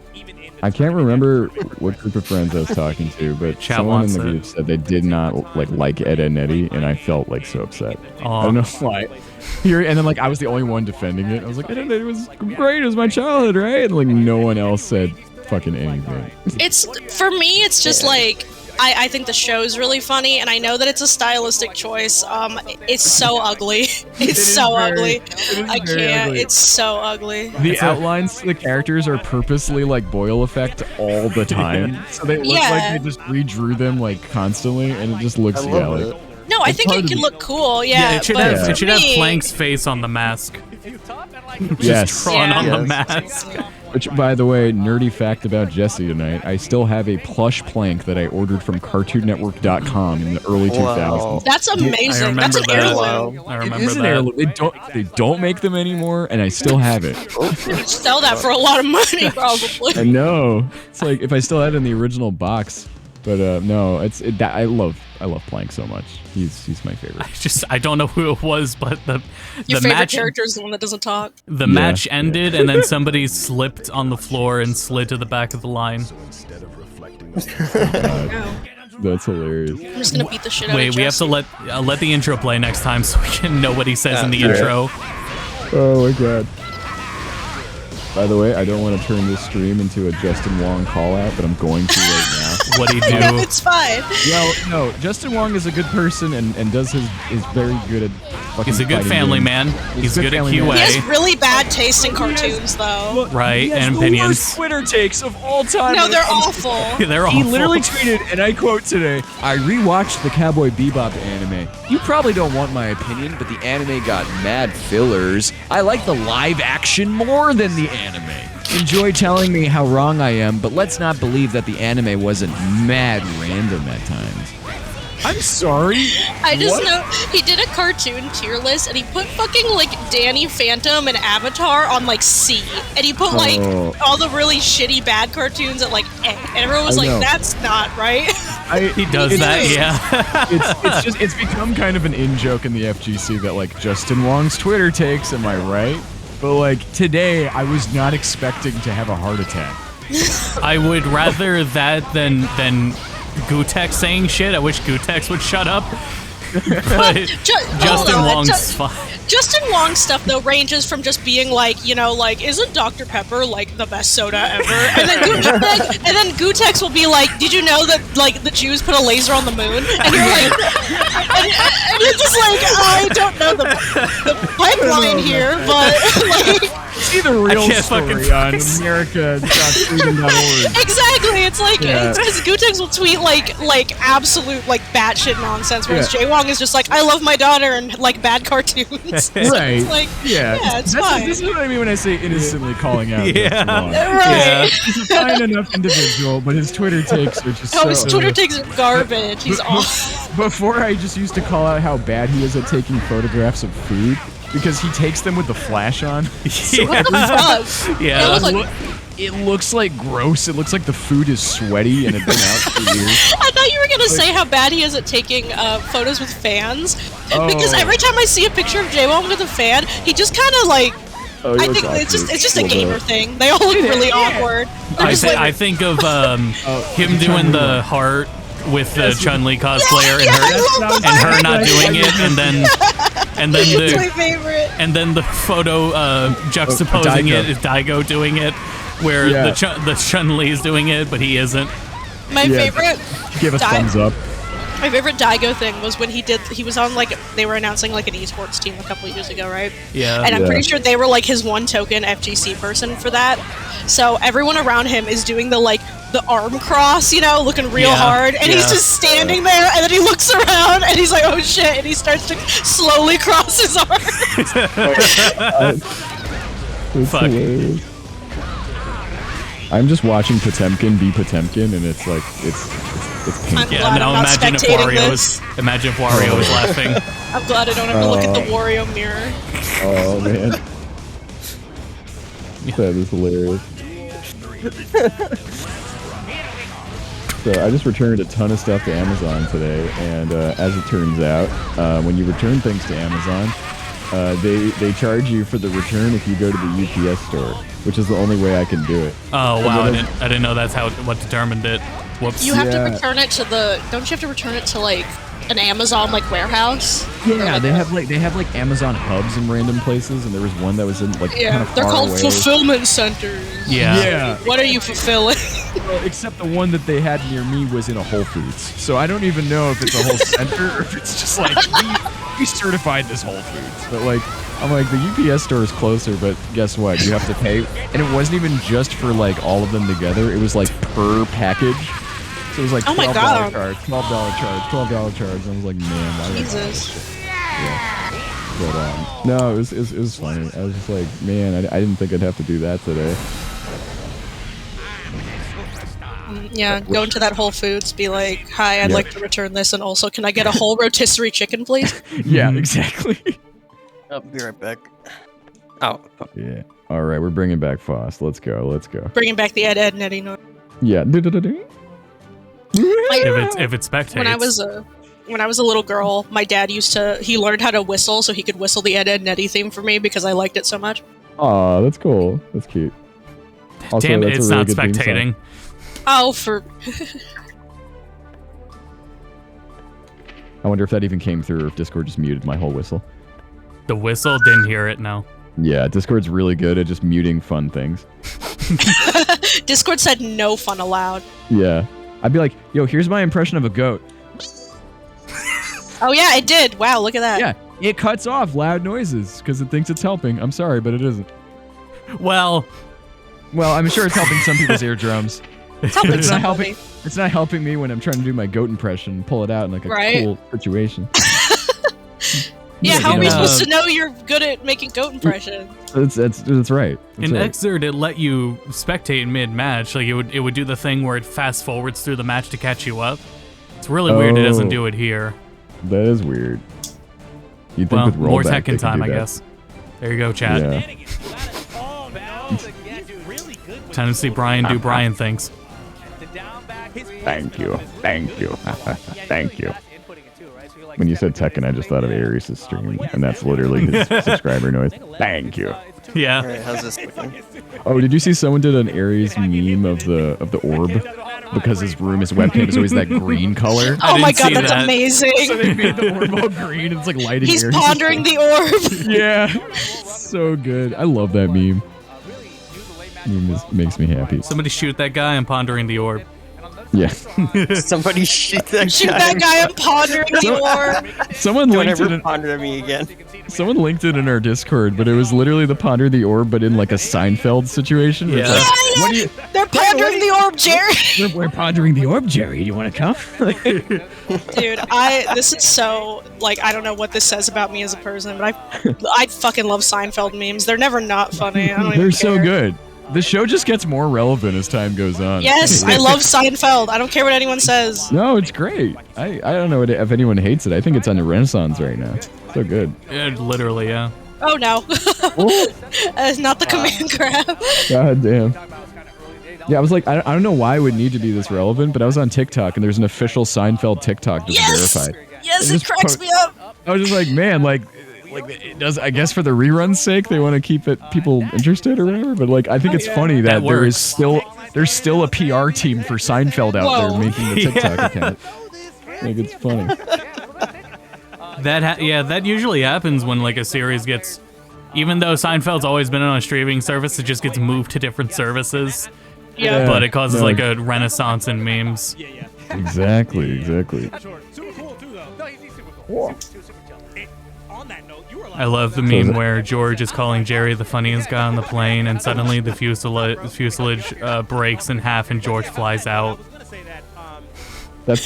I can't remember what group of friends I was talking to, but Chat someone in wants the it. group said they did not like Ed and Eddie, and I felt like so upset. Aw. I don't know why. Here and then like I was the only one defending it. I was like, Ed and Eddie was great. It was my childhood, right? And like no one else said fucking anything. It's for me. It's just like I think the show's really funny, and I know that it's a stylistic choice. It's so ugly. It's so ugly. I can't. Ugly. It's so ugly. The outlines to the characters are purposely like Boyle effect all the time, so they look like they just redrew them like constantly, and it just looks I love like. it. No, I It's think hard it to can be- look cool. Yeah, Yeah, it should but have. for It should have me- Plank's face on the mask. Yes. Just drawn on the Yes. mask. Which, by the way, nerdy fact about Jesse tonight, I still have a plush Plank that I ordered from CartoonNetwork.com in the early 2000s. That's amazing. I remember That's an that. heirloom. I It remember is an that. heirloom. They don't make them anymore, and I still have it. Sell that for a lot of money, probably. I know. It's like if I still had it in the original box, but no, I love Plank so much. He's my favorite. I don't know who it was, but the Your favorite match character is the one that doesn't talk. the match ended, and then somebody slipped on the floor and slid to the back of the line. That's hilarious. I'm just gonna beat the shit out of Wait, we have to let the intro play next time so we can know what he says in the intro. Oh my god. By the way, I don't want to turn this stream into a Justin Wong call out, but I'm going to right now. What do you No, do? it's fine. Well, no, Justin Wong is a good person and does is very good at fucking He's a good fighting family games. man. He's good at family man. He has QA, really bad taste in cartoons, though. right? He has And the opinions. worst Twitter takes of all time. No, when it they're comes to- awful. They're He awful. literally tweeted, and I quote today, I rewatched the Cowboy Bebop anime. You probably don't want my opinion, but the anime got mad fillers. I like the live action more than the anime. Enjoy telling me how wrong I am, but let's not believe that the anime wasn't mad random at times. I'm sorry. I just What? know he did a cartoon tier list, and he put fucking like Danny Phantom and Avatar on like C, and he put like Oh. all the really shitty bad cartoons at like A, and everyone was I like, know. "That's not right." He does that, yeah. It's become kind of an in-joke in the FGC that like Justin Wong's Twitter takes, am I right? But like today I was not expecting to have a heart attack. I would rather that than Gutex saying shit. I wish Gutex would shut up. But Justin Wong's fine. Justin Wong's stuff though ranges from just being like, you know, like, isn't Dr. Pepper like the best soda ever? And then Gutex will be like, did you know that like the Jews put a laser on the moon? And you're like, and you're just like, I don't know the pipeline here, but like, See the real can't fucking story on focus. America.freedom.org. Exactly. It's like Yeah. because Gutex will tweet like absolute like batshit nonsense, whereas Yeah. Jaywong is just like, I love my daughter and like bad cartoons. So Right. It's like, Yeah. it's That's- fine. This is what I mean when I say innocently calling out. Yeah. Jaywong. Right. He's a fine enough individual, but his Twitter takes are just Oh, his so... Twitter takes are garbage. He's awful. Before, I just used to call out how bad he is at taking photographs of food because he takes them with the flash on. What the fuck? Yeah. It looks like- It looks like gross. It looks like the food is sweaty and it's been out for years. I thought you were gonna say how bad he is at taking photos with fans, because Oh. every time I see a picture of Jaywong with a fan, he just kind of like. Oh, I think it's just a gamer thing. They all look really awkward. They're just like, I think of him doing the heart with the Chun-Li cosplayer and her not doing it, and then it's my the favorite. and then the photo juxtaposing Daigo. it is Daigo doing it, where Yeah. the Chun-Li is doing it, but he isn't. My favorite. Give a thumbs up. My favorite Daigo thing was when he was on like they were announcing like an esports team a couple of years ago, right? Yeah. And I'm Yeah. pretty sure they were like his one token FGC person for that. So everyone around him is doing the arm cross, looking real Yeah, hard, and he's yeah. just standing there, and then he looks around, and he's like, "Oh shit!" and he starts to slowly cross his arms. Fuck. I'm just watching Potemkin be Potemkin, and it's like it's I'm painful. Yeah, glad now I'm not imagine if spectating Wario this. is laughing. I'm glad I don't have to look at the Wario mirror. Oh man, that is hilarious. So I just returned a ton of stuff to Amazon today, and as it turns out, when you return things to Amazon, they charge you for the return if you go to the UPS store, which is the only way I can do it. Oh wow, I then- didn't know that's what determined it. Whoops. You have to Yeah. return it to don't you have to return it to like an Amazon like warehouse? Yeah, they have like Amazon hubs in random places, and there was one that was in like kind of They're far called away. fulfillment centers. Yeah. What are you fulfilling? Well, except the one that they had near me was in a Whole Foods, so I don't even know if it's a whole center or if it's just like we certified this Whole Foods. But like, I'm like the UPS store is closer, but guess what? You have to pay, and it wasn't even just for like all of them together. It was like per package. So it was like Oh my $12 God. charge, $12 charge, $12 charge. And I was like, man, why did I buy this Jesus. shit? Yeah. But no, it was funny. I was just like, man, I didn't think I'd have to do that today. Yeah, go into that Whole Foods, be like, "Hi, I'd Yeah. like to return this, and also, can I get a whole rotisserie chicken, please?" Yeah, exactly. I'll be right back. Oh, Yeah. All right, we're bringing back Foss. Let's go. Let's go. Bringing back the Ed and Eddie noise. Yeah. If it spectates. When I was a little girl, my dad he learned how to whistle so he could whistle the Ed and Eddie theme for me because I liked it so much. Aw, that's cool. That's cute. Also, Damn it, that's a it's really not good theme song. spectating. Oh, for I wonder if that even came through or if Discord just muted my whole whistle. The whistle, didn't hear it, no. Yeah, Discord's really good at just muting fun things. Discord said no fun allowed. Yeah. I'd be like, yo, here's my impression of a goat. Oh yeah, it did. Wow, look at that. Yeah, it cuts off loud noises because it thinks it's helping. I'm sorry, but it isn't. Well, I'm sure it's helping some people's eardrums. It's helping It's not somebody. helping. It's not helping me when I'm trying to do my goat impression, pull it out in like a Right. cool situation. Yeah, how are we in, supposed to know you're good at making goat impressions? That's right. That's in right. Xrd, it let you spectate mid-match. Like, it would do the thing where it fast-forwards through the match to catch you up. It's really weird it doesn't Oh. do it here. That is weird. You'd think Well, with more rollback tech they in could time, do I that. guess. There you go, chat. Yeah. Time to see Brian do Brian things. Thank you. Thank you. Thank you. When you said Tekken, I just thought of Ares' stream, and that's literally his subscriber noise. Thank you. Yeah. alright, how's this looking? Oh, did you see someone did an Ares meme of the orb? Because his webcam is always that green color. Oh my didn't god, see that's that. amazing. So they made the orb all green, and it's like lighting He's Ares' pondering face. the orb. Yeah. So good. I love that meme. Meme makes me happy. Somebody shoot that guy. I'm pondering the orb. Yeah. Somebody shoot that Shoot guy. that guy and pondering the orb. Someone Don't linked it. ever ponder at me again. Someone linked it in our Discord, but it was literally the ponder the orb, but in like a Seinfeld situation. Where it's Yeah. like, what do you? They're pondering the orb, Jerry. We're pondering the orb, Jerry. Do you want to come? Dude, this is so, like, I don't know what this says about me as a person, but I fucking love Seinfeld memes. They're never not funny. I don't even They're care. so good. The show just gets more relevant as time goes on. Yes, I love Seinfeld. I don't care what anyone says. No, it's great. I don't know if anyone hates it. I think it's on the renaissance right now. So good. Literally, yeah. Oh no. Not the command grab. God damn. Yeah, I was like, I don't know why it would need to be this relevant, but I was on TikTok and there's an official Seinfeld TikTok that's verified. Yes, It it just cracks me up. I was just like, man, like it does. I guess for the rerun's sake, they want to keep people interested or whatever. But like, I think it's funny that there's still a PR team for Seinfeld out there making the TikTok account. Like, it's funny. That usually happens when like a series gets, even though Seinfeld's always been on a streaming service, it just gets moved to different services. Yeah. But it causes like a renaissance in memes. Exactly. I love the meme where George is calling Jerry the funniest guy on the plane, and suddenly the fuselage breaks in half, and George flies out. That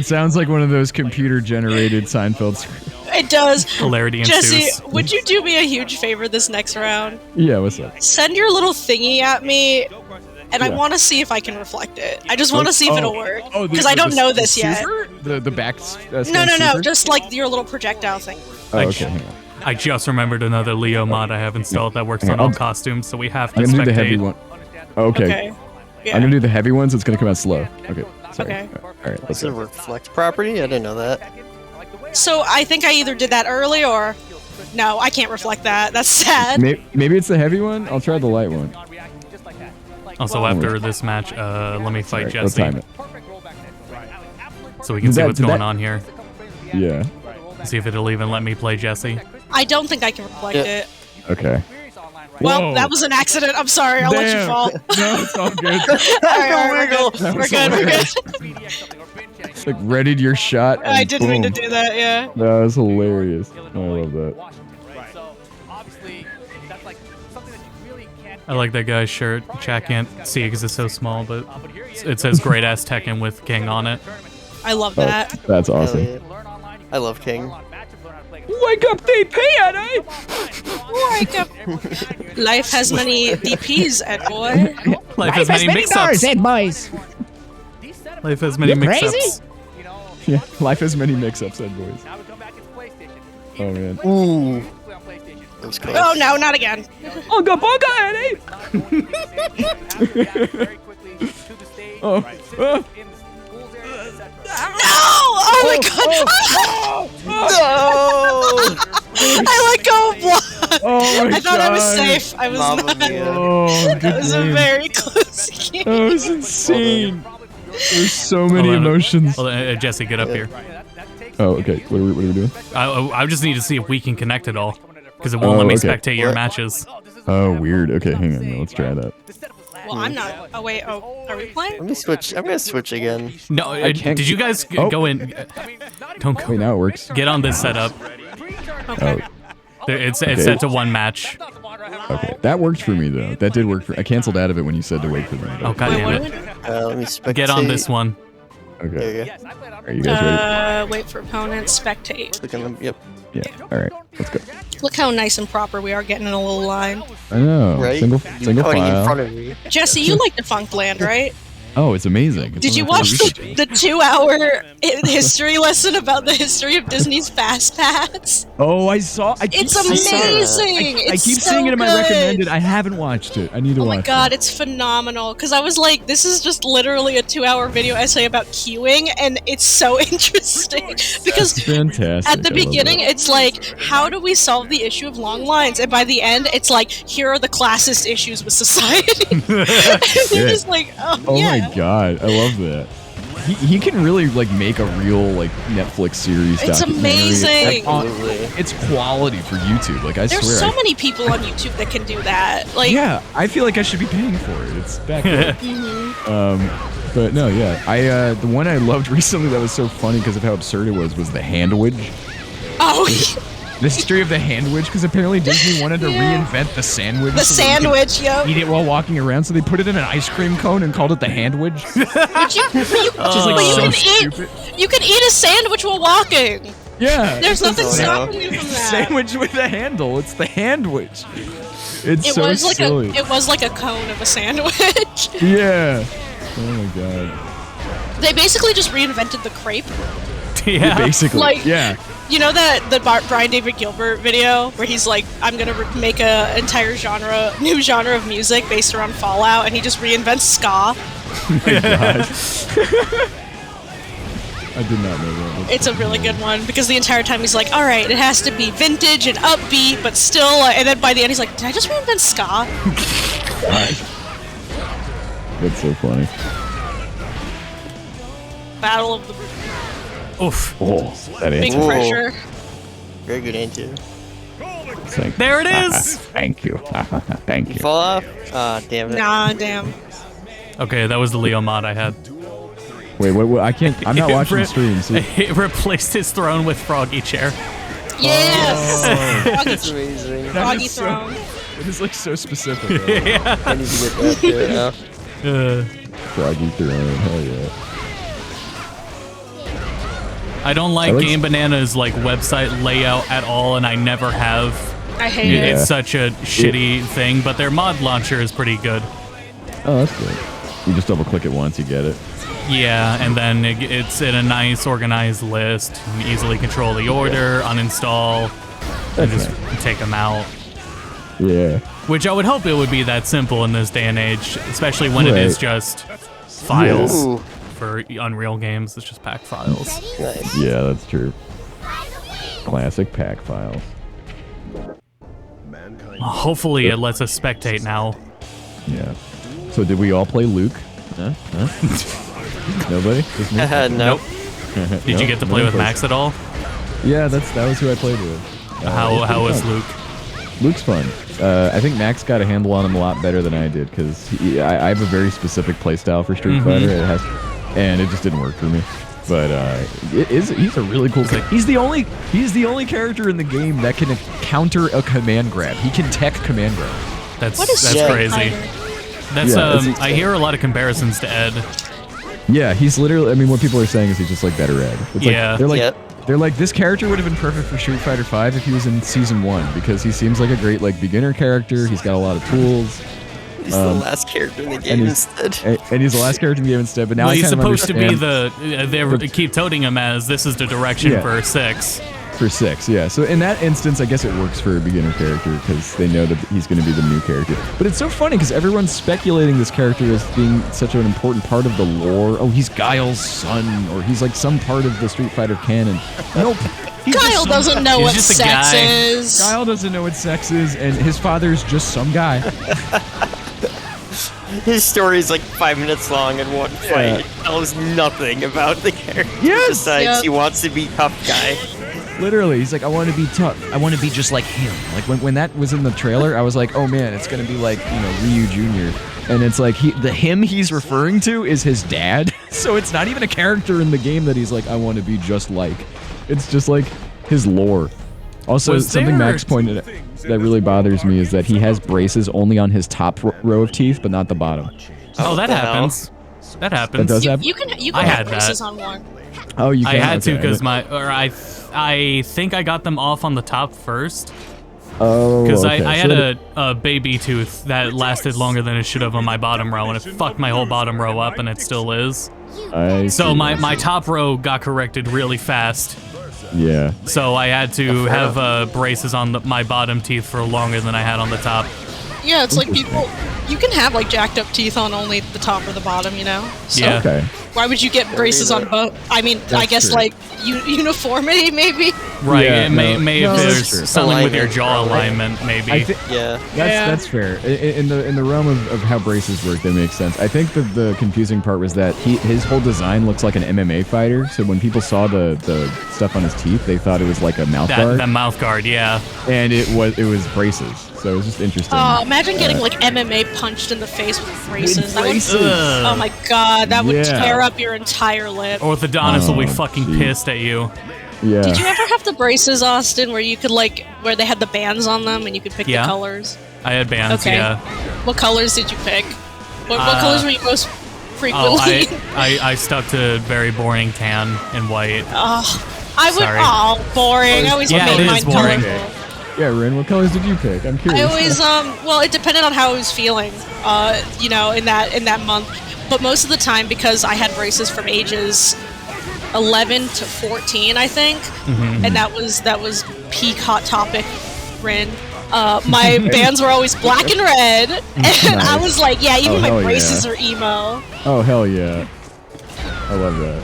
sounds like one of those computer-generated Seinfeld scripts. It does. Hilarity ensues. Jesse, would you do me a huge favor this next round? Yeah, what's up? Send your little thingy at me, and I Yeah. want to see if I can reflect it. I just want to see if it'll work. Because I don't the know this yet. super? The back. No. Just like your little projectile thing. Oh, okay. Hang on. I just remembered another Leo mod I have installed that works on all costumes, so we have to I'm gonna do the heavy spectate. one. Okay. Okay. Yeah. I'm gonna do the heavy ones. It's gonna come out slow. Okay. Sorry. Okay. All right. Let's It's a go. reflect property? I didn't know that. So I think I either did that early or... No, I can't reflect that. That's sad. Maybe it's the heavy one. I'll try the light one. Also, after this match, let me fight Let's Jesse, time it. so we can see what's going on here. Yeah. See if it'll even let me play Jesse. I don't think I can reflect it. Okay. Well, Whoa. that was an accident. I'm sorry. I'll let you Damn. fall. No, it's all good. Alright, we're good. We're good. It's like readied your shot. I and didn't mean to boom. do that, yeah. That was hilarious. Oh, I love that. I like that guy's shirt. Chat can't see it because it's so small, but it says "Great Ass Tekken" with King on it. I love Oh, that. that's awesome. Hell yeah. I love King. Wake up, DP, Eddie! Wake up. Life has many DPs, Ed boy. Life has many mix-ups. boys. Life has many You crazy? mix-ups. Yeah, life has many mix-ups, said boys. Oh man. Ooh. That was close. Oh no, not again. Unga bunga, Eddie! Oh. No! Oh my god! I let go of blood. Oh my I thought I was God. safe. I was Mamma not. mia. Oh, good That was a game. very close game. That was insane. There's so many Hold on. emotions. Hold on, Jesse, get up here. Oh, okay. What are we doing? I just need to see if we can connect it all, because it won't let me okay. spectate your What? matches. Oh, weird. Okay, hang on. Let's try that. Well, I'm not. Oh wait. Oh, are we playing? Let me switch. I'm gonna switch again. No, can't did you guys go in? Don't Wait, go. now it works. Get on this setup. Okay. It's Okay. set to one match. Okay, that worked for me though. That did work for. I canceled out of it when you said to wait for me. Oh god Wait, damn what? it! Let me spectate. Get on this one. There Okay. you go. Are you guys ready? Wait for opponents. Spectate. Click on them. Yep. Yeah. All right. Let's go. Look how nice and proper we are getting in a little line. I know. Right? Single You're cutting in file. front of me. Jesse, you like Defunct Land, right? Oh, it's amazing. It's Did one you of my watch favorite the 2-hour history lesson about the history of Disney's Fast Pass? Oh, I saw. It's amazing. I It's keep so seeing it in my good. recommended. I haven't watched it. I need to Oh watch my god, it's phenomenal. Because I was like, this is just literally a 2-hour video essay about queuing, and it's so interesting. Because It's fantastic. at the I love beginning, that. it's like, how do we solve the issue of long lines? And by the end, it's like, here are the classist issues with society. And you're Yeah. just like, oh, Oh yeah. my god, I love that. He can really like make a real like Netflix series. It's documentary. amazing. Like, on- Absolutely. it's quality for YouTube. Like I There's swear. so many people on YouTube that can do that. Like, Yeah, I feel like I should be paying for it. It's back there. But no, yeah. The one I loved recently that was so funny because of how absurd it was the handwidge. Oh, The history of the handwidge, because apparently Disney wanted to reinvent the sandwich. the so that you sandwich, yep. could eat it while walking around, so they put it in an ice cream cone and called it the handwidge. You can eat a sandwich while walking. Yeah. There's nothing no. stopping you from that. Sandwich with a handle. It's the handwich. It's so silly. It was like a cone of a sandwich. Yeah. Oh my god. They basically just reinvented the crepe. Yeah. Basically. Yeah. You know the Brian David Gilbert video where he's like, I'm gonna make a entire new genre of music based around Fallout, and he just reinvents ska. Oh my god. I did not know that. It's a really good one because the entire time he's like, all right, it has to be vintage and upbeat, but still, and then by the end he's like, did I just reinvent ska? That's so funny. Battle of the Oof. Oh, that Big answer. Pressure. Very good answer. There it is. Thank you. Thank you. Fall off? Ah, damn it. Nah, damn. Okay, that was the Leo mod I had. Wait, what? I can't. I'm not watching streams. It replaced his throne with Froggy Chair. Yes! That's amazing. Froggy throne. It is like so specific. Right? Yeah. I need to get that there now. Froggy throne. Hell yeah. I don't like Game Banana's like website layout at all, and I never have. I hate it. It's such a shitty thing, but their mod launcher is pretty good. Oh, that's good. You just double click it once, you get it. Yeah, and then it's in a nice organized list. You can easily control the order, uninstall, and just take them out. Yeah. Which I would hope it would be that simple in this day and age, especially when it is just files. Ooh. For Unreal games, it's just pack files. Nice. Yeah, that's true. Classic pack files. Hopefully it lets us spectate now. Yeah. So did we all play Luke? Huh? Nobody? Just me? Nope. Did you get to play with Maxx at all? Yeah, that was who I played with. How was Luke? Luke's fun. I think Max got a handle on him a lot better than I did because I have a very specific playstyle for Street Fighter. And it just didn't work for me. But he's a really cool character. He's the only character in the game that can counter a command grab. He can tech command grab. That's Yeah. crazy. That's I hear a lot of comparisons to Ed. Yeah, he's literally. I mean, what people are saying is he's just like better Ed. It's Yeah. Like, they're like this character would have been perfect for Street Fighter V if he was in Season 1 because he seems like a great like beginner character. He's got a lot of tools. He's the last character in the game instead. And he's the last character in the game instead. But now He's supposed to be understand. they keep toting him as this is the direction for 6. For 6, yeah. So in that instance, I guess it works for a beginner character because they know that he's going to be the new character. But it's so funny because everyone's speculating this character as being such an important part of the lore. Oh, he's Guile's son, or he's like some part of the Street Fighter canon. Nope. Guile doesn't know what just a sex guy. is. Guile doesn't know what sex is, and his father's just some guy. His story is like 5 minutes long in one fight. It tells nothing about the character. Yes! Besides, he wants to be tough guy. Literally, he's like, I want to be tough. I want to be just like him. Like when that was in the trailer, I was like, oh man, it's gonna be like Ryu Jr. And it's like the him he's referring to is his dad. So it's not even a character in the game that he's like, I want to be just like. It's just like his lore. Also, something Max pointed out that really bothers me is that he has braces only on his top row of teeth, but not the bottom. Oh, that happens. That happens. That does happen? You can I have had braces that. on one. Oh, you can? I had to Okay. because I think I got them off on the top first. Oh, Because okay. I had a baby tooth that lasted longer than it should have on my bottom row, and it fucked my whole bottom row up, and it still is. I So see. my top row got corrected really fast. Yeah. So I had to have braces on my bottom teeth for longer than I had on the top. Yeah, it's like people. You can have like jacked up teeth on only the top or the bottom, So Yeah. Okay. why would you get braces on both? I mean, I guess true. like uniformity maybe. Right. Yeah, it may no, if that's there's true. something with your Alignment, jaw right? alignment, maybe. Yeah. That's fair. In the realm of how braces work, that makes sense. I think the confusing part was that his whole design looks like an MMA fighter. So when people saw the stuff on his teeth, they thought it was like a mouth guard, That mouth guard, yeah. and it was braces. so it was just interesting. Imagine getting like MMA punched in the face with braces. That would, braces. oh my god, that would Yeah. tear up your entire lip. Orthodontist will be Oh, fucking geez. pissed at you. Yeah. Did you ever have the braces, Austin, where you could like, where they had the bands on them and you could pick Yeah. the colors? I had bands, Okay. yeah. What colors did you pick? What colors were you most frequently? Oh, I stuck to very boring tan and white. I would. Sorry. Oh, boring. I always Yeah, made it mine is boring. colorful. Yeah, Ren, what colors did you pick? I'm curious. I always well, it depended on how I was feeling, you know, in that month. But most of the time, because I had braces from ages 11 to 14, I think, and that was peak Hot Topic, Rin. My bands were always black and red, and I was like, yeah, even my hell braces yeah. are emo. Oh, hell yeah. I love that.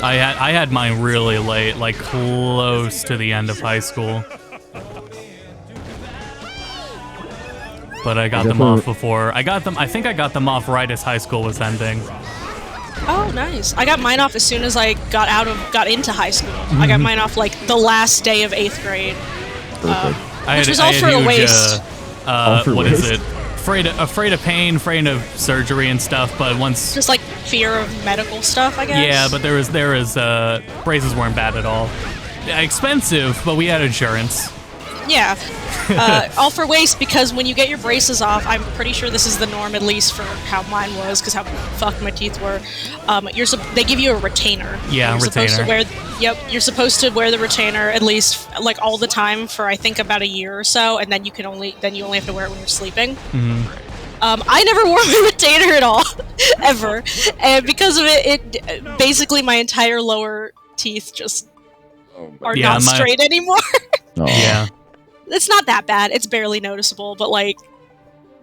I had mine really late, like close to the end of high school. But I got them off before. I think I got them off right as high school was ending. Oh, nice. I got mine off as soon as I got into high school. I got mine off like the last day of 8th grade. Perfect. Which was all for the waist. All for what is waist? it? Afraid of pain, afraid of surgery and stuff. But once, Just like fear of medical stuff, I guess. yeah, but there was braces weren't bad at all. Yeah, expensive, but we had insurance. Yeah. All for waste, because when you get your braces off, I'm pretty sure this is the norm, at least for how mine was, because how fucked my teeth were. They give you a retainer. Yeah, you're supposed to retainer. you're supposed to wear the retainer at least like all the time for I think about a year or so, and then you only have to wear it when you're sleeping. Mm-hmm. I never wore my retainer at all, ever, and because of it basically my entire lower teeth just are Yeah, not straight anymore. Oh. Yeah, It's not that bad. It's barely noticeable, but like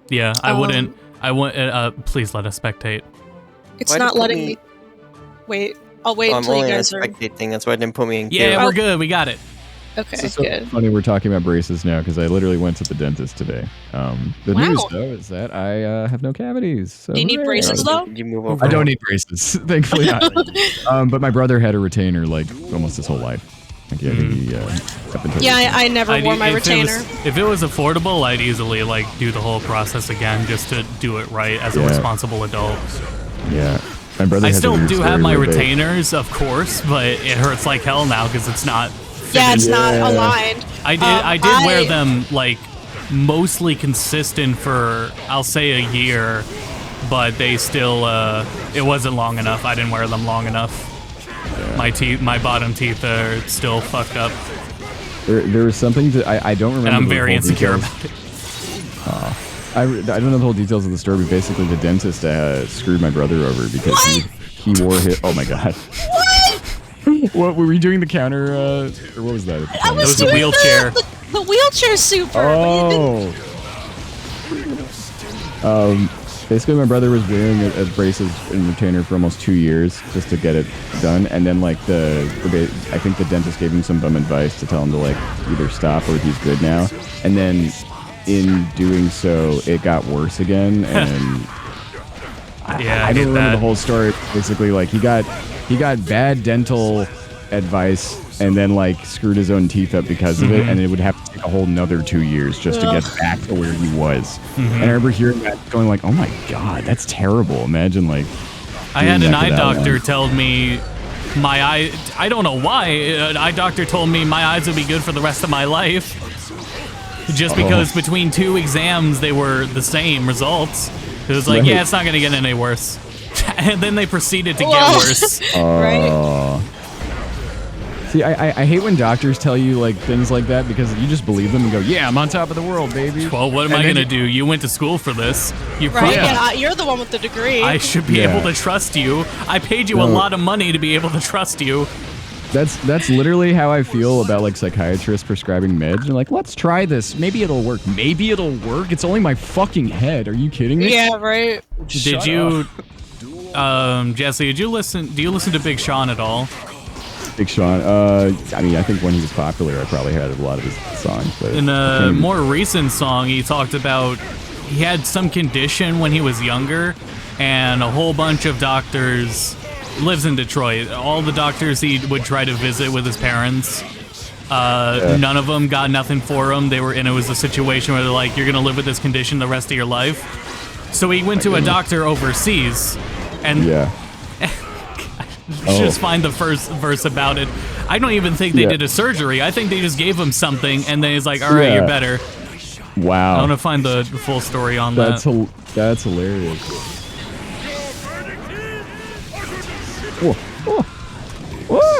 yeah. I wouldn't. Please let us spectate. it's Why not did you letting put me. Wait, I'll wait I'm until you only on a guys are. spectate thing. That's why I didn't put me in Yeah, queue. we're good. We got it. Okay, It's so good. funny we're talking about braces now because I literally went to the dentist today. The Wow. news, though, is that I have no cavities. So Do you need hooray. braces though? Did you move over? I don't need braces, thankfully not. But my brother had a retainer like almost his whole life. Like, yeah, he, up until Yeah, I never wore my retainer. If it was affordable, I'd easily like do the whole process again just to do it right as a Yeah. responsible adult. Yeah. My brother I has a still weird do story have my where they- retainers, of course, but it hurts like hell now because it's not. Yeah, it's not Yeah. aligned. I did wear them like mostly consistent for I'll say a year, but they still it wasn't long enough. I didn't wear them long enough. My bottom teeth are still fucked up, There was something that I don't remember. and I'm the very whole insecure details. about it. I don't know the whole details of the story, but basically the dentist screwed my brother over because he wore his. Oh my god. What were we doing the counter? Or what was that? At the I time? was was a doing wheelchair. The wheelchair super. Basically, my brother was wearing a braces and retainer for almost 2 years just to get it done, and then like I think the dentist gave him some bum advice to tell him to like either stop or he's good now, and then in doing so, it got worse again, and Yeah, I I don't get remember the that. whole story. Basically, like he got bad dental advice and then like screwed his own teeth up because of it, and it would have to take a whole nother 2 years just to get back to where he was. And I remember hearing that, going like, "Oh my god, that's terrible!" Imagine like I had doing an that eye for that doctor long. tell me my eye. I don't know why. An eye doctor told me my eyes would be good for the rest of my life. Just because between 2 exams they were the same results. It was like, Right. yeah, it's not gonna get any worse. And then they proceeded to Whoa. get worse. Right? See, I hate when doctors tell you like things like that because you just believe them and go, "Yeah, I'm on top of the world, baby." Well, what am And I then gonna do? You went to school for this. You Right? probably. Yeah, you're the one with the degree. I should be Yeah. able to trust you. I paid you a No. lot of money to be able to trust you. That's literally how I feel about like psychiatrists prescribing meds. They're like, "Let's try this. Maybe it'll work. Maybe it'll work. It's only my fucking head. Are you kidding me?" Yeah, right. Did you, Jesse? Do you listen to Big Sean at all? Big Sean. I mean, I think when he was popular, I probably had a lot of his songs. But In I a can't even- more recent song, he talked about he had some condition when he was younger, and a whole bunch of doctors lives in Detroit. All the doctors he would try to visit with his parents None of them got nothing for him. It was a situation where they're like, you're gonna live with this condition the rest of your life. So he went to a doctor overseas, and just find the first verse about it. I don't even think they did a surgery. I think they just gave him something, and then he's like, all right, you're better. Wow. I want to find the full story on that. That's hilarious. Whoa.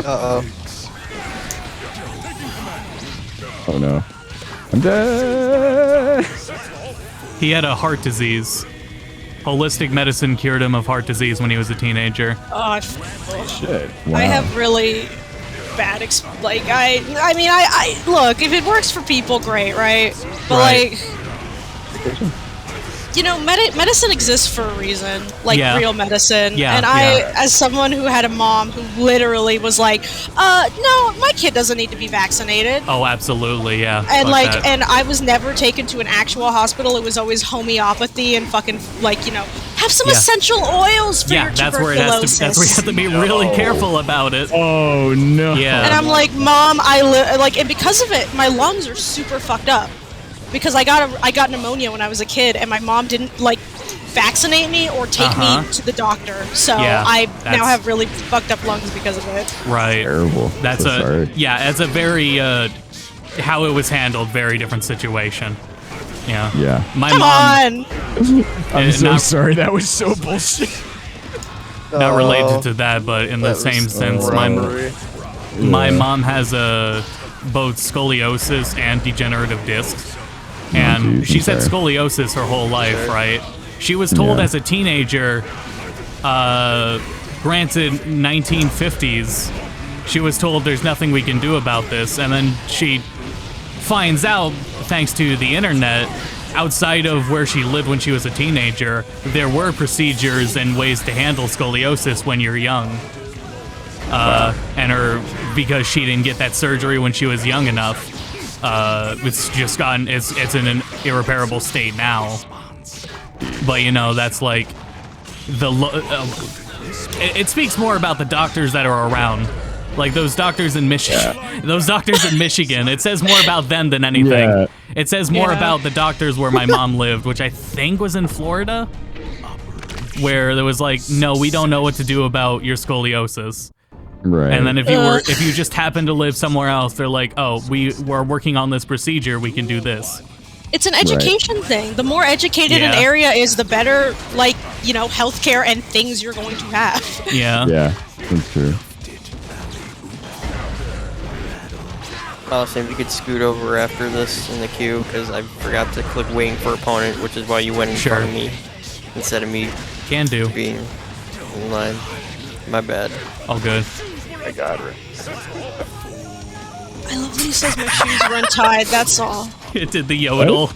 Uh-oh. Oh no. I'm dead. He had a heart disease. Holistic medicine cured him of heart disease when he was a teenager. Oh, Shit. Wow. I have really bad I mean, look, if it works for people, great, right? But like, you know, medicine exists for a reason, like real medicine. And as someone who had a mom who literally was like, no, my kid doesn't need to be vaccinated. Oh, absolutely, yeah. And Fuck that. and I was never taken to an actual hospital. It was always homeopathy and fucking, like, you know, have some essential oils for your tuberculosis. That's where you have to be really careful about it. Oh no. Yeah. And I'm like, Mom, and because of it, my lungs are super fucked up. Because I got pneumonia when I was a kid, and my mom didn't vaccinate me or take me to the doctor. So I now have really fucked up lungs because of it. Right. Terrible. That's sorry. It's a very how it was handled, very different situation. Yeah. Yeah. My Come mom. I'm so sorry. That was so bullshit. Not related to that, but in the same sense, my mom has both scoliosis and degenerative discs. And she's had scoliosis her whole life, right? She was told as a teenager, granted 1950s, she was told there's nothing we can do about this. And then she finds out, thanks to the internet, outside of where she lived when she was a teenager, there were procedures and ways to handle scoliosis when you're young. And because she didn't get that surgery when she was young enough, it's just it's in an irreparable state now. But you know, that's like it speaks more about the doctors that are around. Like those doctors in Michigan. Those doctors in Michigan. It says more about them than anything. Yeah. It says more about the doctors where my mom lived, which I think was in Florida, where there was like, no, we don't know what to do about your scoliosis. Right. And then if you just happen to live somewhere else, they're like, oh, we're working on this procedure, we can do this. It's an education thing. The more educated an area is, the better, like, you know, healthcare and things you're going to have. Yeah. Yeah, that's true. Awesome, you could scoot over after this in the queue, because I forgot to click waiting for opponent, which is why you went in front of me instead of me Can do. being in line. My bad. All good. I got her. I love that he says my shoes were untied, that's all. It did the yodel.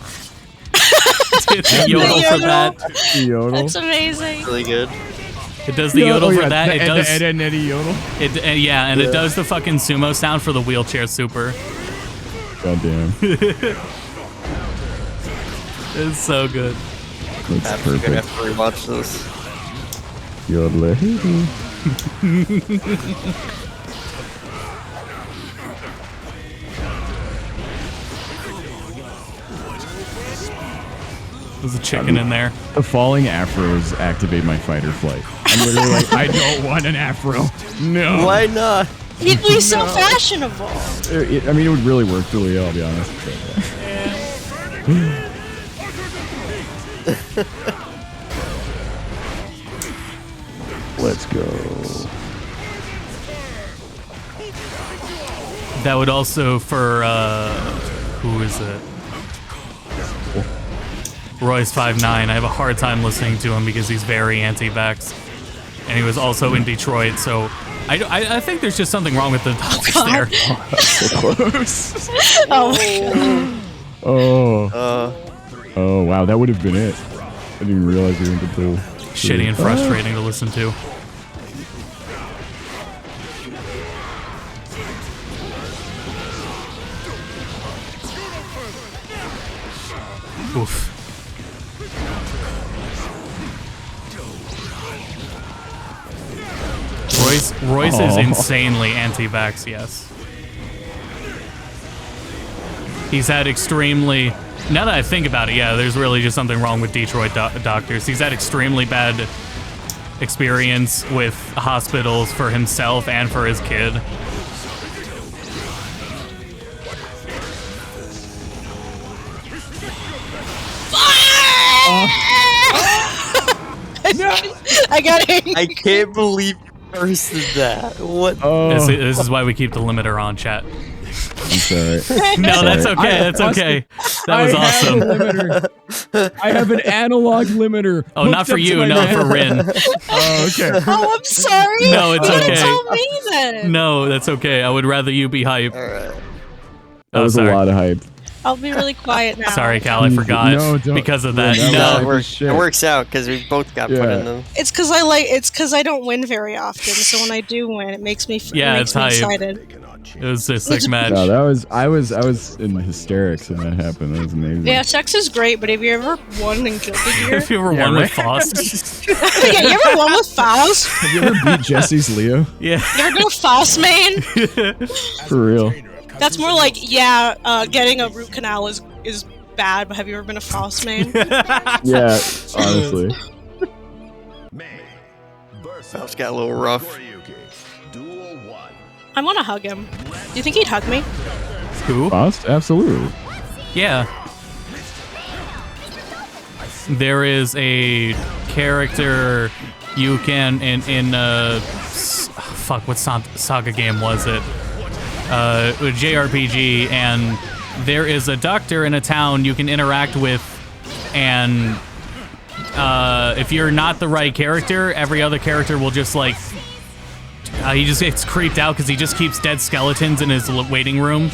It did the yodel for that. Yodel. That's amazing. Really good. It does the yodel for that. It does. Ed and Eddie yodel. It does the fucking sumo sound for the wheelchair super. Goddamn. It's so good. That's I'm perfect. gonna have to rewatch this. Yodel. There's a chicken in there. The falling afros activate my fight or flight. I'm literally like, I don't want an afro. No. Why not? He'd be so fashionable. I mean, it would really work really well, I'll be honest. Let's go. That would also for who is it? Royce 5'9". I have a hard time listening to him because he's very anti-vax, and he was also in Detroit. So I think there's just something wrong with the doctors there. So close. Oh my Oh. Oh wow, that would have been it. I didn't even realize we were in control. Shitty and frustrating to listen to. Oof. Royce is insanely anti-vax, yes. He's had extremely... Now that I think about it, yeah, there's really just something wrong with Detroit doctors. He's had extremely bad experience with hospitals for himself and for his kid. I got him. I can't believe you bursted that. What? This is why we keep the limiter on, chat. I'm sorry. No, that's okay. That's okay. That was awesome. I have an analog limiter. Oh, not for you. No, for Rin. Oh, okay. Oh, I'm sorry. No, it's you okay. didn't tell me then. No, that's okay. I would rather you be hype. Alright. That was a lot of hype. I'll be really quiet now. Sorry, Cal, I forgot. No, don't. Because of that. No, No, No. it works out because we both got put in them. It's because I don't win very often. So when I do win, it makes me Yeah, makes it's me hype. excited. It was a sick match. No, I was in hysterics when that happened. That was amazing. Yeah, sex is great, but have you ever won in Guilty Gear? If you ever won with Faust. Yeah, you ever won with Faust? Have you ever beat Jesse's Leo? Yeah. You ever been a Faust main? For real. That's more like, getting a root canal is bad, but have you ever been a Faust main? Yeah, honestly. Faust got a little rough. I want to hug him. Do you think he'd hug me? Who? Faust? Absolutely. Yeah. There is a character you can in fuck, what saga game was it? JRPG, and there is a doctor in a town you can interact with, and if you're not the right character, every other character will just like he just gets creeped out because he just keeps dead skeletons in his waiting room.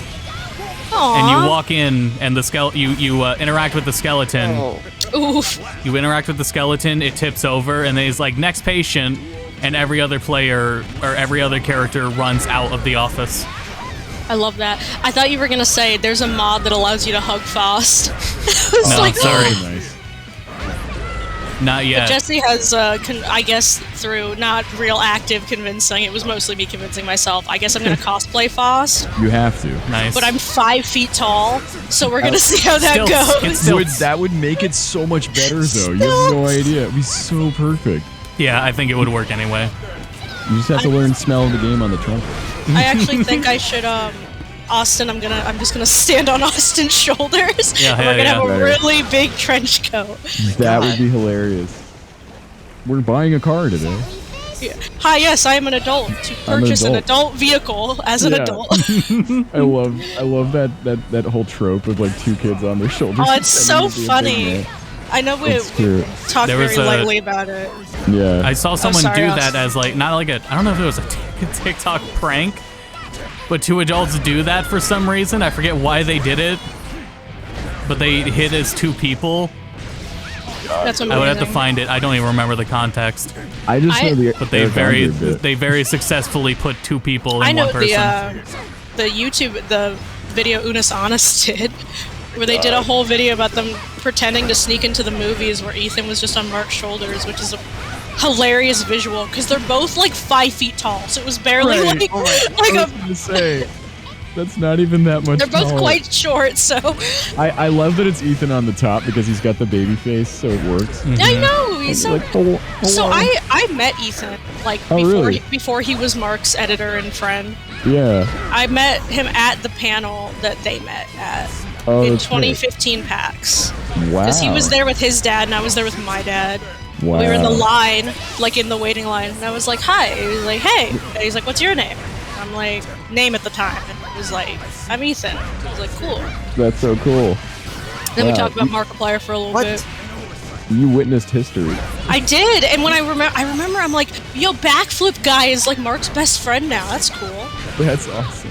Aww. And you walk in, and the you interact with the skeleton. Oof. You interact with the skeleton, it tips over, and then it's like, next patient, and every other player or every other character runs out of the office. I love that. I thought you were gonna say there's a mod that allows you to hug Faust. No, like, sorry. Nice. Not yet. Jesse has, I guess, through not real active convincing, it was mostly me convincing myself. I guess I'm gonna cosplay Faust. You have to. Nice. But I'm 5 feet tall, so we're gonna see how that goes. That would make it so much better, though. You have no idea. It'd be so perfect. Yeah, I think it would work anyway. You just have to learn smell of the game on the trumpet. I actually think I should, Austin, I'm just gonna stand on Austin's shoulders. Yeah, and we're gonna have a better. really big trench coat. That would be hilarious. We're buying a car today. Yeah. Hi, yes, I am an adult to purchase an adult vehicle as an adult. I love that whole trope of like two kids on their shoulders. Oh, it's so pretending to be a big funny. man. I know we talked There was very lightly about it. Yeah. I saw someone sorry, do Austin. that as like, not like I don't know if it was a TikTok prank, but two adults do that for some reason. I forget why they did it, but they hid as two people. That's amazing. I would have to find it. I don't even remember the context. I just know the But they Eric very Andre bit. they very successfully put two people in I know one person. the video Unis Honest did, where they did a whole video about them pretending to sneak into the movies where Ethan was just on Mark's shoulders, which is a hilarious visual because they're both like 5 feet tall, so it was barely Right. like I a. was gonna say, that's not even that much. They're both taller. quite short, so I love that it's Ethan on the top because he's got the baby face, so it works. I know he's so. Like, hello. So I met Ethan like Oh, really? before he was Mark's editor and friend. Yeah. I met him at the panel that they met at Oh, in that's great. 2015 PAX. Wow. Because he was there with his dad and I was there with my dad. Wow. We were in the line, like in the waiting line, and I was like, hi. He was like, hey. And he's like, what's your name? I'm like, name at the time. And he was like, I'm Ethan. I was like, cool. That's so cool. Then we Wow. talked about Markiplier for a little bit. You witnessed history. I did, and when I remember, I'm like, yo, Backflip guy is like Mark's best friend now. That's cool. That's awesome.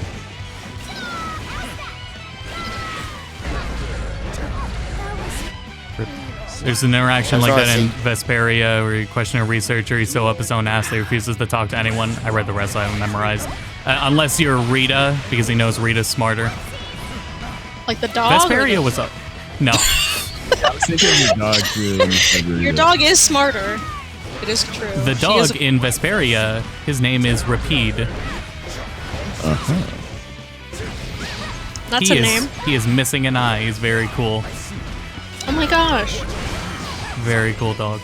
There's an interaction That's like that in awesome. Vesperia where you question a researcher, he's so up his own ass that he refuses to talk to anyone. I read the rest, so I haven't memorized. Unless you're Rita, because he knows Rita's smarter. Like the dog. Vesperia was up. No. I was thinking of your dog too. Your dog is smarter. It is true. The She is dog in Vesperia, his name is Rapide. That's he a is, name. He is missing an eye. He's very cool. Oh my gosh. Very cool dog.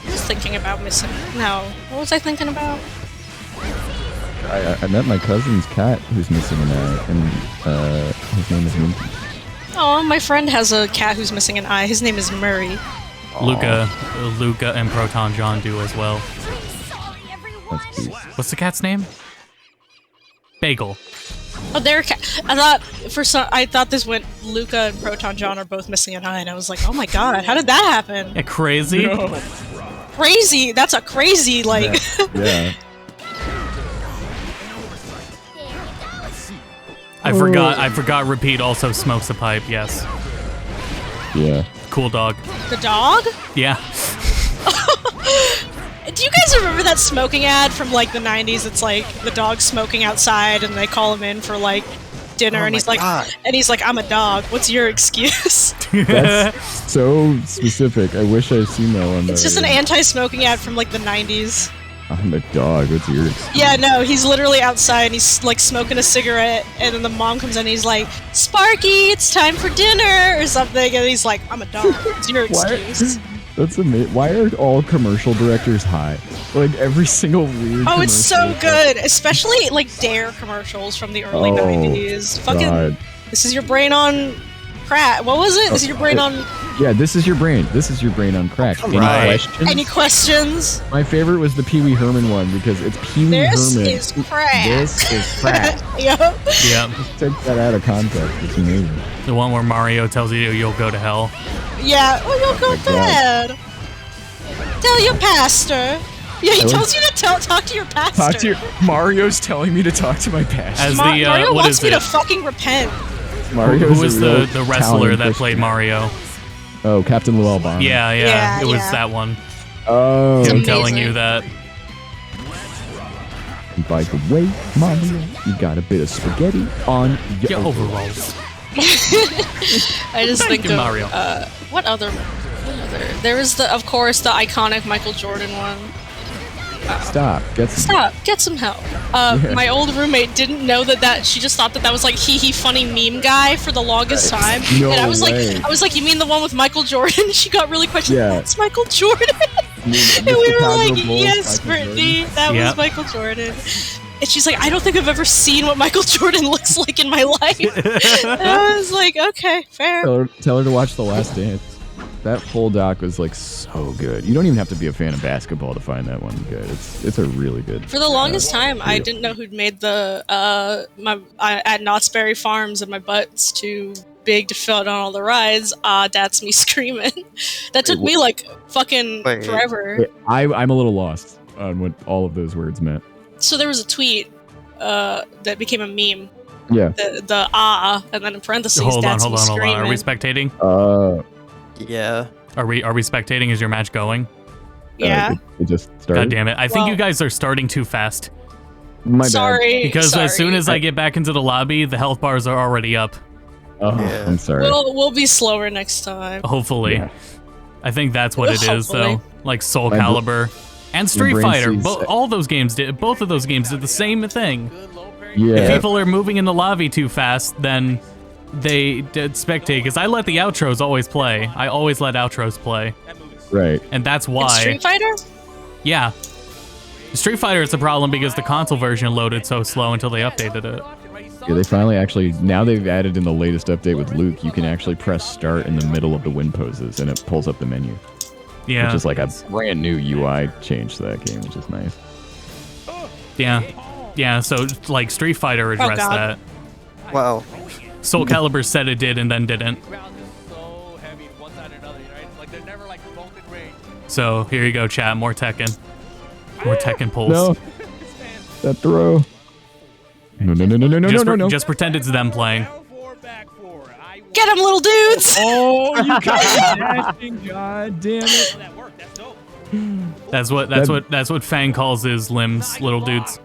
I was thinking about missing. No. What was I thinking about? I met my cousin's cat who's missing an eye, and his name is Minky. Oh, my friend has a cat who's missing an eye. His name is Murray. Luca and Proton John do as well. Sorry, everyone. That's cute. What's the cat's name? Bagel. Oh, they're cat. I thought this went. Luca and Proton John are both missing an eye, and I was like, oh my god, how did that happen? Yeah, crazy. Crazy. That's a crazy like. Yeah. I forgot. Repeat also smokes a pipe. Yes. Yeah. Cool dog. The dog? Yeah. Do you guys remember that smoking ad from like the 90s? It's like the dog smoking outside and they call him in for like dinner and he's like I'm a dog. What's your excuse? That's so specific. I wish I'd seen that one. It's just an anti-smoking ad from like the 90s. I'm a dog. What's your excuse? Yeah, no, he's literally outside and he's like smoking a cigarette and then the mom comes in and he's like, Sparky, it's time for dinner or something, and he's like, I'm a dog. What's your excuse? That's amazing. Why are all commercial directors high? Like every single weird. Oh, it's so good, especially like Dare commercials from the early 90s. Fucking, God. This is your brain on crack. What was it? This is your brain on. Yeah, this is your brain. This is your brain on crack. Any questions? Any questions? My favorite was the Pee Wee Herman one because it's Pee Wee Herman. This is crack. This is crack. Yep. Yeah. Just take that out of context. It's amazing. The one where Mario tells you you'll go to hell. Yeah. Oh, you'll go bad. Tell your pastor. Yeah, he tells you to talk to your pastor. Mario's telling me to talk to my pastor. As Mario what wants is me it? to fucking repent. Mario's Who was a real the wrestler Italian that played Christian. Mario? Oh, Captain Lou Albano. Yeah, it was that one. Oh. Him Amazing. telling you that. And by the way, Mario, you got a bit of spaghetti on your Your overalls. I just Thank think you, of Mario. what other? There is of course the iconic Michael Jordan one. Stop. Get some help. My old roommate didn't know that she just thought that was like hee funny meme guy for the longest time. No and I was way. like, you mean the one with Michael Jordan? She got really questioned. Yeah. That's Michael Jordan. And we were like, yes, Brittany, that was Michael Jordan. And she's like, I don't think I've ever seen what Michael Jordan looks like in my life. And I was like, okay, fair. Tell her to watch The Last Dance. That whole doc was like so good. You don't even have to be a fan of basketball to find that one good. It's a really good. For the longest time, I didn't know who'd made the at Knott's Berry Farms, and my butt's too big to fit on all the rides. That's me screaming. That took me like fucking forever. Wait, I'm a little lost on what all of those words meant. So there was a tweet that became a meme. Yeah. The and then in parentheses, Hold on. that's me screaming. Are we spectating? Yeah. Are we spectating? Is your match going? Yeah. It just started. God damn it! I think you guys are starting too fast. My bad. Sorry. Because as soon as I get back into the lobby, the health bars are already up. Oh, I'm sorry. We'll be slower next time. Hopefully. Yeah. I think that's what it is, though. Like Soul My Calibur and Street brain Fighter. sees- All those games did. Both of those games did the same thing. Yeah. If people are moving in the lobby too fast, then they did spectate. Because I let the outros always play. I always let outros play. Right. And that's In why. Street Fighter? Yeah. Street Fighter is a problem because the console version loaded so slow until they updated it. Yeah, they finally now they've added in the latest update with Luke, you can actually press start in the middle of the win poses and it pulls up the menu. Yeah. Which is like a brand new UI change to that game, which is nice. Yeah. Yeah, so like Street Fighter addressed that. Wow. Soul Calibur said it did and then didn't. So here you go, chat. More Tekken. More Tekken pulls. No. That throw. No. Just pretend it's them playing. Get him, little dudes! Oh, you got dashing, god damn it. That's what Fang calls his limbs, little dudes.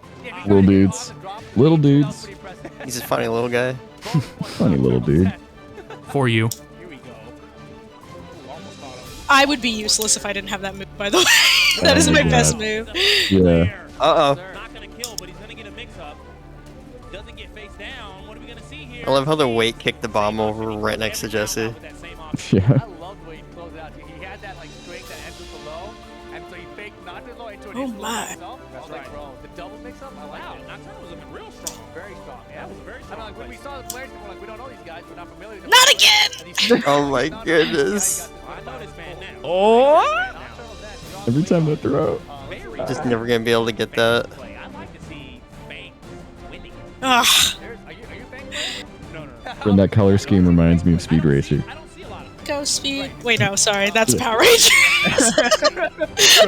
Little dudes. Little dudes. He's a funny little guy. Funny little dude. For you. I would be useless if I didn't have that move, by the way. That is my best move. Yeah. Uh-oh. I love how the weight kicked the bomb over right next to Jesse. Yeah. I loved the way he closed out. He had that like strength that ends with the low, and so he faked not to low into an Oh explode my. himself. I was like, bro, the double mix-up, I like it. Nocturne was looking real strong. Very strong. Yeah, it was very strong. I mean, like, when we saw the players, we were like, we don't know these guys, we're not familiar with them. Not again! Oh my goodness. I know this man now. Oh! Every time they throw. Just never gonna be able to get that. I'd like to see Fang winning. Ugh. Are you Fang? No. And that color scheme reminds me of Speed Racer. Go Speed. Wait, no, sorry, that's Power Rangers.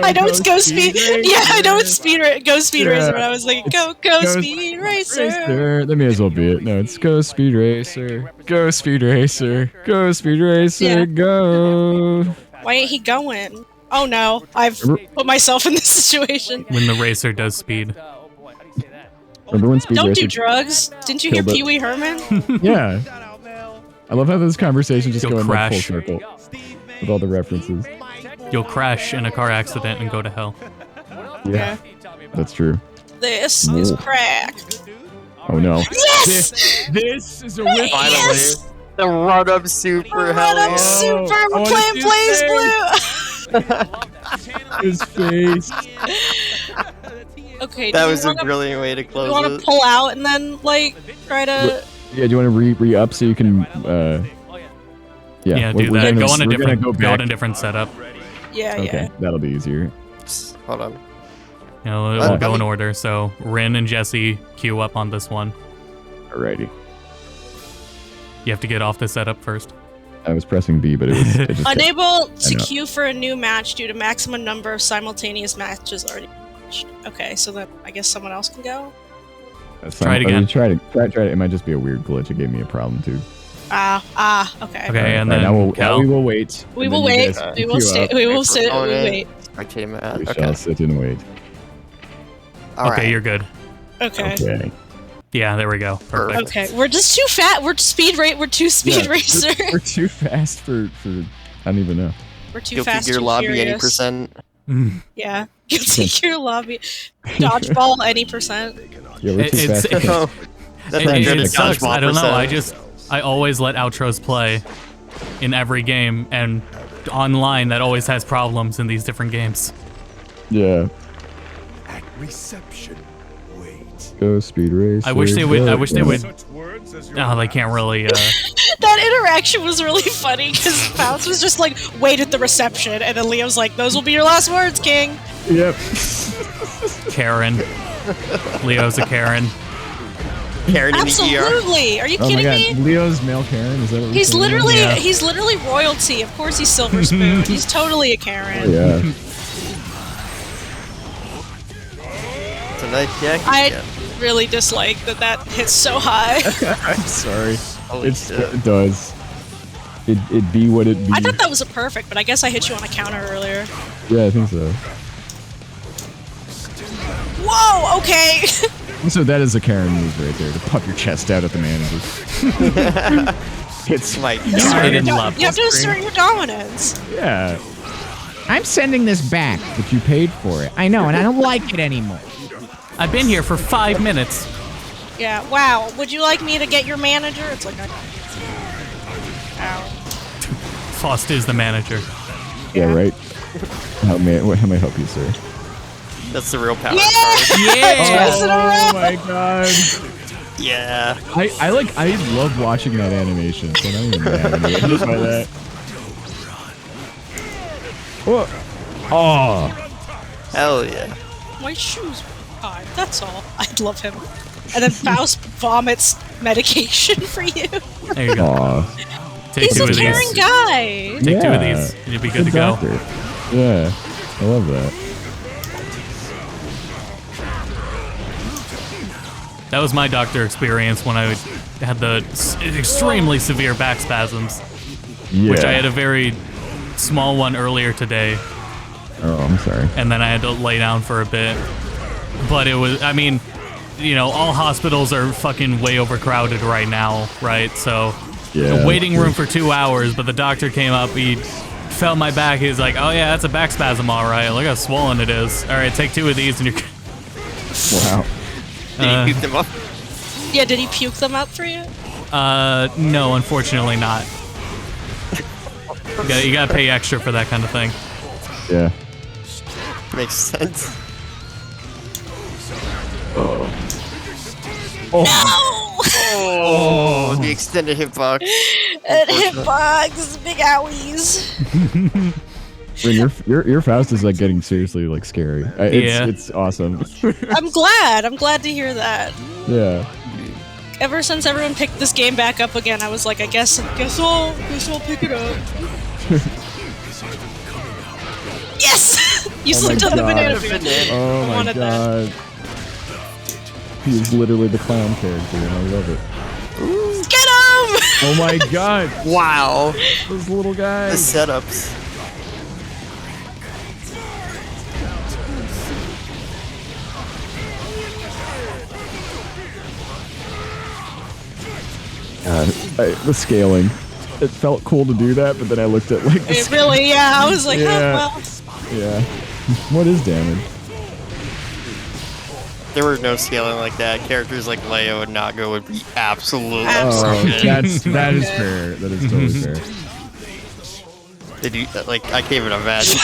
I know it's Go Speed. Yeah, I know it's Go Speed Racer, but I was like, go Speed Racer. That may as well be it. No, it's Go Speed Racer. Go Speed Racer. Go Speed Racer. Yeah. Go. Why ain't he going? Oh no, I've put myself in this situation. When the racer does speed. Remember when Speed Don't Racer? do drugs. Didn't you hear Killed it. Pee Wee Herman? Yeah. I love how this conversation just You'll going like full crash. circle with all the references. You'll crash in a car accident and go to hell. Yeah, that's true. This is Whoa. crack. Oh no. Yes! This is a whip. Yes! The run-up super, hell Run up yeah. super. I We're wanna playing see Blaze Blue. His face. Okay. That do was you a wanna, brilliant way to you close want to it. pull out and then like try to? Yeah, do you want to re-up so you can? Yeah, we're- do we're that. gonna- Go on a we're gonna different, go go on back. a different setup. Yeah, Okay, that'll be easier. Hold on. You know, we'll go in order. So Rin and Jesse queue up on this one. Alrighty. You have to get off the setup first. I was pressing B, but it just Unable to know. queue for a new match due to maximum number of simultaneous matches already matched. Okay, so then I guess someone else can go. That's Try it fine. again. Try it. It might just be a weird glitch. It gave me a problem too. Okay. Okay, and Alright, then now we Cal. will wait. We and will then you wait. guys We will queue stay. up. We will sit. We will Opponent. wait. Okay, Matt. We Okay. shall sit and wait. All Okay, right. you're good. Okay. Okay. Yeah, there we go. Perfect. Okay. We're just too fat. We're speed rate. We're too speed Yeah, racer. We're too fast for. I don't even know. We're too You'll fast. keep your too lobby furious. any percent. Yeah. Guilty gear lobby. Dodgeball any percent. Yeah, we're too It's- fast. Oh, that's It, not good it at sucks. dodgeball I don't know. percent. I always let outros play in every game, and online that always has problems in these different games. Yeah. At reception, wait. Go Speed Racer. I wish they would. I wish they would. Such words as your Oh, they can't really. That interaction was really funny because Bounce was just like, wait at the reception, and then Leo's like, those will be your last words, King. Yep. Karen. Leo's a Karen. Karen in the ER. Absolutely. Are you Oh my kidding god, me? Leo's male Karen. Is that what we're He's saying? literally Yeah. he's literally royalty. Of course he's Silver Spoon. He's totally a Karen. Yeah. It's a nice jacket. I really dislike that hits so high. I'm sorry. Holy It shit. does. It be what it be. I thought that was a perfect, but I guess I hit you on a counter earlier. Yeah, I think so. Whoa, okay. So that is a Karen move right there, to puff your chest out at the manager. It's My You didn't have love to assert your dominance. yeah. I'm sending this back, but you paid for it. I know, and I don't like it anymore. I've been here for 5 minutes. Yeah, wow. Would you like me to get your manager? It's like, ow. Faust is the manager. Yeah, right. How may I help you, sir? That's the real power. Yeah! Yeah. Twice in a row. my god. Yeah. I love watching that animation, so I'm not even mad when you by that. Whoa. Oh. Hell yeah. My shoes were high. That's all. I love him. And then Faust vomits medication for you. There you go. Aw. Take He's two a of caring these. guy. Take two of Yeah. these. You'll be good to go. doctor. Yeah. I love that. That was my doctor experience when I had the extremely severe back spasms, Yeah. which I had a very small one earlier today, Oh, I'm sorry. and then I had to lay down for a bit. But it was, I mean, you know, all hospitals are fucking way overcrowded right now, right? So, Yeah. the waiting room for 2 hours, but the doctor came up, he felt my back, he's like, oh yeah, that's a back spasm, all right. Look how swollen it is. All right, take two of these and you're Wow. Did he beat them up? Yeah, did he puke them up for you? No, unfortunately not. You gotta pay extra for that kind of thing. Yeah. Makes sense. No! Oh, the extended hitbox. Hitbox, big owies. Rin, your Faust is like getting seriously like scary. It's awesome. I'm glad to hear that. Yeah. Ever since everyone picked this game back up again, I was like, I guess I'll pick it up. Yes! You slipped on the banana food. Oh I my wanted god. that. He is literally the clown character, and I love it. Get him! Oh my god. Wow. Those little The guys. setups. God, the scaling. It felt cool to do that, but then I looked at like the It really, yeah, I was like, Yeah. well. Yeah. What is damage? There was no scaling like that. Characters like Leo and Naga would be absolutely Oh, broken. that is fair. That is totally fair. They do, like, I can't even imagine.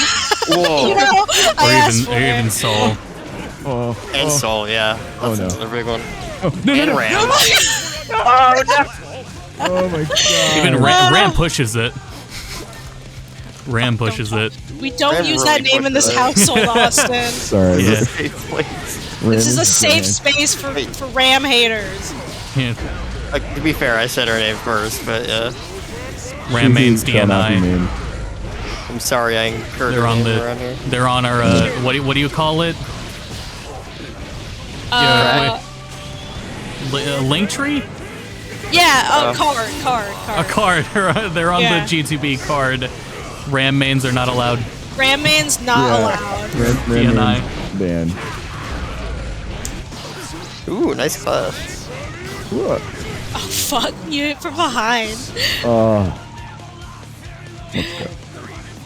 Whoa. You know, I asked for Or it. even Soul. Oh, And Soul, yeah. Oh, That's no. another big one. oh, no, no, And no. Ram. Oh my god. Even Ram pushes it. Ram pushes it. We don't Ram use really that name in this pushed household, Austin. Sorry. Yeah. This is a safe space for Ram haters. Yeah. Like, to be fair, I said her name first, but yeah. Ram mains Shall not be DNI. named. I'm sorry I incurred They're her on name around here. they're on our what do you call it? Link tree? Yeah, card. A card. They're on Yeah. the G2B card. Ram mains are not allowed. Ram man's not allowed. DNI. Dan. Ooh, nice class. What? Oh, fuck you from behind.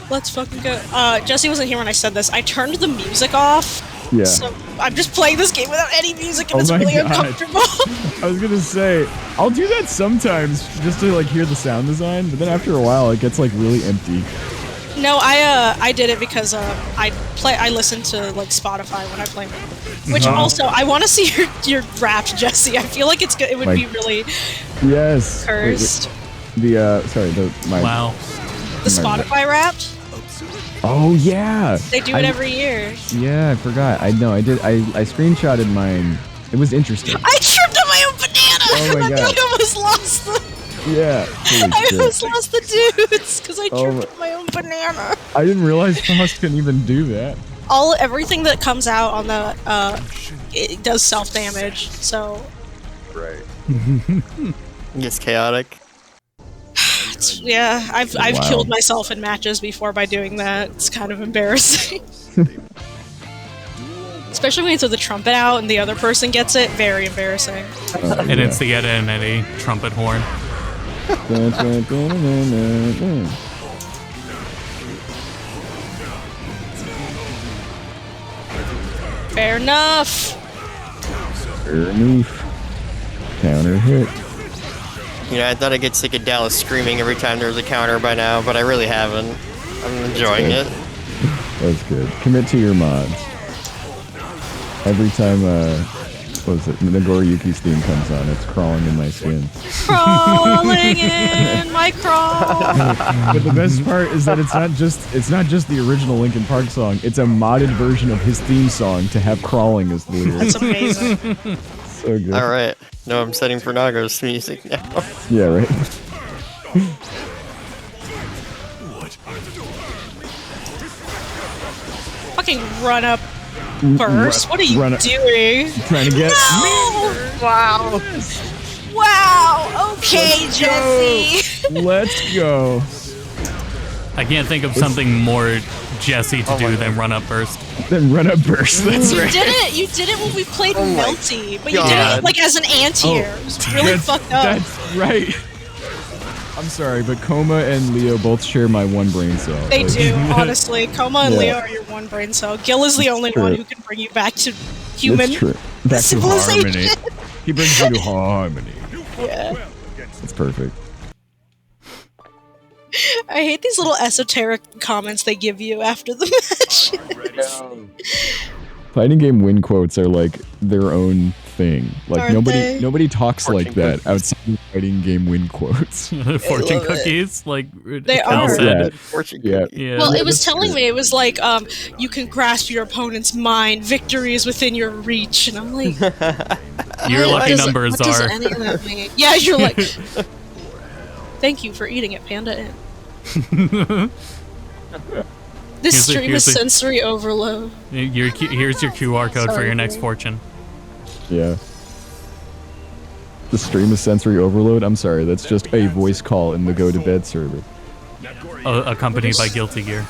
Let's fucking go. Jesse wasn't here when I said this. I turned the music off. Yeah. So I'm just playing this game without any music and Oh it's my really God. uncomfortable. I was gonna say, I'll do that sometimes just to like hear the sound design, but then after a while it gets like really empty. No, I did it because I listen to like Spotify when I play, which also I want to see your Wrapped, Jesse. I feel like it's good. It would be really Yes. cursed. Wow. The Spotify Wrapped. Oh yeah. They do it every year. Yeah, I forgot. I know. I did. I screenshotted mine. It was interesting. I tripped on my own banana. Oh my I God. almost lost the. Yeah. Holy I shit. almost lost the dudes because I Oh tripped on my own banana. I didn't realize Faust couldn't even do that. Everything that comes out on the it does self damage. So Right. It's chaotic. yeah, I've Wow. killed myself in matches before by doing that. It's kind of embarrassing. Especially when you throw the trumpet out and the other person gets it. Very embarrassing. And it's to get in any trumpet horn. Fair enough. Fair enough. Counter hit. You know, I thought I'd get sick of Dallas screaming every time there was a counter by now, but I really haven't. I'm enjoying it. That's good. Commit to your mods. Every time, what was it? Nagoriyuki's theme comes on, it's crawling in my skin. Crawling in my crawl. But the best part is that it's not just the original Linkin Park song. It's a modded version of his theme song to have crawling as the lyrics. That's amazing. So good. All right. No, I'm setting for Nago's music now. Yeah, right. Fucking run up burst. What are you doing? Trying to get. No! Wow. Wow. Okay, Jesse. Let's go. I can't think of something more Jesse to do than run up burst. Then run up burst. That's right. You did it when we played Melty, but you did God. it like as an anti-air. It was really fucked up. That's right. I'm sorry, but Coma and Leo both share my one brain cell. They Like- do, honestly. Coma and Yeah. Leo are your one brain cell. Gil is the only true. one who can bring you back to human It's true. Back to civilization. harmony. He brings you to harmony. Yeah. It's perfect. I hate these little esoteric comments they give you after the match. Fighting game win quotes are like their own thing. Like Aren't they? nobody talks Fortune like that cookies. outside of fighting game win quotes. Fortune love it. cookies, like They Cal are. said. Fortune Yeah. cookie. Yeah. Well, it Yeah, was that's telling true. me, it was like, you can grasp your opponent's mind, victory is within your reach, and I'm like, Your what lucky does- numbers what does are. any of that mean? Yeah, you're like, thank you for eating it, Panda Inn. This stream here's is the- sensory overload. Here's your QR code for Sorry, your next dude. fortune. Yeah. The stream is sensory overload? I'm sorry, that's just a voice call in the go to bed server. Accompanied by Guilty Gear.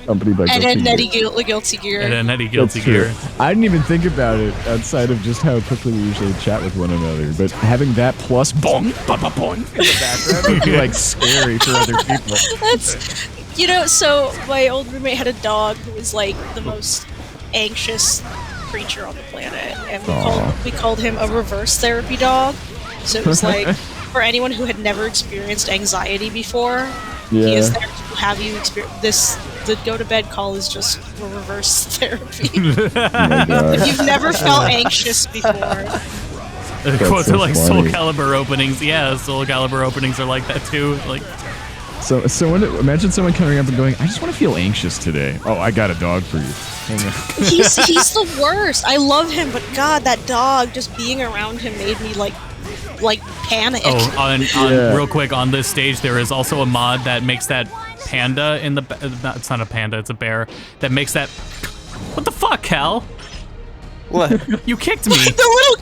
Accompanied by And Guilty then Netty Gear. Guilty Gear. And a Netty That's Guilty true. Gear. I didn't even think about it outside of just how quickly we usually chat with one another, but having that plus bong, ba bong in the background would be like scary for other people. That's, you know, so my old roommate had a dog who was like the most anxious creature on the planet, and we called him a reverse therapy dog. So it was like, for anyone who had never experienced anxiety before, he is there to have you experience this. The go to bed call is just a reverse therapy. Oh my God. If you've never felt anxious before, Quotes so are like Soul funny. Calibur openings. Yeah, Soul Calibur openings are like that too. Like, So imagine someone coming up and going, I just want to feel anxious today. Oh, I got a dog for you. Hang on. he's the worst. I love him, but God, that dog, just being around him made me like panic. oh, on Yeah. real quick on this stage, there is also a mod that makes that panda in the. It's not a panda, it's a bear that makes that. What the fuck, Cal? What? You kicked me. The little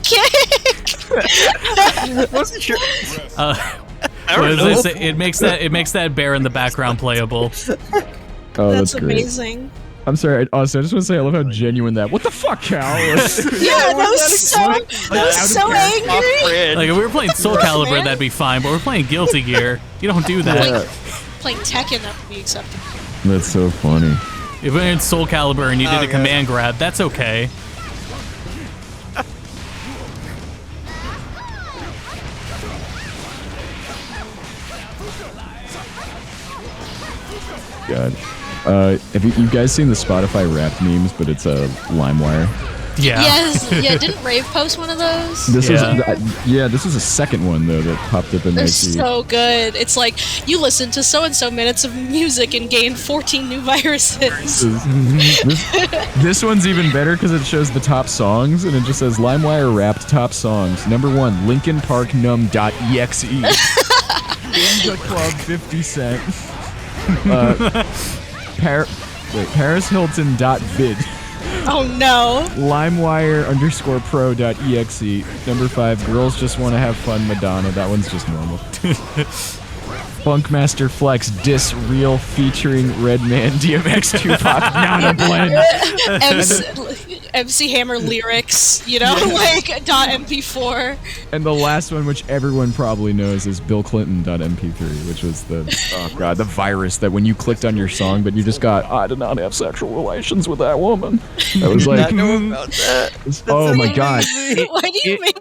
kick. Wasn't sure. It makes that bear in the background playable. Oh, That's that's great. amazing. I'm sorry, also, I just want to say I love how genuine that. What the fuck, Cal? Yeah, that was so angry. Off-grid. Like if we were playing Soul Calibur, man. that'd be fine. But we're playing Guilty Gear. You don't do that. Yeah. Playing Tekken, that would be acceptable. That's so funny. If we're in Soul Calibur and you did Oh, a God. command grab, that's okay. God. Have you guys seen the Spotify Wrapped memes, but it's a LimeWire? Yeah. Yes, yeah. Didn't Rave post one of those? This Yeah. this is a second one though that popped up in my They're feed. so good. It's like you listened to so and so minutes of music and gained 14 new viruses. This one's even better because it shows the top songs and it just says LimeWire Wrapped top songs. Number 1, Linkin Park Numb.exe. Ninja Club 50 Cent. Paris Hilton .vid. Oh no. LimeWire _pro.exe. Number 5, Girls Just Want to Have Fun Madonna. That one's just normal. Funkmaster Flex Diss Real featuring Redman DMX Tupac Nana Blend. MC Hammer lyrics, you know, like .mp4. And the last one, which everyone probably knows, is Bill Clinton.mp3, which was the the virus that when you clicked on your song, but you just got, I did not have sexual relations with that woman. That was like, Not know about that. oh my god. Why do you make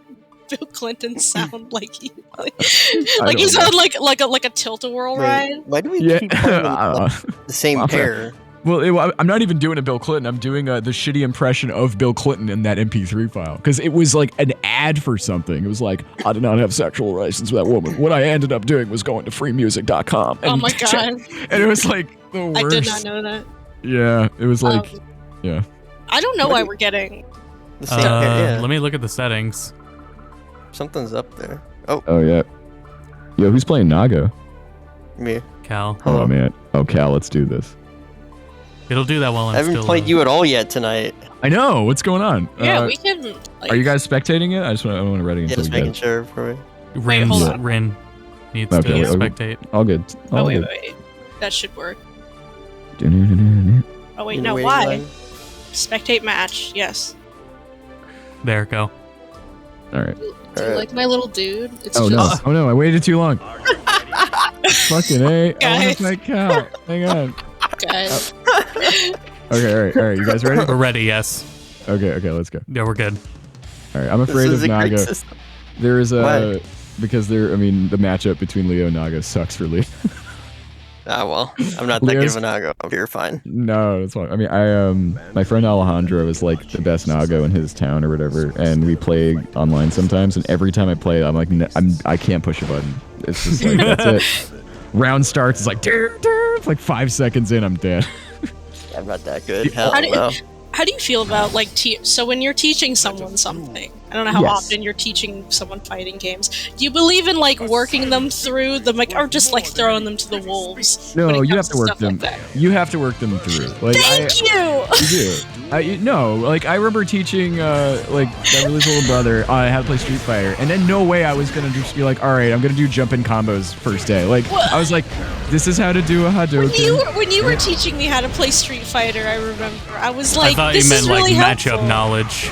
Bill Clinton sound like he like don't he's know. on like a tilt-a-whirl ride? Wait, why do we Yeah. keep playing I don't with know. the same Okay. pair? Well, I'm not even doing a Bill Clinton. I'm doing the shitty impression of Bill Clinton in that MP3 file because it was like an ad for something. It was like, I did not have sexual relations with that woman. What I ended up doing was going to freemusic.com. Oh my god. And it was like the worst. I did not know that. Yeah, it was like, yeah. I don't know why we're getting The same pair, yeah. Let me look at the settings. Something's up there. Oh, Oh yeah. Yo, who's playing Nago? me. Cal. Oh man. Oh Cal, let's do this. It'll do that while I'm I haven't still. played you at all yet tonight. I know. What's going on? Yeah, we can like Are you guys spectating it? I want to read it Yeah, until just you making guys. sure for me. Rin, hold on. Rin needs Okay, to wait, okay. spectate. All good. Oh All wait, good. wait. That should work. Do-do-do-do-do. Oh wait, In no, the why? waiting line. Spectate match, yes. There, go. All right. Do you Alright. like my little dude? It's Oh just no! Oh no! I waited too long. Fucking A! I want Guys. to fight Cal. Hang on. guys. Okay, all right. You guys ready? We're ready, yes. Okay, let's go. Yeah, we're good. All right, I'm afraid This of is a great Naga. system. There is a Why? because there. I mean, the matchup between Leo and Naga sucks for Leo. Ah, well, I'm not that good Leo's- of a Nago. You're fine. No, that's fine. I mean, I my friend Alejandro is like the best Nago in his town or whatever, and we play online sometimes. And every time I play, I'm like, I can't push a button. It's just like that's it. Round starts. It's like, it's like 5 seconds in, I'm dead. I'm not that good. Hell How do, no. how do you feel about like so when you're teaching someone something? I don't know how Yes. often you're teaching someone fighting games. Do you believe in like working them through the or just like throwing them to the wolves? when No, it you comes have to work stuff them. Like that? You have to work them through. Like Thank you. You do. No, like I remember teaching like my really little brother how to play Street Fighter, and then no way I was gonna just be like, all right, I'm gonna do jump in combos first day. Like I was like, this is how to do a Hadouken. When you were teaching me how to play Street Fighter, I remember I was I like, thought this you meant is like really matchup helpful. knowledge.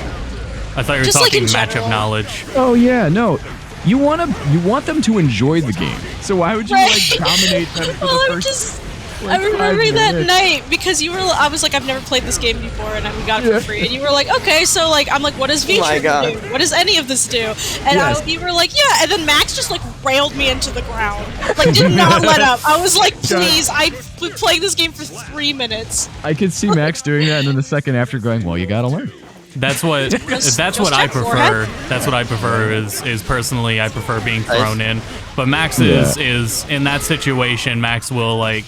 I thought you were Just, like, talking in matchup general. knowledge. Oh yeah, no. You want them to enjoy the game. So why would you like dominate them for Well, the I'm first? just. like, I remember 5 that minutes? night because you were. I was like, I've never played this game before, and we got it for free. And you were like, okay, so like, I'm like, what does Oh my V-Trigger God. do? What does any of this do? And Yes. you were like, yeah. And then Max just like railed me into the ground, like did not let up. I was like, please, I've been playing this game for 3 minutes. I could see Max doing that, and then the second after going, well, you gotta learn. That's what Just I check prefer. forehead. That's what I prefer is personally I prefer being Nice. thrown in. But Max is in that situation. Max will like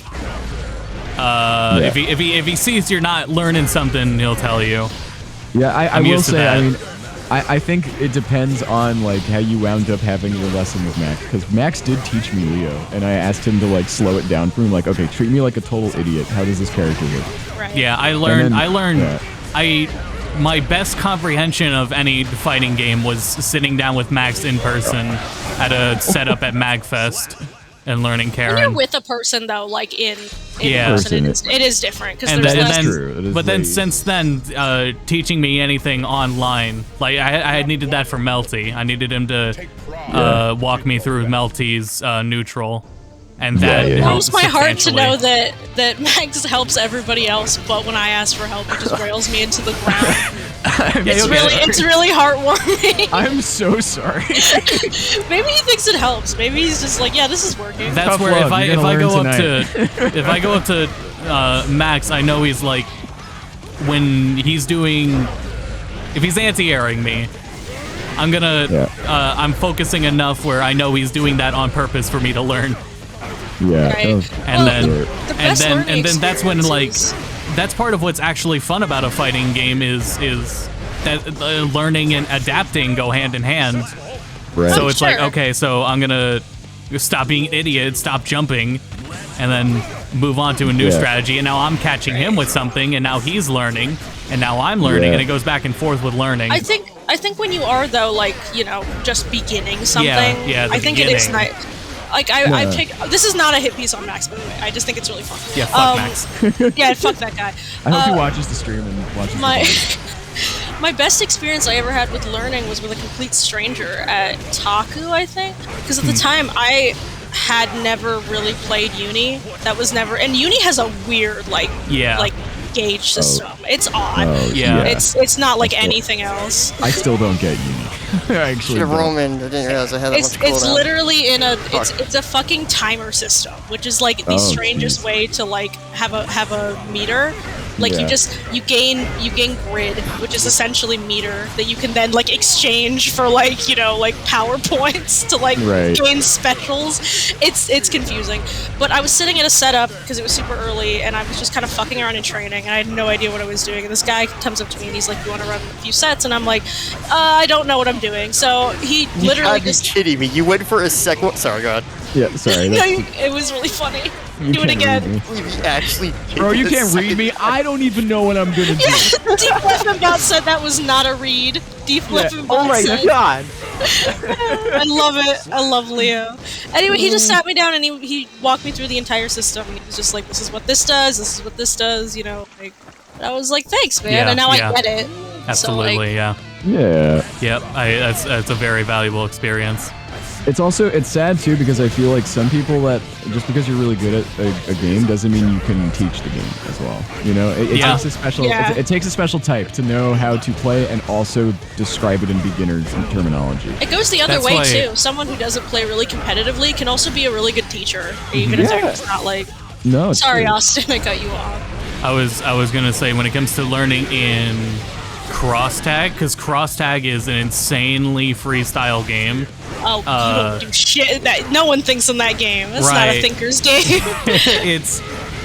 if he sees you're not learning something, he'll tell you. Yeah, I I'm will used to say, that. I mean, I think it depends on like how you wound up having your lesson with Max, because Max did teach me Leo, and I asked him to like slow it down for me, like, okay, treat me like a total idiot. How does this character work? Right. Yeah, I learned. yeah. My best comprehension of any fighting game was sitting down with Max in person at a setup at MagFest and learning When you're Karen. with a person though, like in Yeah. person, it is different because And there's then, less. true. It is but then way- since then, teaching me anything online, like I needed that for Melty. I needed him to walk me through Melty's neutral, and that Yeah. It helps warms my heart to know substantially. that Max helps everybody else, but when I ask for help, he just rails me into the ground. It's really heartwarming. I'm so sorry. Maybe he thinks it helps. Maybe he's just like, yeah, this is working. That's Tough where love, if I you're if gonna I learn go up tonight. to if I go up to Max, I know he's like when he's doing if he's anti-airing me, I'm gonna I'm focusing enough where I know he's doing that on purpose for me to learn. Yeah. Right. oh, And Well, then the best learning and then that's when like experiences- that's part of what's actually fun about a fighting game is that learning and adapting go hand in hand. right. So it's like, Sure. okay, so I'm gonna stop being an idiot, stop jumping, and then move on to a new Yeah. strategy. And now I'm catching him with something, and now he's learning, and now I'm learning, Yeah. and it goes back and forth with learning. I think when you are though, like, you know, just beginning something, yeah, the I think it is beginning. nice. Like I pick. This is not a hit piece on Max, by the way. I just think it's really fun. yeah, fuck Max. Yeah, fuck that guy. I hope he watches the stream and watches My the my best experience I ever had with learning was with a complete stranger at Taku, I think, because at the time I had never really played Uni. That was never, and Uni has a weird like gauge system. It's odd. Oh, Yeah. It's not like anything else. I still don't get Uni. I actually Should have don't. Roman. I didn't realize I had that It's much cooldown. literally in a Fuck. it's a fucking timer system, which is like the Oh, strangest jeez. way to like have a meter. Like Yeah. you gain grid, which is essentially meter that you can then like exchange for like, you know, like power points to like Right. gain specials. It's confusing. But I was sitting at a setup because it was super early and I was just kind of fucking around in training and I had no idea what I was doing. And this guy comes up to me and he's like, "You want to run a few sets?" And I'm like, "I don't know what I'm doing." So he You literally gotta be just kidding me. You went for a second. Sorry, God. Yeah, sorry. no, that's- it was really funny. you Do it can't again. read me. You actually. Bro, you did the can't read second- me. I don't even know what I'm gonna do. Deep Leffenbot said that was not a read. Deep Leffenbot Oh my said, God. I love it. I love Leo. Anyway, he just sat me down and he walked me through the entire system. And he was just like, "This is what this does. This is what this does." You know, like. And I was like, "Thanks, man." Yeah, and now yeah. I get it. Absolutely, So, like, yeah. Yeah. Yep, that's a very valuable experience. It's sad too because I feel like some people that just because you're really good at a game doesn't mean you can teach the game as well. You know, it takes a special it takes a special type to know how to play and also describe it in beginner terminology. It goes the other way too. Someone who doesn't play really competitively can also be a really good teacher, even if they're just not like. No. Sorry, Austin, I cut you off. I was gonna say when it comes to learning in cross tag, because cross tag is an insanely freestyle game. Oh, you don't do shit. No one thinks in that game. That's not a thinker's game.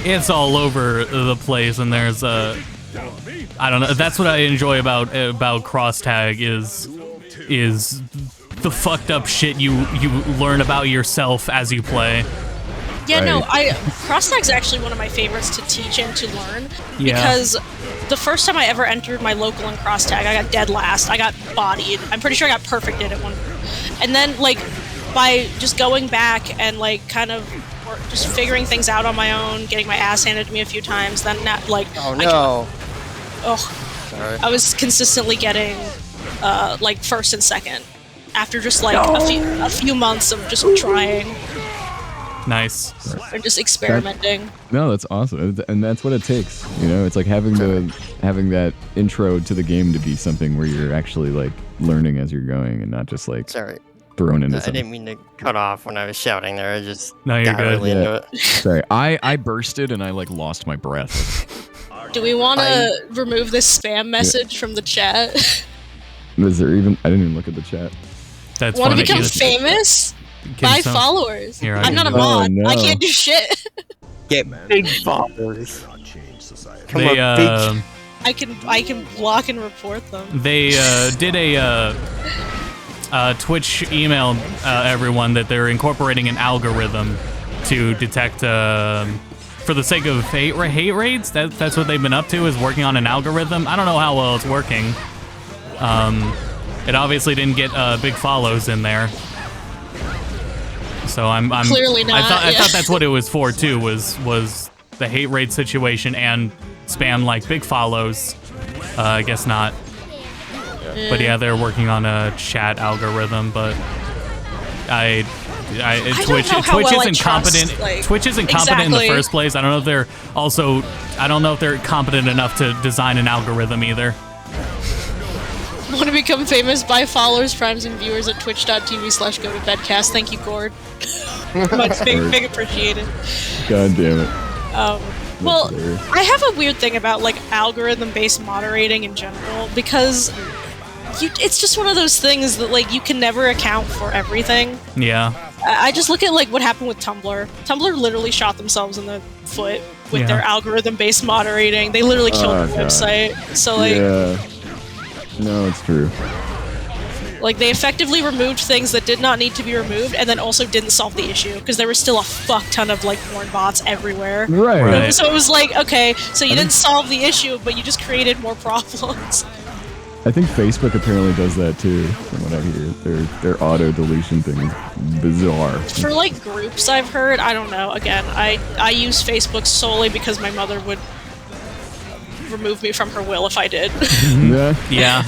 it's all over the place, and there's I don't know. That's what I enjoy about cross tag is the fucked up shit you learn about yourself as you play. Yeah, no, cross tag's actually one of my favorites to teach and to learn because the first time I ever entered my local in cross tag, I got dead last. I got bodied. I'm pretty sure I got perfected at one. And then like by just going back and like kind of just figuring things out on my own, getting my ass handed to me a few times, then like I was consistently getting like first and second after just like a few months of just trying. Nice. And just experimenting. No, that's awesome, and that's what it takes. You know, it's like having that intro to the game to be something where you're actually like learning as you're going, and not just like thrown into something. I didn't mean to cut off when I was shouting there. I just you're got good. really into it. Sorry, I bursted and I like lost my breath. Do we want to remove this spam message from the chat? Is there even? I didn't even look at the chat. That's want to become famous? Buy followers. Here, I'm not a mod. no. I can't do shit. Get big followers. They I can block and report them. They did a Twitch email everyone that they're incorporating an algorithm to detect for the sake of hate raids. That's what they've been up to, is working on an algorithm. I don't know how well it's working. It obviously didn't get big follows in there. So I'm clearly not. I thought that's what it was for too. Was the hate raid situation and spam like big follows. I guess not. But yeah, they're working on a chat algorithm. But Twitch isn't competent. Like, Twitch isn't competent in the first place. I don't know if they're competent enough to design an algorithm either. Want to become famous? Buy followers, primes, and viewers at twitch.tv/go-to-bedcast. Thank you, Gord. Much big appreciated. God damn it. Well, I have a weird thing about like algorithm-based moderating in general because it's just one of those things that like you can never account for everything. Yeah. I just look at like what happened with Tumblr. Tumblr literally shot themselves in the foot with their algorithm-based moderating. They literally killed their website. So like. Yeah. No, it's true. Like, they effectively removed things that did not need to be removed, and then also didn't solve the issue, because there was still a fuck ton of, like, porn bots everywhere. Right. So it was like, okay, so you didn't solve the issue, but you just created more problems. I think Facebook apparently does that too, from what I hear. Their auto-deletion thing is bizarre. For, like, groups I've heard, I don't know. Again, I use Facebook solely because my mother would remove me from her will if I did. Yeah,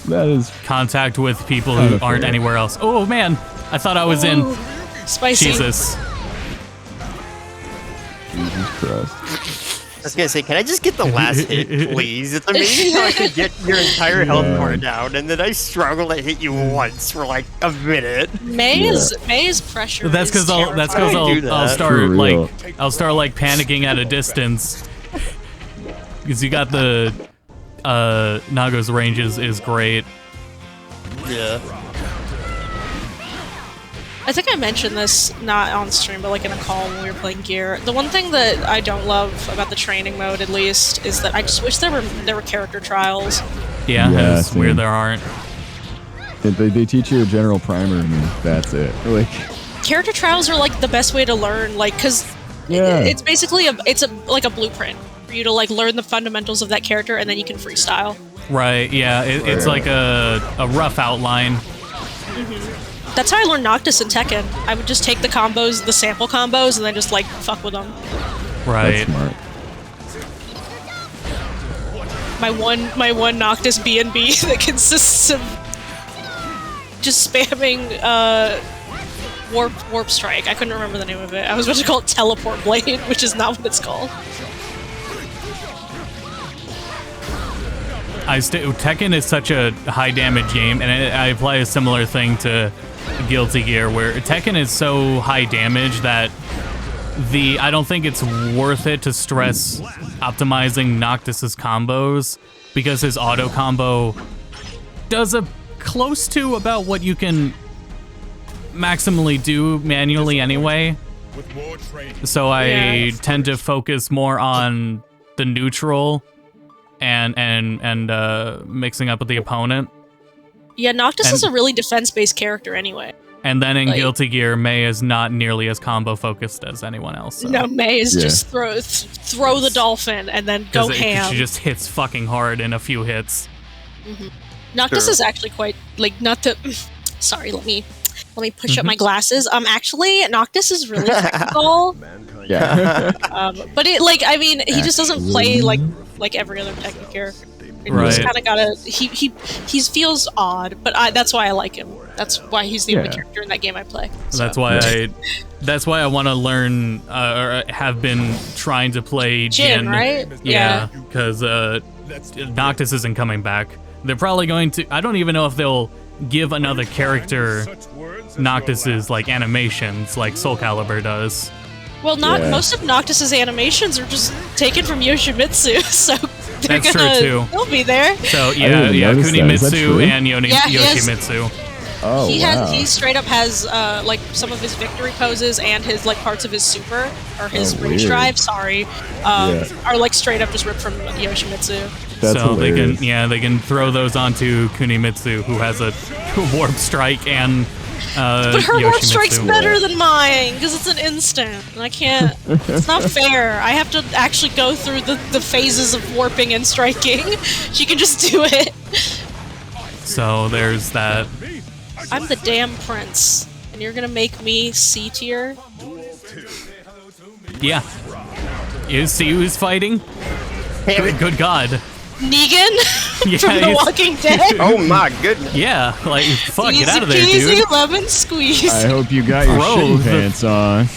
that is contact with people who aren't anywhere else. Oh man, I thought I was in. Spicy. Jesus Christ. I was gonna say, can I just get the last hit, please? It's amazing how I could get your entire health bar down, and then I struggle to hit you once for like a minute. May's pressure. That's because I'll start like panicking at a distance. Because you got the Nago's range is great. Yeah. I think I mentioned this not on stream, but like in a call when we were playing Gear. The one thing that I don't love about the training mode, at least, is that I just wish there were character trials. Yeah, it's weird there aren't. They teach you a general primer and that's it. Like, character trials are like the best way to learn, like, because it's basically like a blueprint for you to like learn the fundamentals of that character, and then you can freestyle. Right. Yeah. It's like a rough outline. That's how I learned Noctis and Tekken. I would just take the combos, the sample combos, and then just like fuck with them. Right. That's smart. My one Noctis B&B that consists of just spamming warp strike. I couldn't remember the name of it. I was about to call it teleport blade, which is not what it's called. Tekken is such a high damage game, and I apply a similar thing to Guilty Gear, where Tekken is so high damage that I don't think it's worth it to stress optimizing Noctis's combos, because his auto combo does a close to about what you can maximally do manually anyway. So I tend to focus more on the neutral and mixing up with the opponent. Yeah, Noctis is a really defense-based character anyway. And then in Guilty Gear, Mei is not nearly as combo focused as anyone else. So. No, Mei is just throw the dolphin and then go ham. She just hits fucking hard in a few hits. Noctis is actually quite not to. Sorry, let me push up my glasses. Actually, Noctis is really technical. Yeah. But he just doesn't play like every other Tekken character. He's kind of gotta. He feels odd, but that's why I like him. That's why he's the only character in that game I play. So. That's why I want to learn or have been trying to play Jin. Right? Yeah, because Noctis isn't coming back. They're probably going to. I don't even know if they'll give another character Noctis's animations like Soul Calibur does. Well, most of Noctis's animations are just taken from Yoshimitsu, so that's true too. They'll be there. So Kunimitsu and Yoshimitsu. Oh, he straight up has some of his victory poses and his parts of his super or his rage drive. Sorry, are straight up just ripped from Yoshimitsu. That's so hilarious. they can throw those onto Kunimitsu, who has a warp strike and. But her warp strike's better than mine because it's an instant, and I can't. It's not fair. I have to actually go through the phases of warping and striking. She can just do it. So there's that. I'm the damn prince, and you're gonna make me C tier? Yeah. You see who's fighting? Good God. Negan from The Walking Dead. Oh my goodness. Yeah, fuck, get out of there, easy dude. lemon squeeze. I hope you got your shitty pants on.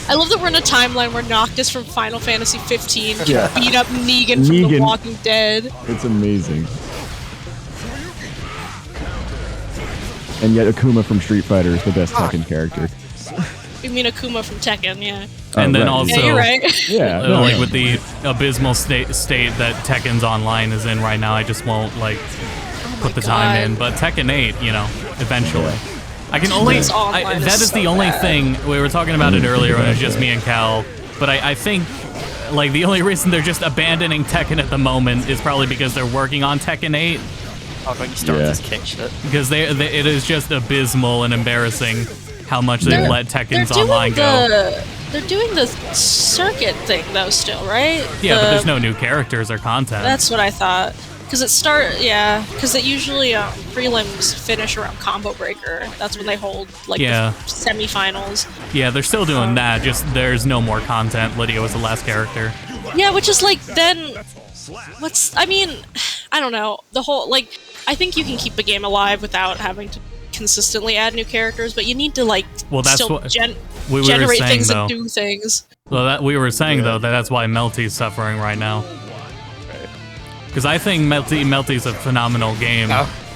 I love that we're in a timeline where Noctis from Final Fantasy 15 can beat up Negan from The Walking Dead. It's amazing. And yet Akuma from Street Fighter is the best Tekken character. You mean Akuma from Tekken, yeah. And then also, yeah, you're right. Yeah, with the abysmal state that Tekken's Online is in right now, I just won't put the time in. But Tekken 8, eventually. I can only. That is the only thing. We were talking about it earlier when it was just me and Cal. But I think the only reason they're just abandoning Tekken at the moment is probably because they're working on Tekken 8. Oh, don't you start this kick shit. Because it is just abysmal and embarrassing how much they've let Tekken's Online go. They're doing the circuit thing though still, right? Yeah, but there's no new characters or content. That's what I thought. Because because it usually prelims finish around Combo Breaker. That's when they hold the semifinals. Yeah, they're still doing that. Just there's no more content. Lydia was the last character. Yeah, which is then. I don't know. The whole I think you can keep a game alive without having to consistently add new characters, but you need to generate things and do things. Well, we were saying though that's why Melty's suffering right now. Because I think Melty's a phenomenal game,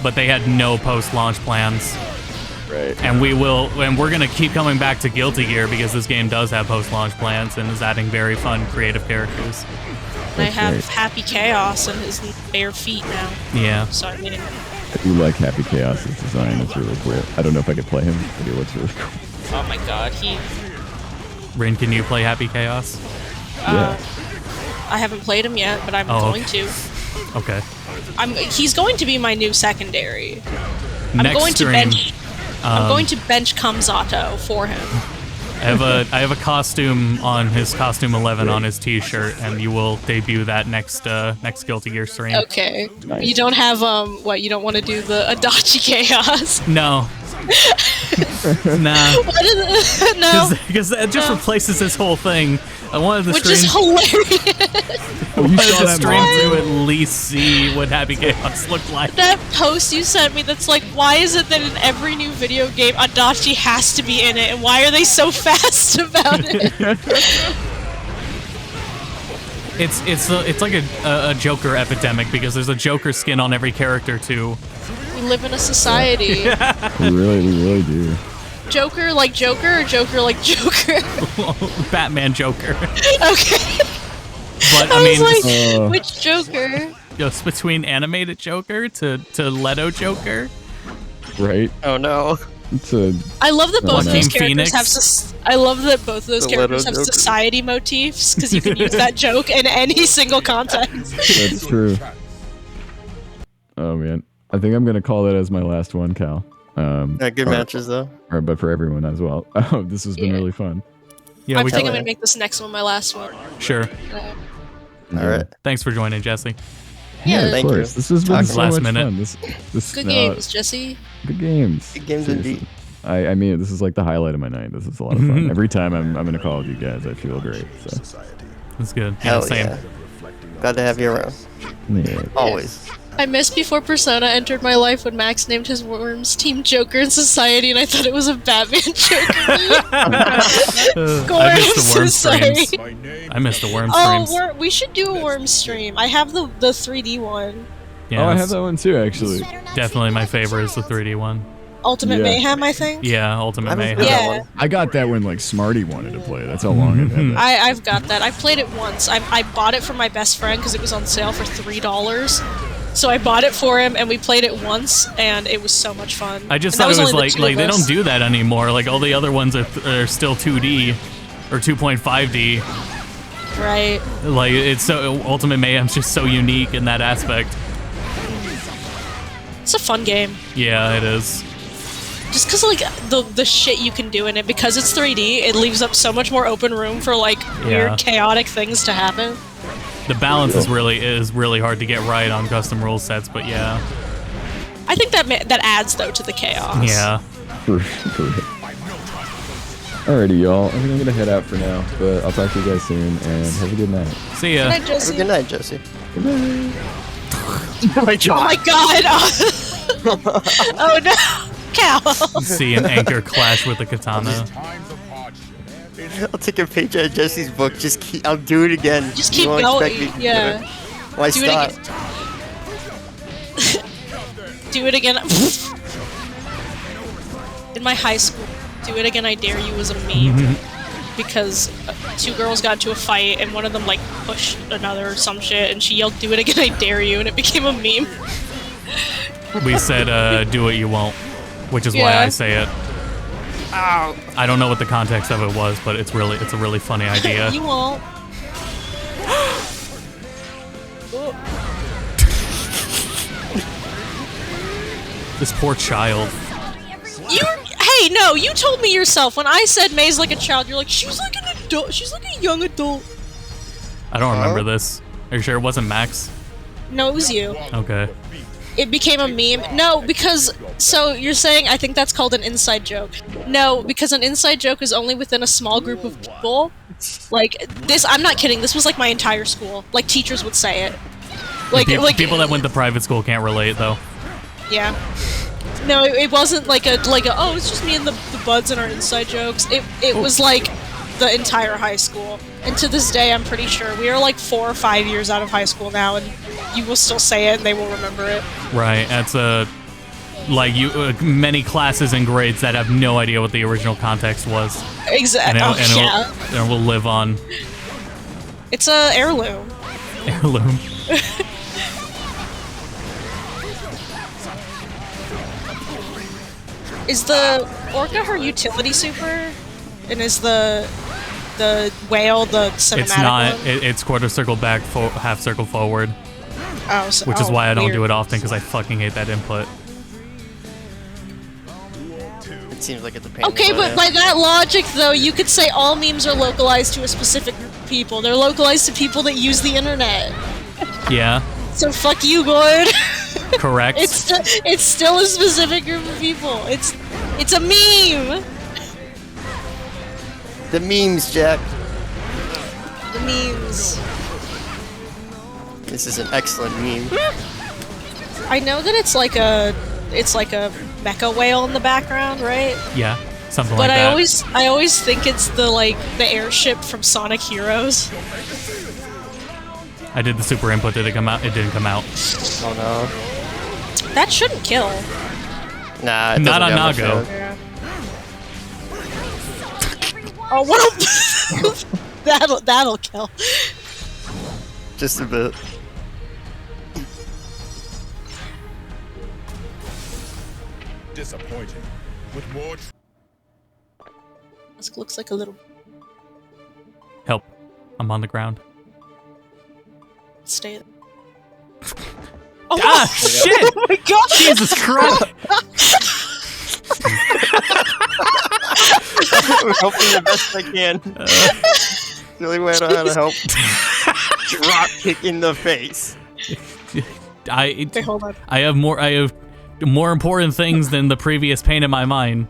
but they had no post-launch plans. Right. And we're gonna keep coming back to Guilty Gear because this game does have post-launch plans and is adding very fun, creative characters. I have Happy Chaos and his bare feet now. Yeah. So I do like Happy Chaos's design. It's really cool. I don't know if I could play him, but he looks really cool. Oh my god, Rin, can you play Happy Chaos? Yeah. I haven't played him yet, but I'm going to. Okay. He's going to be my new secondary. I'm going to bench Kamzato for him. I have a costume on his costume 11 on his t-shirt, and you will debut that next Guilty Gear stream. Okay. Nice. You don't have you don't want to do the Adachi Chaos? No. Nah. No. Because that just replaces this whole thing. I wanted the Which stream. is hilarious. Oh, you wanted saw the that stream mod? to at least see what Happy Chaos looked like. That post you sent me that's like, why is it that in every new video game, Adachi has to be in it, and why are they so fast about it? It's like a Joker epidemic because there's a Joker skin on every character too. We live in a society. We really do. Joker like Joker or Joker like Joker? Batman Joker. Okay. But I I mean, was like, which Joker? just between animated Joker to Leto Joker. Right? Oh no. It's a. I love that both Joaquin those characters Phoenix. have. I love that both those The characters have Leto Joker. society motifs because you can use that joke in any single context. That's true. Oh man, I think I'm gonna call that as my last one, Cal. Good matches though. But for everyone as well. Oh, this has been Yeah. really fun. Yeah, I we think can. I'm gonna make this next one my last one. Sure. All right. Thanks for joining, Jesse. Yeah, of thank course. you. This has been Talk so last much minute. fun. This Good no, games, Jesse. Good games. Good games Seriously. indeed. I mean, this is like the highlight of my night. This is a lot of fun. Every time I'm in a call with you guys, I feel great. So That's good. Yeah, Hell same. yeah. Glad to have you around. yeah. Always. I missed before Persona entered my life when Max named his worms Team Joker in Society, and I thought it was a Batman Joker. I missed the worm sorry. streams. My name I missed the worm Oh, streams. we should do a worm stream. I have the 3D one. Yeah, Oh, I have that's that one too, actually. definitely my favorite is the 3D one. Ultimate Yeah. Mayhem, I think. Yeah, Ultimate I haven't Mayhem. played that Yeah. one. I got that when like Smarty wanted to play. That's how long it had that. I've got that. I played it once. I bought it for my best friend because it was on sale for $3. So I bought it for him, and we played it once, and it was so much fun. I just And that thought it was only the like two they of us. don't do that anymore. Like all the other ones are still 2D or 2.5D. Right. Like it's so Ultimate Mayhem's just so unique in that aspect. It's a fun game. Yeah, it is. Just because, like, the shit you can do in it, because it's 3D, it leaves up so much more open room for, like, Yeah. weird, chaotic things to happen. The balance is really hard to get right on custom rule sets, but yeah. I think that adds, though, to the chaos. Yeah. For sure. Alrighty, y'all. I think I'm gonna head out for now, but I'll talk to you guys soon, and have a good night. See ya. Good night, Have Jesse. a good night, Jesse. Oh my god! Oh no! Cal! See an anchor clash with the katana. times of hardship. I'll take a page out of Jesse's book. I'll do it again. Just You keep won't going. expect me to do Yeah. it. Why Do it stop? again. Do it again. In my high school, Do It Again, I Dare You was a meme. Because two girls got into a fight and one of them like pushed another or some shit and she yelled, "Do it again, I dare you," and it became a meme. We said, do what you won't, which is why Yeah. I say it. Ow. I don't know what the context of it was, but it's a really funny idea. You won't. This poor child. Hey, no, you told me yourself when I said May's like a child, you're like, she's like an adult, she's like a young adult. I don't remember this. Are you sure it wasn't Max? No, it was you. Okay. It became a meme. No, because, so you're saying I think that's called an inside joke. No, because an inside joke is only within a small group of people. Like, this, I'm not kidding, this was like my entire school. Like, teachers would say it. Like, People that went to private school can't relate, though. Yeah. No, it wasn't like a oh, it's just me and the buds and our inside jokes. It was like the entire high school. And to this day, I'm pretty sure we are like 4 or 5 years out of high school now, and you will still say it and they will remember it. Right. That's like many classes and grades that have no idea what the original context was. Exactly. And it will live on. It's a heirloom. Heirloom. Is the orca her utility super? And is the whale the cinematic It's not. one? It's quarter circle back, half circle forward. Oh, so, Which is why I don't weird. do it often, because I fucking hate that input. It seems like it's a pain. Okay, in the but by that logic, though, you could say all memes are localized to a specific group of people. They're localized to people that use the internet. Yeah. So fuck you, Gord. Correct. It's still a specific group of people. It's a meme. The memes, Jack. The memes. This is an excellent meme. I know that it's like a mecha whale in the background, right? Yeah, something But like I that. always think it's the airship from Sonic Heroes. I did the super input. Did it come out? It didn't come out. Oh no. That shouldn't kill. Nah, it Not doesn't on have much Nago. of it. Yeah. Oh, what a that'll kill. Just a bit. Disappointing. With more This looks like a little Help! I'm on the ground. stay there. Oh, Ah, shit! oh my god! Jesus Christ! I'm helping the best I can. The only way I know how to help. Drop kick in the face. Okay, hold on. I have more important things than the previous pain in my mind.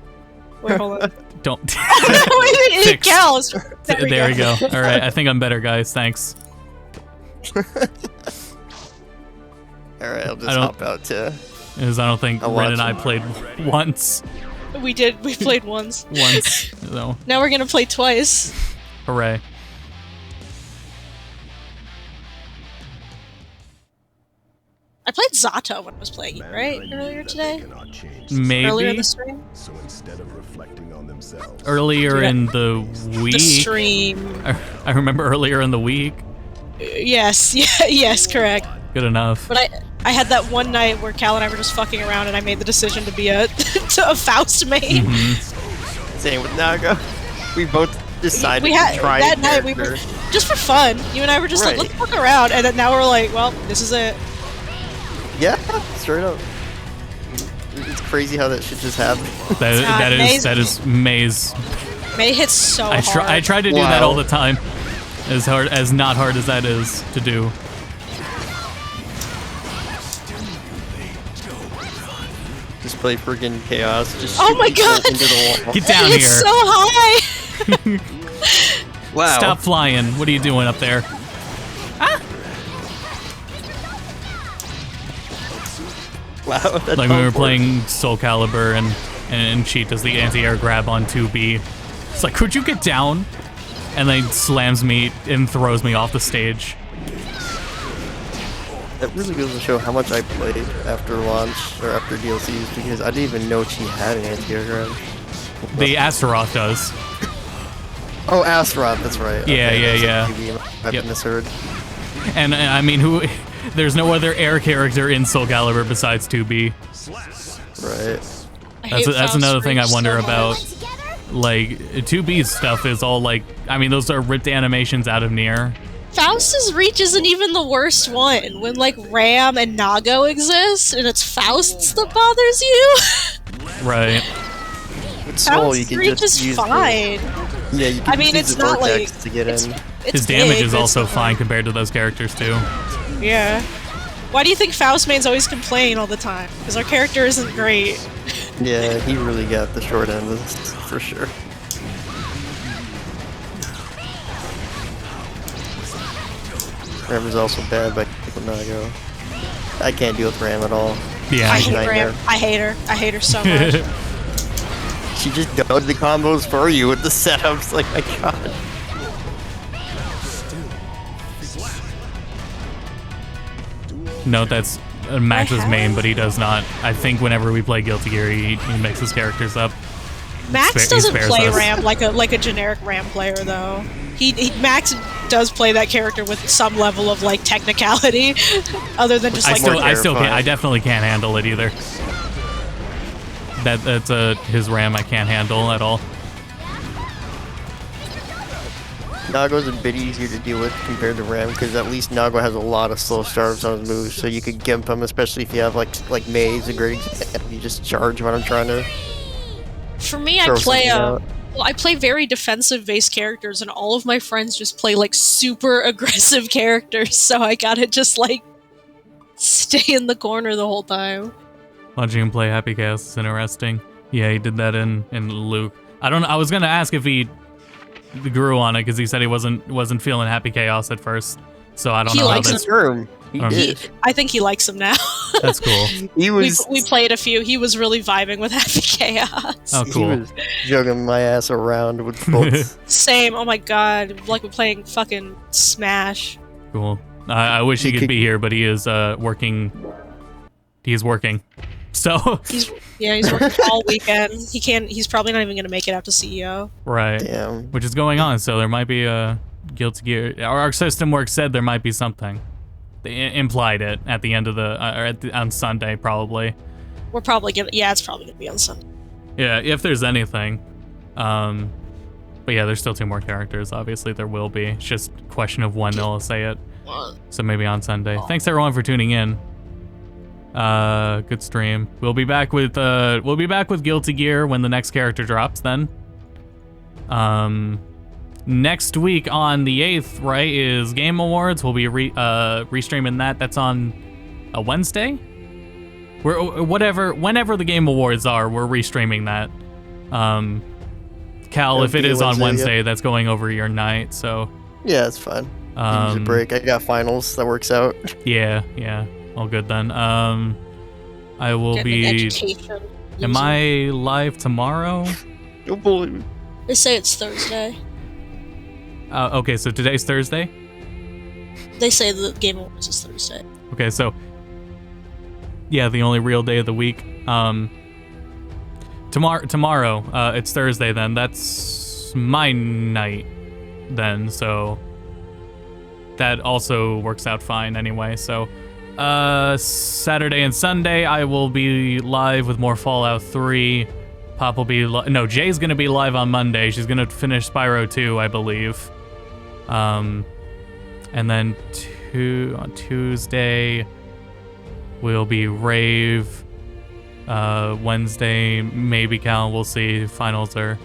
Wait, hold on. Don't. it Fixed. counts. There we go. All right, I think I'm better, guys. Thanks. Alright, I'll just I don't- hop out to... Because I don't think I'll Ren watch and I it. played once. We did. We played once. So, Now we're gonna play twice. hooray. I played Zato when I was playing it, right? Earlier today? Earlier Maybe in the stream? So instead of reflecting on themselves, earlier Yeah. in the week. The stream. I remember earlier in the week. Yes, yeah, yes, correct. Good enough. But I had that one night where Cal and I were just fucking around and I made the decision to be a Faust main. Mm-hmm. Same with Naga. We both decided We had to try that a night we were character. just for fun. You and I were just like, Right. let's fuck around, and then now we're like, well, this is it. Yeah, straight up. It's crazy how that shit just happened. That is Maze. May hits so I hard. try to do that Wow. all the time. As not hard as that is to do. Just play freaking chaos. Just Oh shoot my people God! into the wall. Get down it's here. so high. Wow. Stop flying. What are you doing up there? Wow. That's Like when we were awkward. playing Soul Calibur and she does the anti-air grab on 2B. It's like, could you get down? And then slams me and throws me off the stage. That really goes to show how much I played after launch or after DLCs because I didn't even know she had an anti-air grab. The Astaroth does. Oh, Astaroth, that's right. Yeah, Okay, yeah, that's a yeah. TV I've Yep. misheard. And I mean, there's no other air character in Soul Calibur besides 2B. Right. I hate That's Faust another thing I Reach wonder so much. about. Like, 2B's stuff is all like, I mean, those are ripped animations out of Nier. Faust's Reach isn't even the worst one. When like Ram and Nago exist, and it's Faust's that bothers you. Right. With Soul, you Faust's can Reach just is use fine. Yeah, you can I mean, use it's the not vortex like to get it's, in. it's His damage big, is but also it's fine compared to those characters too. Yeah. Why do you think Faust mains always complain all the time? Because our character isn't great. Yeah, he really got the short end of this, for sure. Ram is also bad, but people not go. I can't deal with Ram at all. Yeah. I She's hate a nightmare. Ram. I hate her. I hate her so much. She just does the combos for you with the setups. Like, my god. No, that's Max's main, but he does not. I think whenever we play Guilty Gear, he mixes characters up. Max He doesn't spares play us. Ram like a generic Ram player though. Max does play that character with some level of like technicality, other than just I like still can't. terrifying. I definitely can't handle it either. That's his RAM. I can't handle at all. Nago's a bit easier to deal with compared to Ram, because at least Nago has a lot of slow starts on his moves, so you could gimp him, especially if you have like Maze, a great example. You just charge when I'm trying to For me, I throw play something out. well, I play very defensive-based characters, and all of my friends just play like super aggressive characters. So I gotta just like stay in the corner the whole time. Watching him play Happy Chaos is interesting. Yeah, he did that in Luke. I don't know. I was gonna ask if he grew on it because he said he wasn't feeling Happy Chaos at first. So I don't He know how likes that's. He Um, did. I think he likes him now. That's cool. He was. we played a few. He was really vibing with Happy Chaos. Oh, He cool. was jugging my ass around with bolts. Same. Oh my god. Like we're playing fucking Smash. Cool. I wish he He could could- be here, but he is working. He's working. So He's working all weekend. He's probably not even gonna make it out to CEO. right, Damn. which is going on. So there might be a Guilty Gear. Our system work said there might be something. They implied it at the end of on Sunday probably. We're probably gonna. Yeah, it's probably gonna be on Sunday. Yeah, if there's anything. But yeah, there's still 2 more characters. Obviously, there will be. It's just a question of when they'll say it. So maybe on Sunday. Thanks everyone for tuning in. Good stream. We'll be back with Guilty Gear when the next character drops. Then. Next week on the 8th, right, is Game Awards. We'll be restreaming that. That's on a Wednesday. Whenever the Game Awards are, we're restreaming that. Cal, It'll if it be a is on Wednesday, Wednesday, yeah. that's going over your night. So Yeah, it's fine. Use a break. I got finals. That works out. yeah, all good then. I will Getting be. education. Am I live tomorrow? Don't believe me. They say it's Thursday. Okay, so today's Thursday. They say the Game Awards is Thursday. Okay, so yeah, the only real day of the week. Tomorrow, it's Thursday then. That's my night then, so that also works out fine anyway. So Saturday and Sunday I will be live with more Fallout 3. Pop will be Jay's gonna be live on Monday. She's gonna finish Spyro 2, I believe. And then on Tuesday will be Rave. Wednesday maybe Cal. We'll see. Finals are.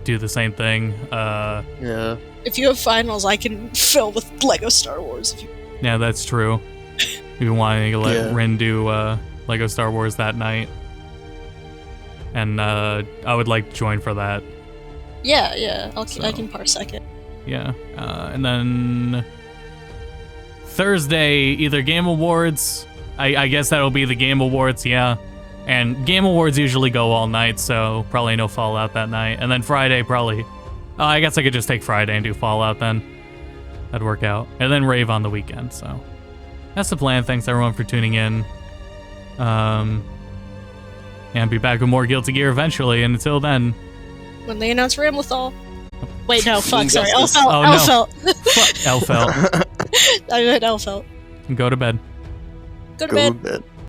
Do the same thing. Yeah. If you have finals, I can fill with Lego Star Wars. If you... Yeah, that's true. We've been wanting to let Yeah. Rin do Lego Star Wars that night. And I would like to join for that. Yeah. I can parsec it. Yeah. And then Thursday, either Game Awards. I guess that'll be the Game Awards, yeah. And Game Awards usually go all night, so probably no Fallout that night. And then Friday, probably. I guess I could just take Friday and do Fallout then. That'd work out. And then Rave on the weekend, so. That's the plan. Thanks everyone for tuning in. And be back with more Guilty Gear eventually. And until then. When they announce Ramlethal. Wait, no, fuck, sorry. Injustice. Elfelt. Oh, no. Elfelt. Elfelt. I meant Elfelt. Go to bed. Go to Go bed. to bed.